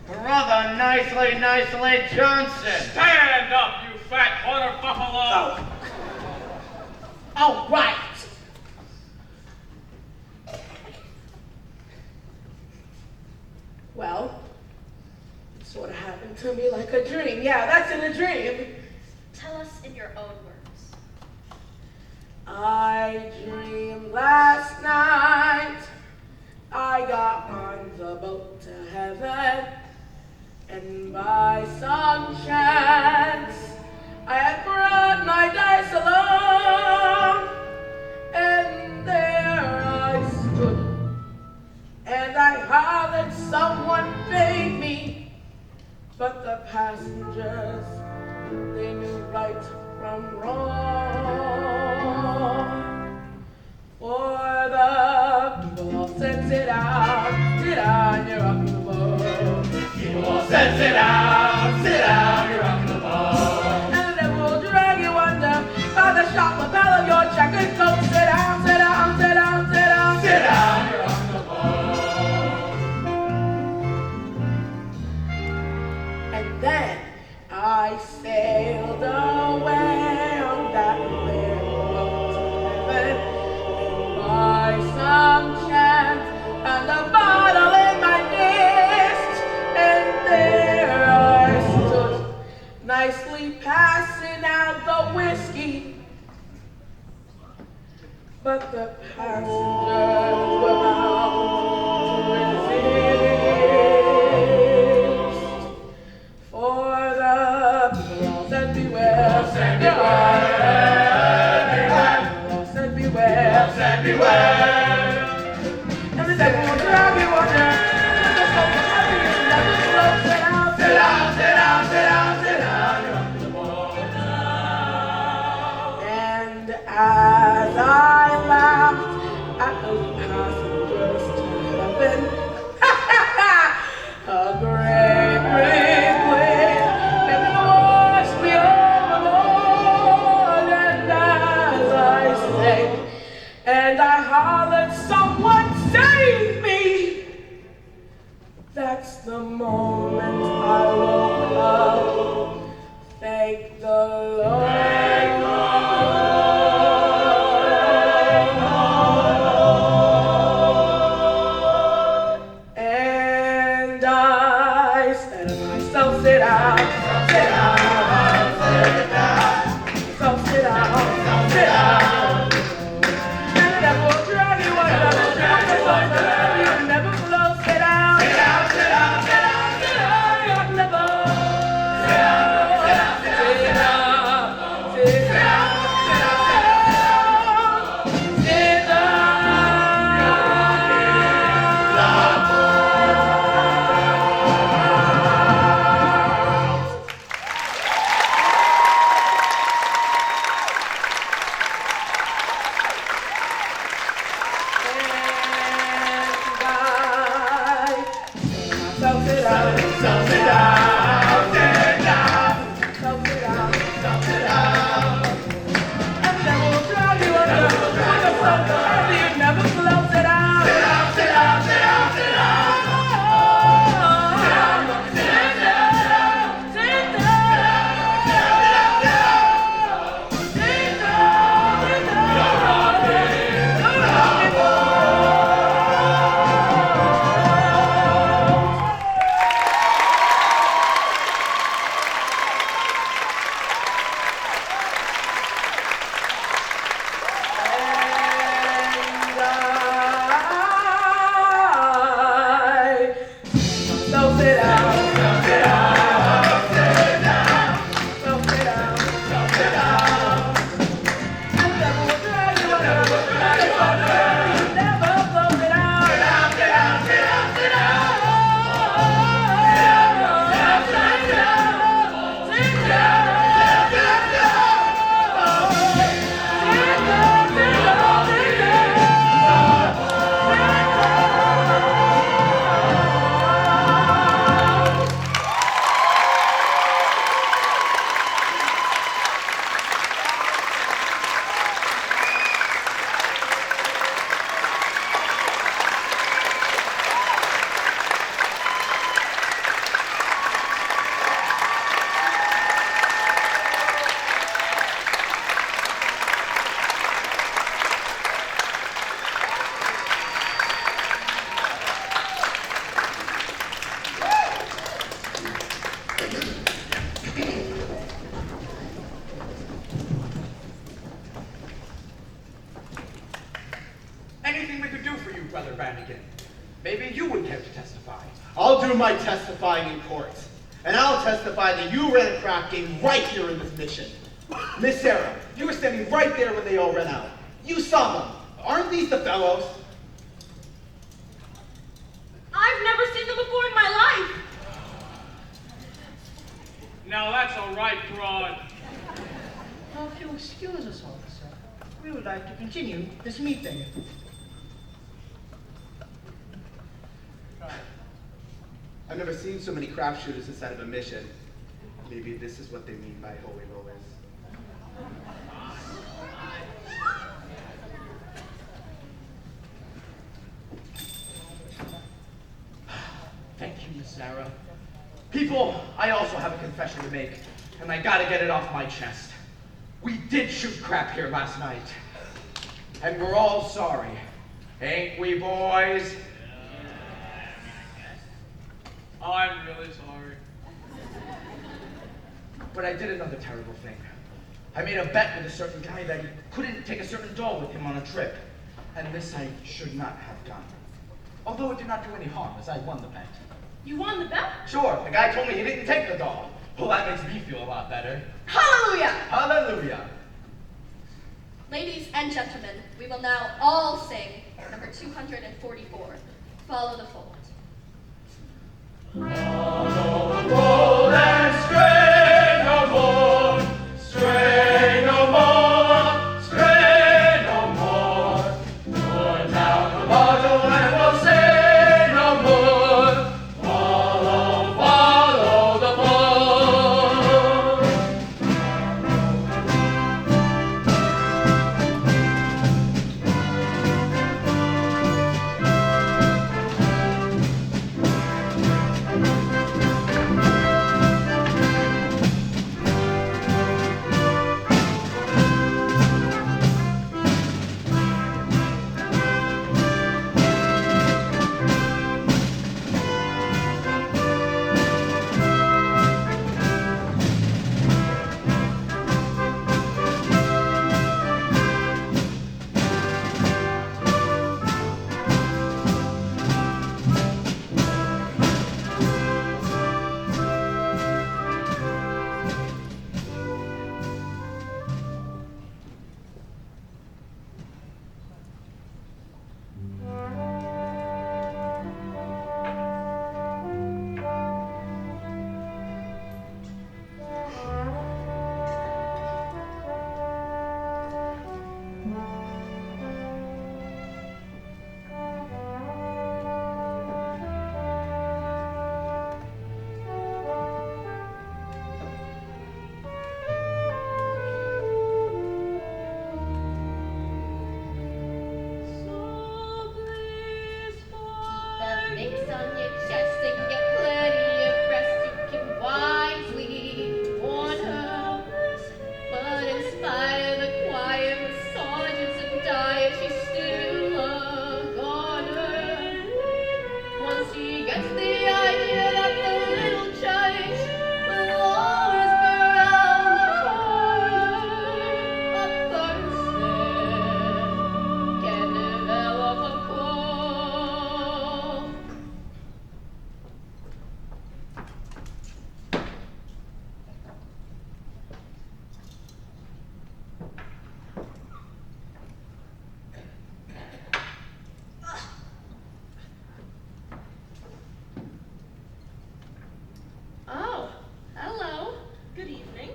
Speaker 13: Brother Nicely Johnson.
Speaker 15: Stand up, you fat water buffalo!
Speaker 9: All right. Well, it sort of happened to me like a dream. Yeah, that's in a dream.
Speaker 12: Tell us in your own words.
Speaker 9: I dreamed last night I got on the boat to heaven, and by some chance I had brought my dice along, and there I stood, and I hollered, someone pay me, but the passengers, they knew right from wrong. For the people all said, sit down, you're up the boat.
Speaker 14: said, sit down, you're rocking the boat.
Speaker 9: And then we'll drag you under by the sharp lapel of your checkered coat. Sit down, sit down, sit down, sit down.
Speaker 14: Sit down, you're rocking the boat.
Speaker 9: And then I sailed away on that railroad to heaven. And by some chance, and a bottle in my fist, and there I stood, nicely passing out the whiskey. But the passengers were bound to resist. For the law said beware, said beware,
Speaker 14: Said beware.
Speaker 9: and the devil will drag you under. The soul of heaven is never close. Sit down, sit down, sit down, sit down, sit down.
Speaker 14: You're rocking the boat now.
Speaker 9: And as I laughed at those passengers to heaven, a great big wind came washed me overboard. And as I sank, and I hollered, someone save me! That's the moment I woke up. Thank the Lord. And I said to myself, sit down, sit down, sit down, so sit down, sit down. And the devil will drag you under, you never flow, sit down, sit down, sit down, sit down, sit down, you're never. Sit down, sit down, sit down, sit down, sit down, sit down.
Speaker 5: Anything we could do for you, Brother Brannigan? Maybe you would care to testify.
Speaker 4: I'll do my testifying in court. And I'll testify that you ran a crap game right here in this mission. Miss Sarah, you were standing right there when they all ran out. You saw them. Aren't these the fellows?
Speaker 2: I've never seen them before in my life.
Speaker 15: Now that's a right broad.
Speaker 16: If you excuse us, officer, we would like to continue this meeting.
Speaker 4: I'm never seen so many crapshooters inside of a mission. Maybe this is what they mean by holy rollers.
Speaker 5: Thank you, Miss Sarah. People, I also have a confession to make, and I gotta get it off my chest. We did shoot crap here last night. And we're all sorry. Ain't we, boys?
Speaker 15: I'm really sorry.
Speaker 5: But I did another terrible thing. I made a bet with a certain guy that he couldn't take a certain doll with him on a trip. And this I should not have done. Although it did not do any harm, as I won the bet.
Speaker 2: You won the bet?
Speaker 5: Sure, the guy told me he didn't take the doll. Well, that makes me feel a lot better.
Speaker 2: Hallelujah!
Speaker 5: Hallelujah!
Speaker 12: Ladies and gentlemen, we will now all sing number 244, Follow the Fold.
Speaker 14: Follow the fold and stray no more, stray no more, stray no more. Pour down the bottle and we'll say no more. Follow, follow the fold.
Speaker 6: The mix on your chest and get plenty of rest. You can wisely warn her. But in spite of the choir, sergeants and dire, she's still a goner. Once she gets the idea that the little church will always be around the corner, a person can develop a quarrel. Oh, hello.
Speaker 2: Good evening.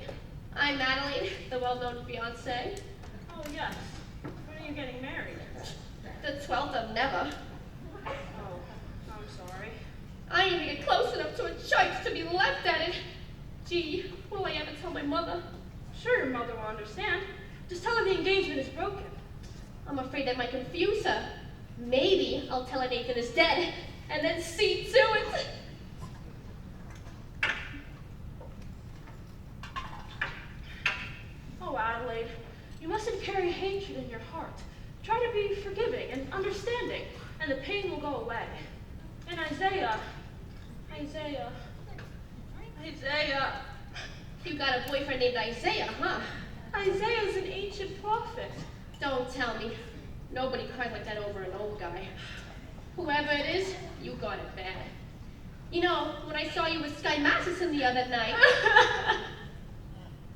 Speaker 6: I'm Madeline, the well-known fiancée.
Speaker 2: Oh, yes. When are you getting married?
Speaker 6: The 12th of never.
Speaker 2: Oh, I'm sorry.
Speaker 6: I didn't even get close enough to a church to be left at it. Gee, will I ever tell my mother?
Speaker 2: Sure, your mother will understand. Just tell her the engagement is broken.
Speaker 6: I'm afraid that might confuse her. Maybe I'll tell her Nathan is dead, and then see to it.
Speaker 2: Oh, Adelaide, you mustn't carry hatred in your heart. Try to be forgiving and understanding, and the pain will go away. And Isaiah,
Speaker 6: You got a boyfriend named Isaiah, huh?
Speaker 2: Isaiah's an ancient prophet.
Speaker 6: Don't tell me. Nobody cries like that over an old guy. Whoever it is, you got it bad. You know, when I saw you with Sky Masterson the other night.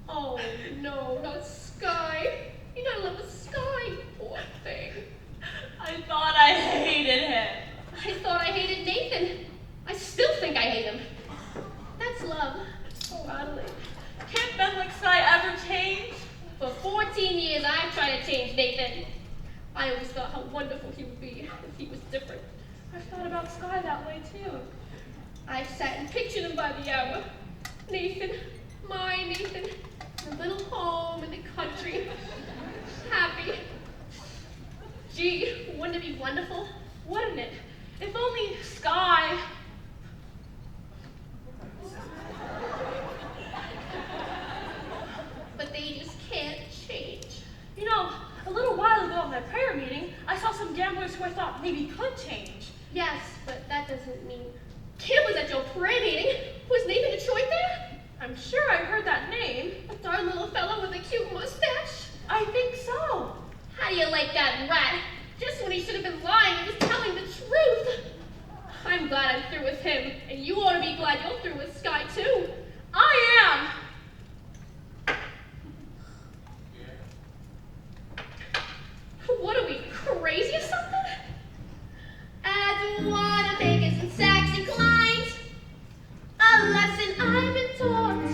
Speaker 6: Oh, no, not Sky. You gotta love the Sky, poor thing.
Speaker 2: I thought I hated him.
Speaker 6: I thought I hated Nathan. I still think I hate him. That's love.
Speaker 2: Oh, Adelaide, can't men like Sky ever change?
Speaker 6: For 14 years, I've tried to change Nathan. I always thought how wonderful he would be if he was different.
Speaker 2: I've thought about Sky that way, too.
Speaker 6: I sat and pictured him by the hour. Nathan, my Nathan, in a little home in the country. Happy. Gee, wouldn't it be wonderful? Wouldn't it? If only Sky. But they just can't change.
Speaker 8: You know, a little while ago at that prayer meeting, I saw some gamblers who I thought maybe could change.
Speaker 6: Yes, but that doesn't mean. Kim was at your prayer meeting. Was Nathan Detroit there?
Speaker 8: I'm sure I heard that name.
Speaker 6: A darn little fellow with a cute mustache.
Speaker 8: I think so.
Speaker 6: How do you like that rat? Just when he should have been lying and was telling the truth. I'm glad I'm through with him, and you ought to be glad you're through with Sky too.
Speaker 8: I am.
Speaker 6: What are we, crazy or something? As Wanamaker's and Saks inclined, a lesson I've been taught.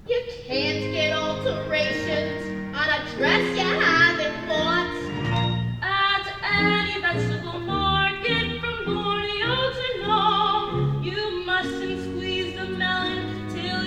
Speaker 6: You can't get alterations on a dress you haven't bought.
Speaker 8: At any vegetable market from Borneo to Nome, you mustn't squeeze the melon till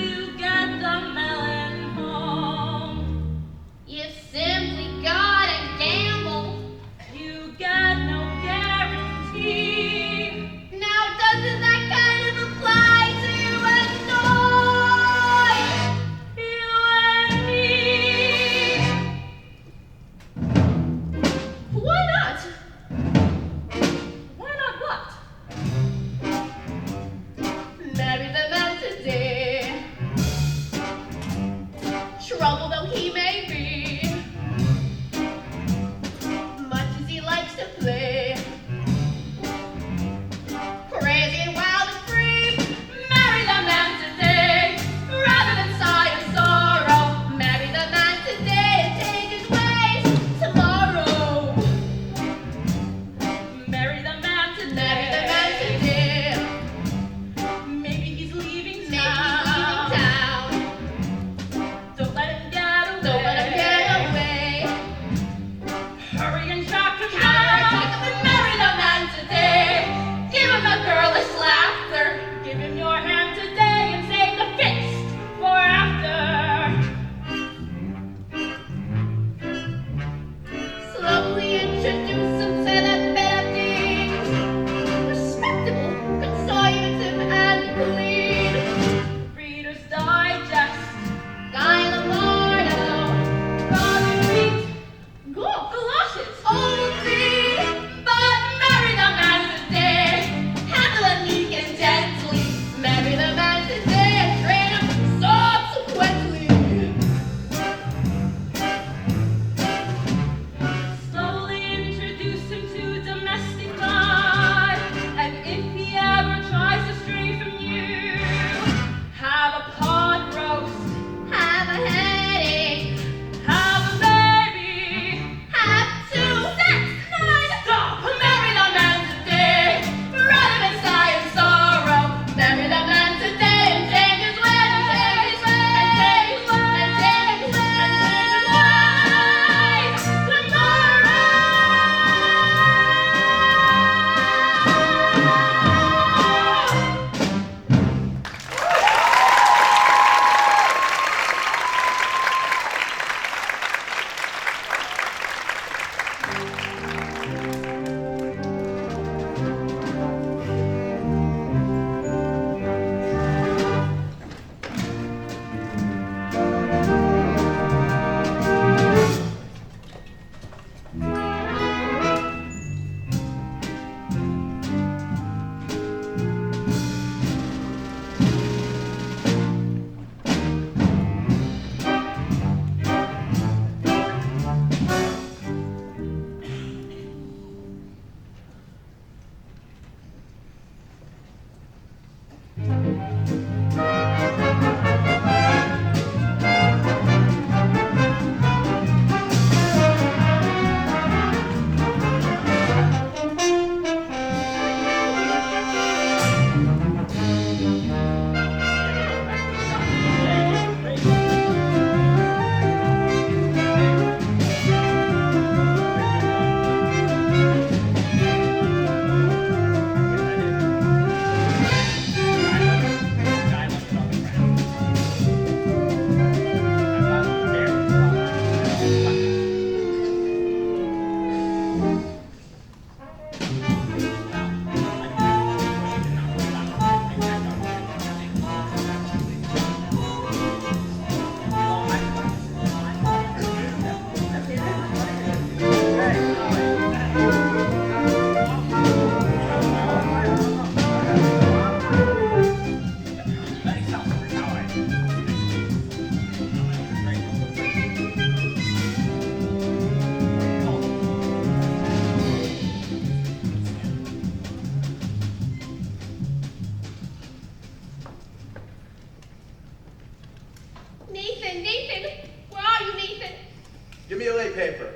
Speaker 4: me a late paper.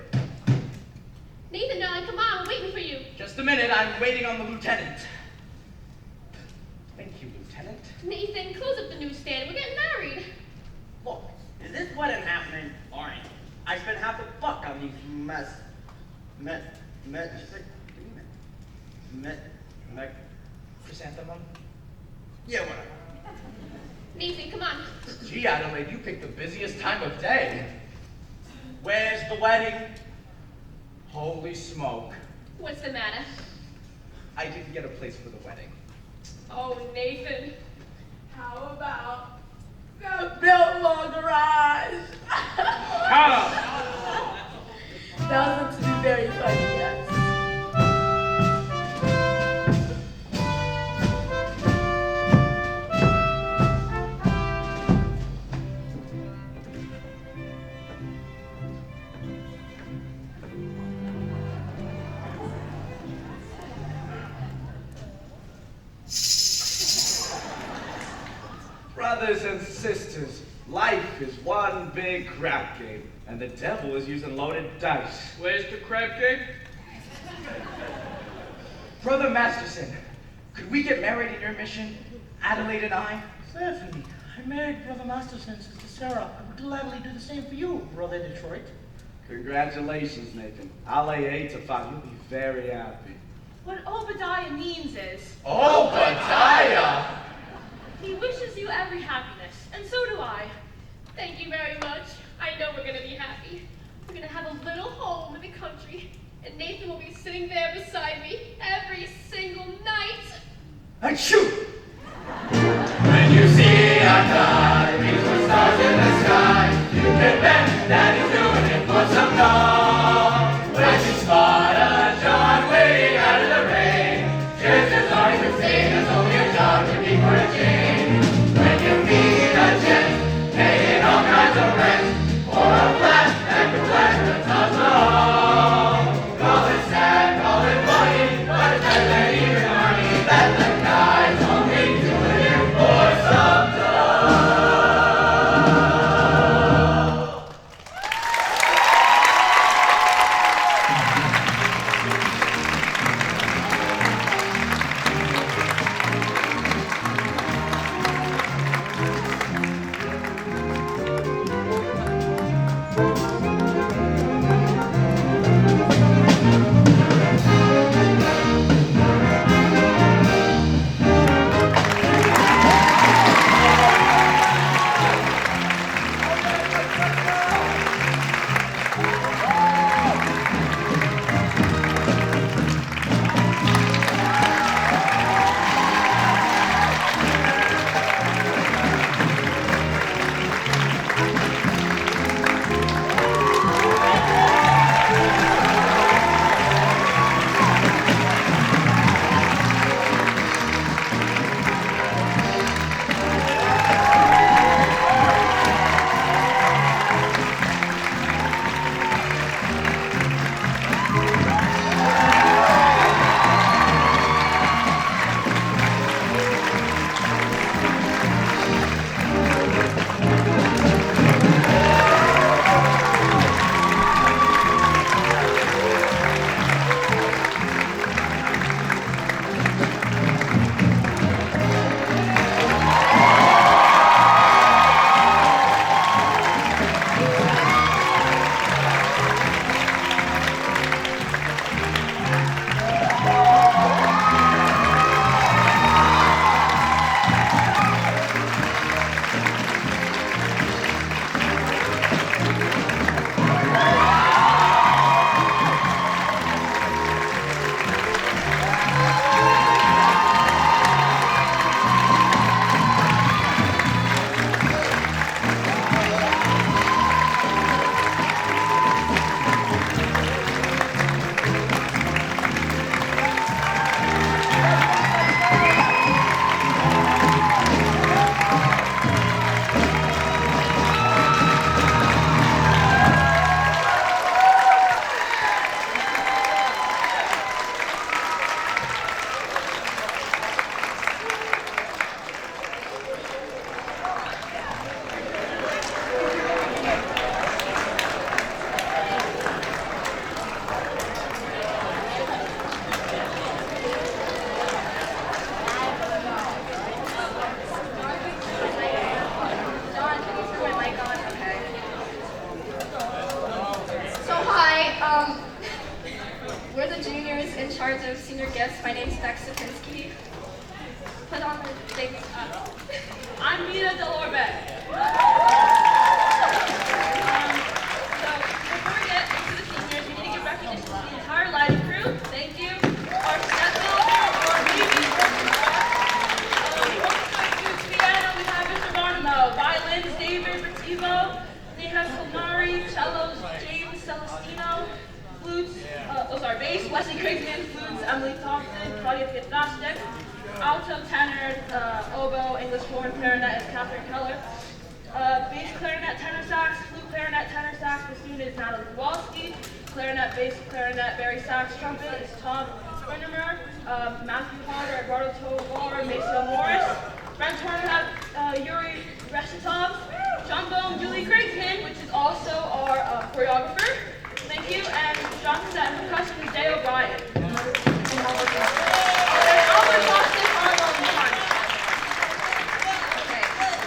Speaker 6: Nathan, darling, come on, we're waiting for you.
Speaker 5: Just a minute, I'm waiting on the lieutenant. Thank you, Lieutenant.
Speaker 6: Nathan, close up the newsstand. We're getting married.
Speaker 13: Look, is this wedding happening or ain't? I spent half a buck on these
Speaker 5: Chrysanthemum?
Speaker 13: yeah, whatever.
Speaker 6: Nathan, come on.
Speaker 5: Gee, Adelaide, you picked the busiest time of day.
Speaker 13: Where's the wedding?
Speaker 5: Holy smoke.
Speaker 6: What's the matter?
Speaker 5: I didn't get a place for the wedding.
Speaker 6: Oh, Nathan.
Speaker 9: How about the Biltmore garage?
Speaker 15: Shut up!
Speaker 9: Doesn't to be very funny, yes.
Speaker 7: Brothers and sisters, life is one big crap game, and the devil is using loaded dice.
Speaker 15: Where's the crab game?
Speaker 5: Brother Masterson, could we get married in your mission, Adelaide and I?
Speaker 16: Certainly. I married Brother Masterson, Sister Sarah. I would gladly do the same for you, Brother Detroit.
Speaker 7: Congratulations, Nathan. I'll lay 8 to 5. You'll be very happy.
Speaker 8: What Obadiah means is,
Speaker 5: Obadiah!
Speaker 8: he wishes you every happiness, and so do I.
Speaker 6: Thank you very much. I know we're going to be happy. We're going to have a little home in the country, and Nathan will be sitting there beside me every single night.
Speaker 5: And shoot!
Speaker 14: When you see a guy, meets the stars in the sky, you can bet that he's doing it for some dough. When you spot a John waiting out of the rain, just as long as it's sane as only a job to be for a change. When you meet a gent, paying all kinds of rent, or a flat that can flash the top low. Call it sad, call it funny, but it's better than even money that the guy's only doing it for some dough.
Speaker 12: gifts. My name's Bex Sapinski. Put on the big
Speaker 8: I'm Nina Delorbe. So before we get into the seniors, we need to give recognition to the entire lighting crew. Thank you. Our step builder, our baby. Piano, we have Mr. Barnamo. Violins, David Vertivo. Neha Solnari. Cellos, James Celestino. Flutes, bass, Wesley Craigman. Flutes, Emily Thompson. Claudia Pietrastek. Alto, tenor, oboe, English horn, clarinet is Catherine Keller. Bass clarinet, tenor sax, flute clarinet, tenor sax, bassoon is Natalie Kowalski. Clarinet, bass clarinet, Barry sax, trumpet is Tom Sprindermer. Matthew Potter, Eduardo Tovar, Maceo Morris. French horn we have Yuri Reshetov. Trombone, Julie Craigsman, which is also our choreographer. Thank you. And drum set and percussion is Day O'Brien.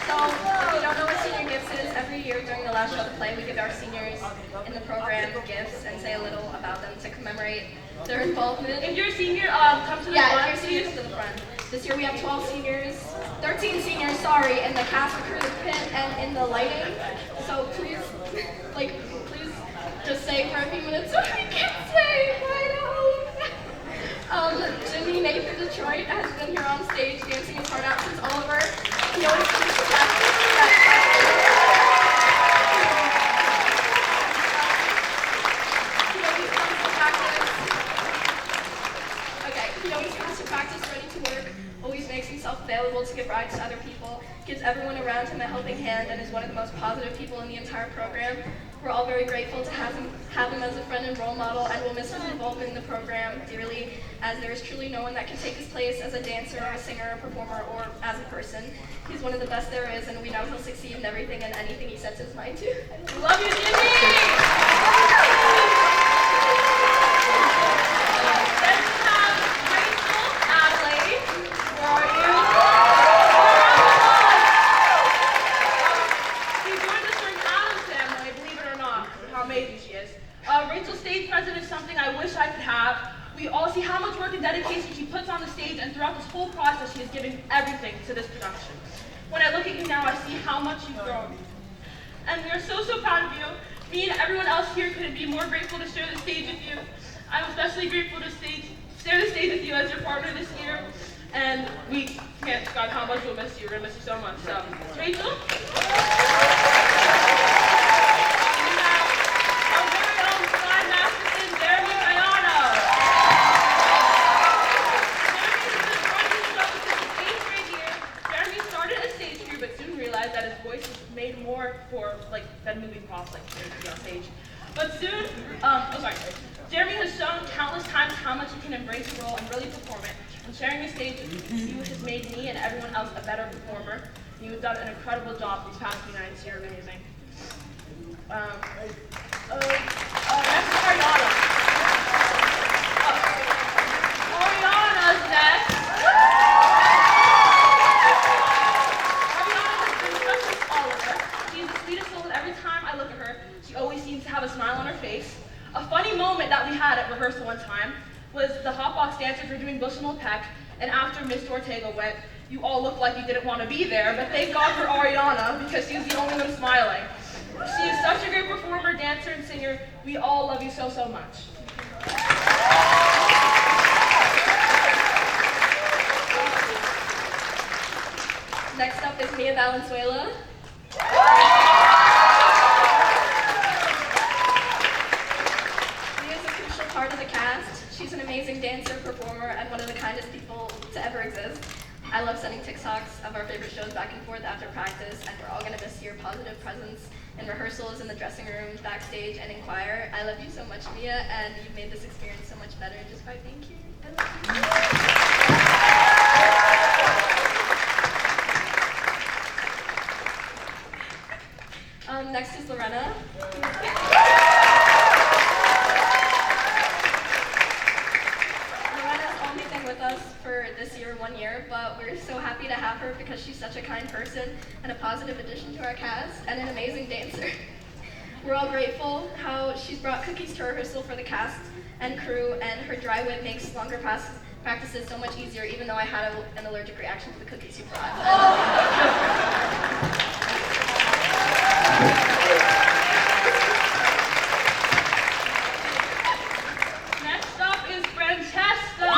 Speaker 12: So, if you don't know what senior gifts is, every year during the last show of the play, we give our seniors in the program gifts and say a little about them to commemorate their involvement.
Speaker 8: If you're a senior, come to the front.
Speaker 12: Yeah, if you're a senior, come to the front. This year we have 12 seniors, 13 seniors, sorry, in the cast, the crew, the pit, and in the lighting. So please, please just say for a few minutes what we can say right now. Jimmy Nate from Detroit has been here on stage dancing his heart out since Oliver. He always comes to practice. He always comes to practice ready to work, always makes himself available to give rides to other people, gives everyone around him a helping hand, and is one of the most positive people in the entire program. We're all very grateful to have him as a friend and role model, and we'll miss his involvement in the program dearly, as there is truly no one that can take his place as a dancer, a singer, a performer, or as a person. He's one of the best there is, and we know he'll succeed in everything and anything he sets his mind to.
Speaker 8: Love you, Jimmy! We all see how much work and dedication she puts on the stage, and throughout this whole process, she is giving everything to this production. When I look at you now, I see how much you've grown. And we are so, so proud of you. Me and everyone else here couldn't be more grateful to share the stage with you. I'm especially grateful to share the stage with you as your partner this year. And we can't describe how much we'll miss you. We're going to miss you so much. So, Rachel? Than moving props like on stage. But soon, Jeremy has shown countless times how much he can embrace a role and really perform it. And sharing the stage with you has made me and everyone else a better performer. You have done an incredible job these past few nights. You're amazing. Next is Ariana. Ariana's next. She always seems to have a smile on her face. A funny moment that we had at rehearsal one time was the hot box dancers were doing Bushnell Peck, and after Miss Ortega went, you all looked like you didn't want to be there, but thank God for Ariana, because she's the only one smiling. She is such a great performer, dancer, and singer. We all love you so, so much.
Speaker 12: Next up is Mia Valenzuela. Part of the cast. She's an amazing dancer, performer, and one of the kindest people to ever exist. I love sending TikToks of our favorite shows back and forth after practice, and we're all going to miss your positive presence in rehearsals, in the dressing rooms, backstage, and in choir. I love you so much, Mia, and you've made this experience so much better. Just by being here. I love you. Next is Lorena. With us for this year, 1 year, but we're so happy to have her because she's such a kind person and a positive addition to our cast and an amazing dancer. We're all grateful how she's brought cookies to rehearsal for the cast and crew, and her dry wit makes longer Practice is so much easier, even though I had an allergic reaction to the cookies you brought.
Speaker 8: Next up is Francesca.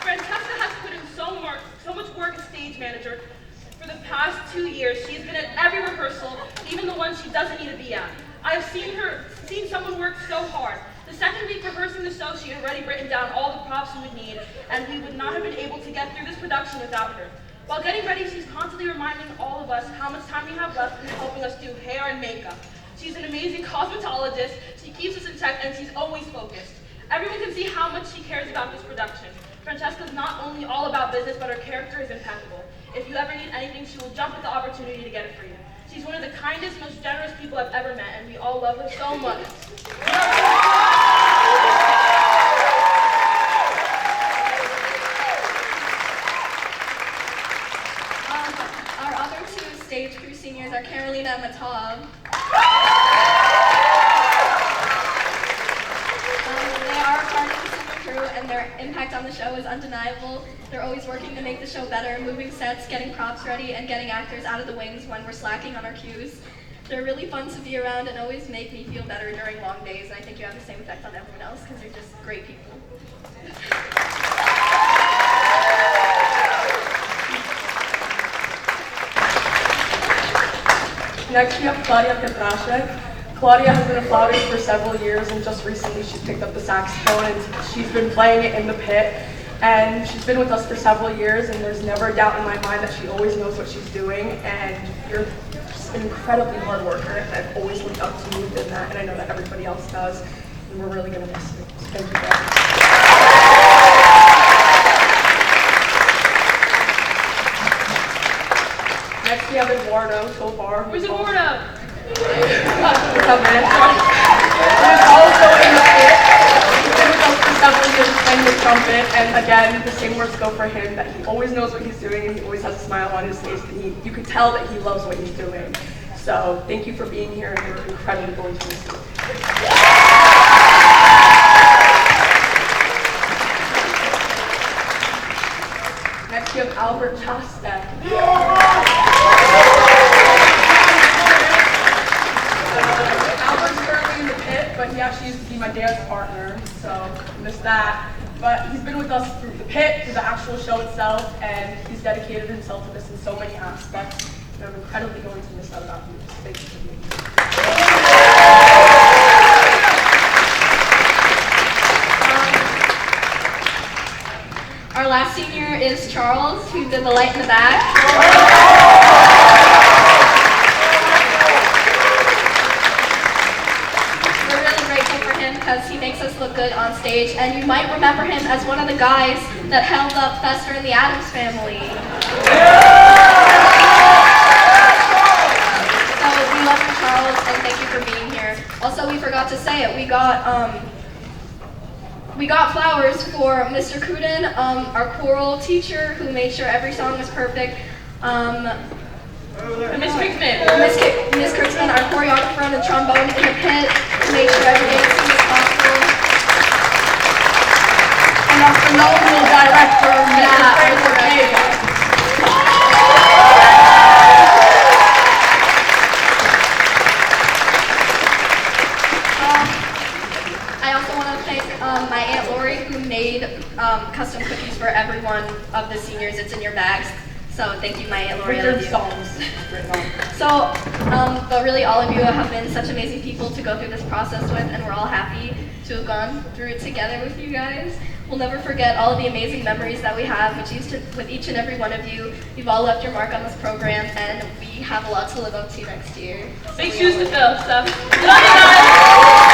Speaker 8: Francesca has put in so much work as stage manager. For the past 2 years, she's been at every rehearsal, even the ones she doesn't need to be at. I have seen someone work so hard. The second week rehearsing the show, she had already written down all the props we would need, and we would not have been able to get through this production without her. While getting ready, she's constantly reminding all of us how much time we have left and helping us do hair and makeup. She's an amazing cosmetologist, she keeps us in check, and she's always focused. Everyone can see how much she cares about this production. Francesca's not only all about business, but her character is impeccable. If you ever need anything, she will jump at the opportunity to get it for you. She's one of the kindest, most generous people I've ever met, and we all love her so much.
Speaker 12: Our other two stage crew seniors are Carolina and Matab. They are part of the super crew, and their impact on the show is undeniable. They're always working to make the show better, moving sets, getting props ready, and getting actors out of the wings when we're slacking on our cues. They're really fun to be around and always make me feel better during long days, and I think you have the same effect on everyone else because you're just great people.
Speaker 2: Next we have Claudia Petrashek. Claudia has been a flautist for several years, and just recently she picked up the saxophone and she's been playing it in the pit. And she's been with us for several years, and there's never a doubt in my mind that she always knows what she's doing, and you're just an incredibly hard worker, and I've always looked up to you in that, and I know that everybody else does, and we're really going to miss you. So thank you guys. Next we have Eduardo Tovar.
Speaker 8: Where's Eduardo?
Speaker 2: What's up, man? He's also in the pit. He's been with us for several years playing the trumpet, and again, the same words go for him, that he always knows what he's doing, and he always has a smile on his face, and you can tell that he loves what he's doing. So thank you for being here, and we're incredibly going to miss you. Next we have Albert Chastek. Albert's currently in the pit, but he actually used to be my dance partner, so I missed that. But he's been with us through the pit, through the actual show itself, and he's dedicated himself to this in so many aspects. And I'm incredibly going to miss that about you. So thank you for being here.
Speaker 12: Our last senior is Charles, who did the light in the back. We're really grateful for him because he makes us look good on stage, and you might remember him as one of the guys that held up Fester and the Addams Family. So we love you, Charles, and thank you for being here. Also, we forgot to say it. We got flowers for Mr. Kuden, our choral teacher, who made sure every song was perfect.
Speaker 8: Miss Kritzman.
Speaker 12: Miss Kritzman, our choreographer on the trombone in the pit, who made sure everything was as soon as possible.
Speaker 2: And our phenomenal director, Mr. Frank Ortega.
Speaker 12: I also want to thank my Aunt Lori, who made custom cookies for every one of the seniors. It's in your bags. So thank you, my Aunt Lori. I love you. So, but really all of you have been such amazing people to go through this process with, and we're all happy to have gone through it together with you guys. We'll never forget all of the amazing memories that we have with each and every one of you. You've all left your mark on this program, and we have a lot to live up to next year.
Speaker 8: Big shoes to fill, so love you guys!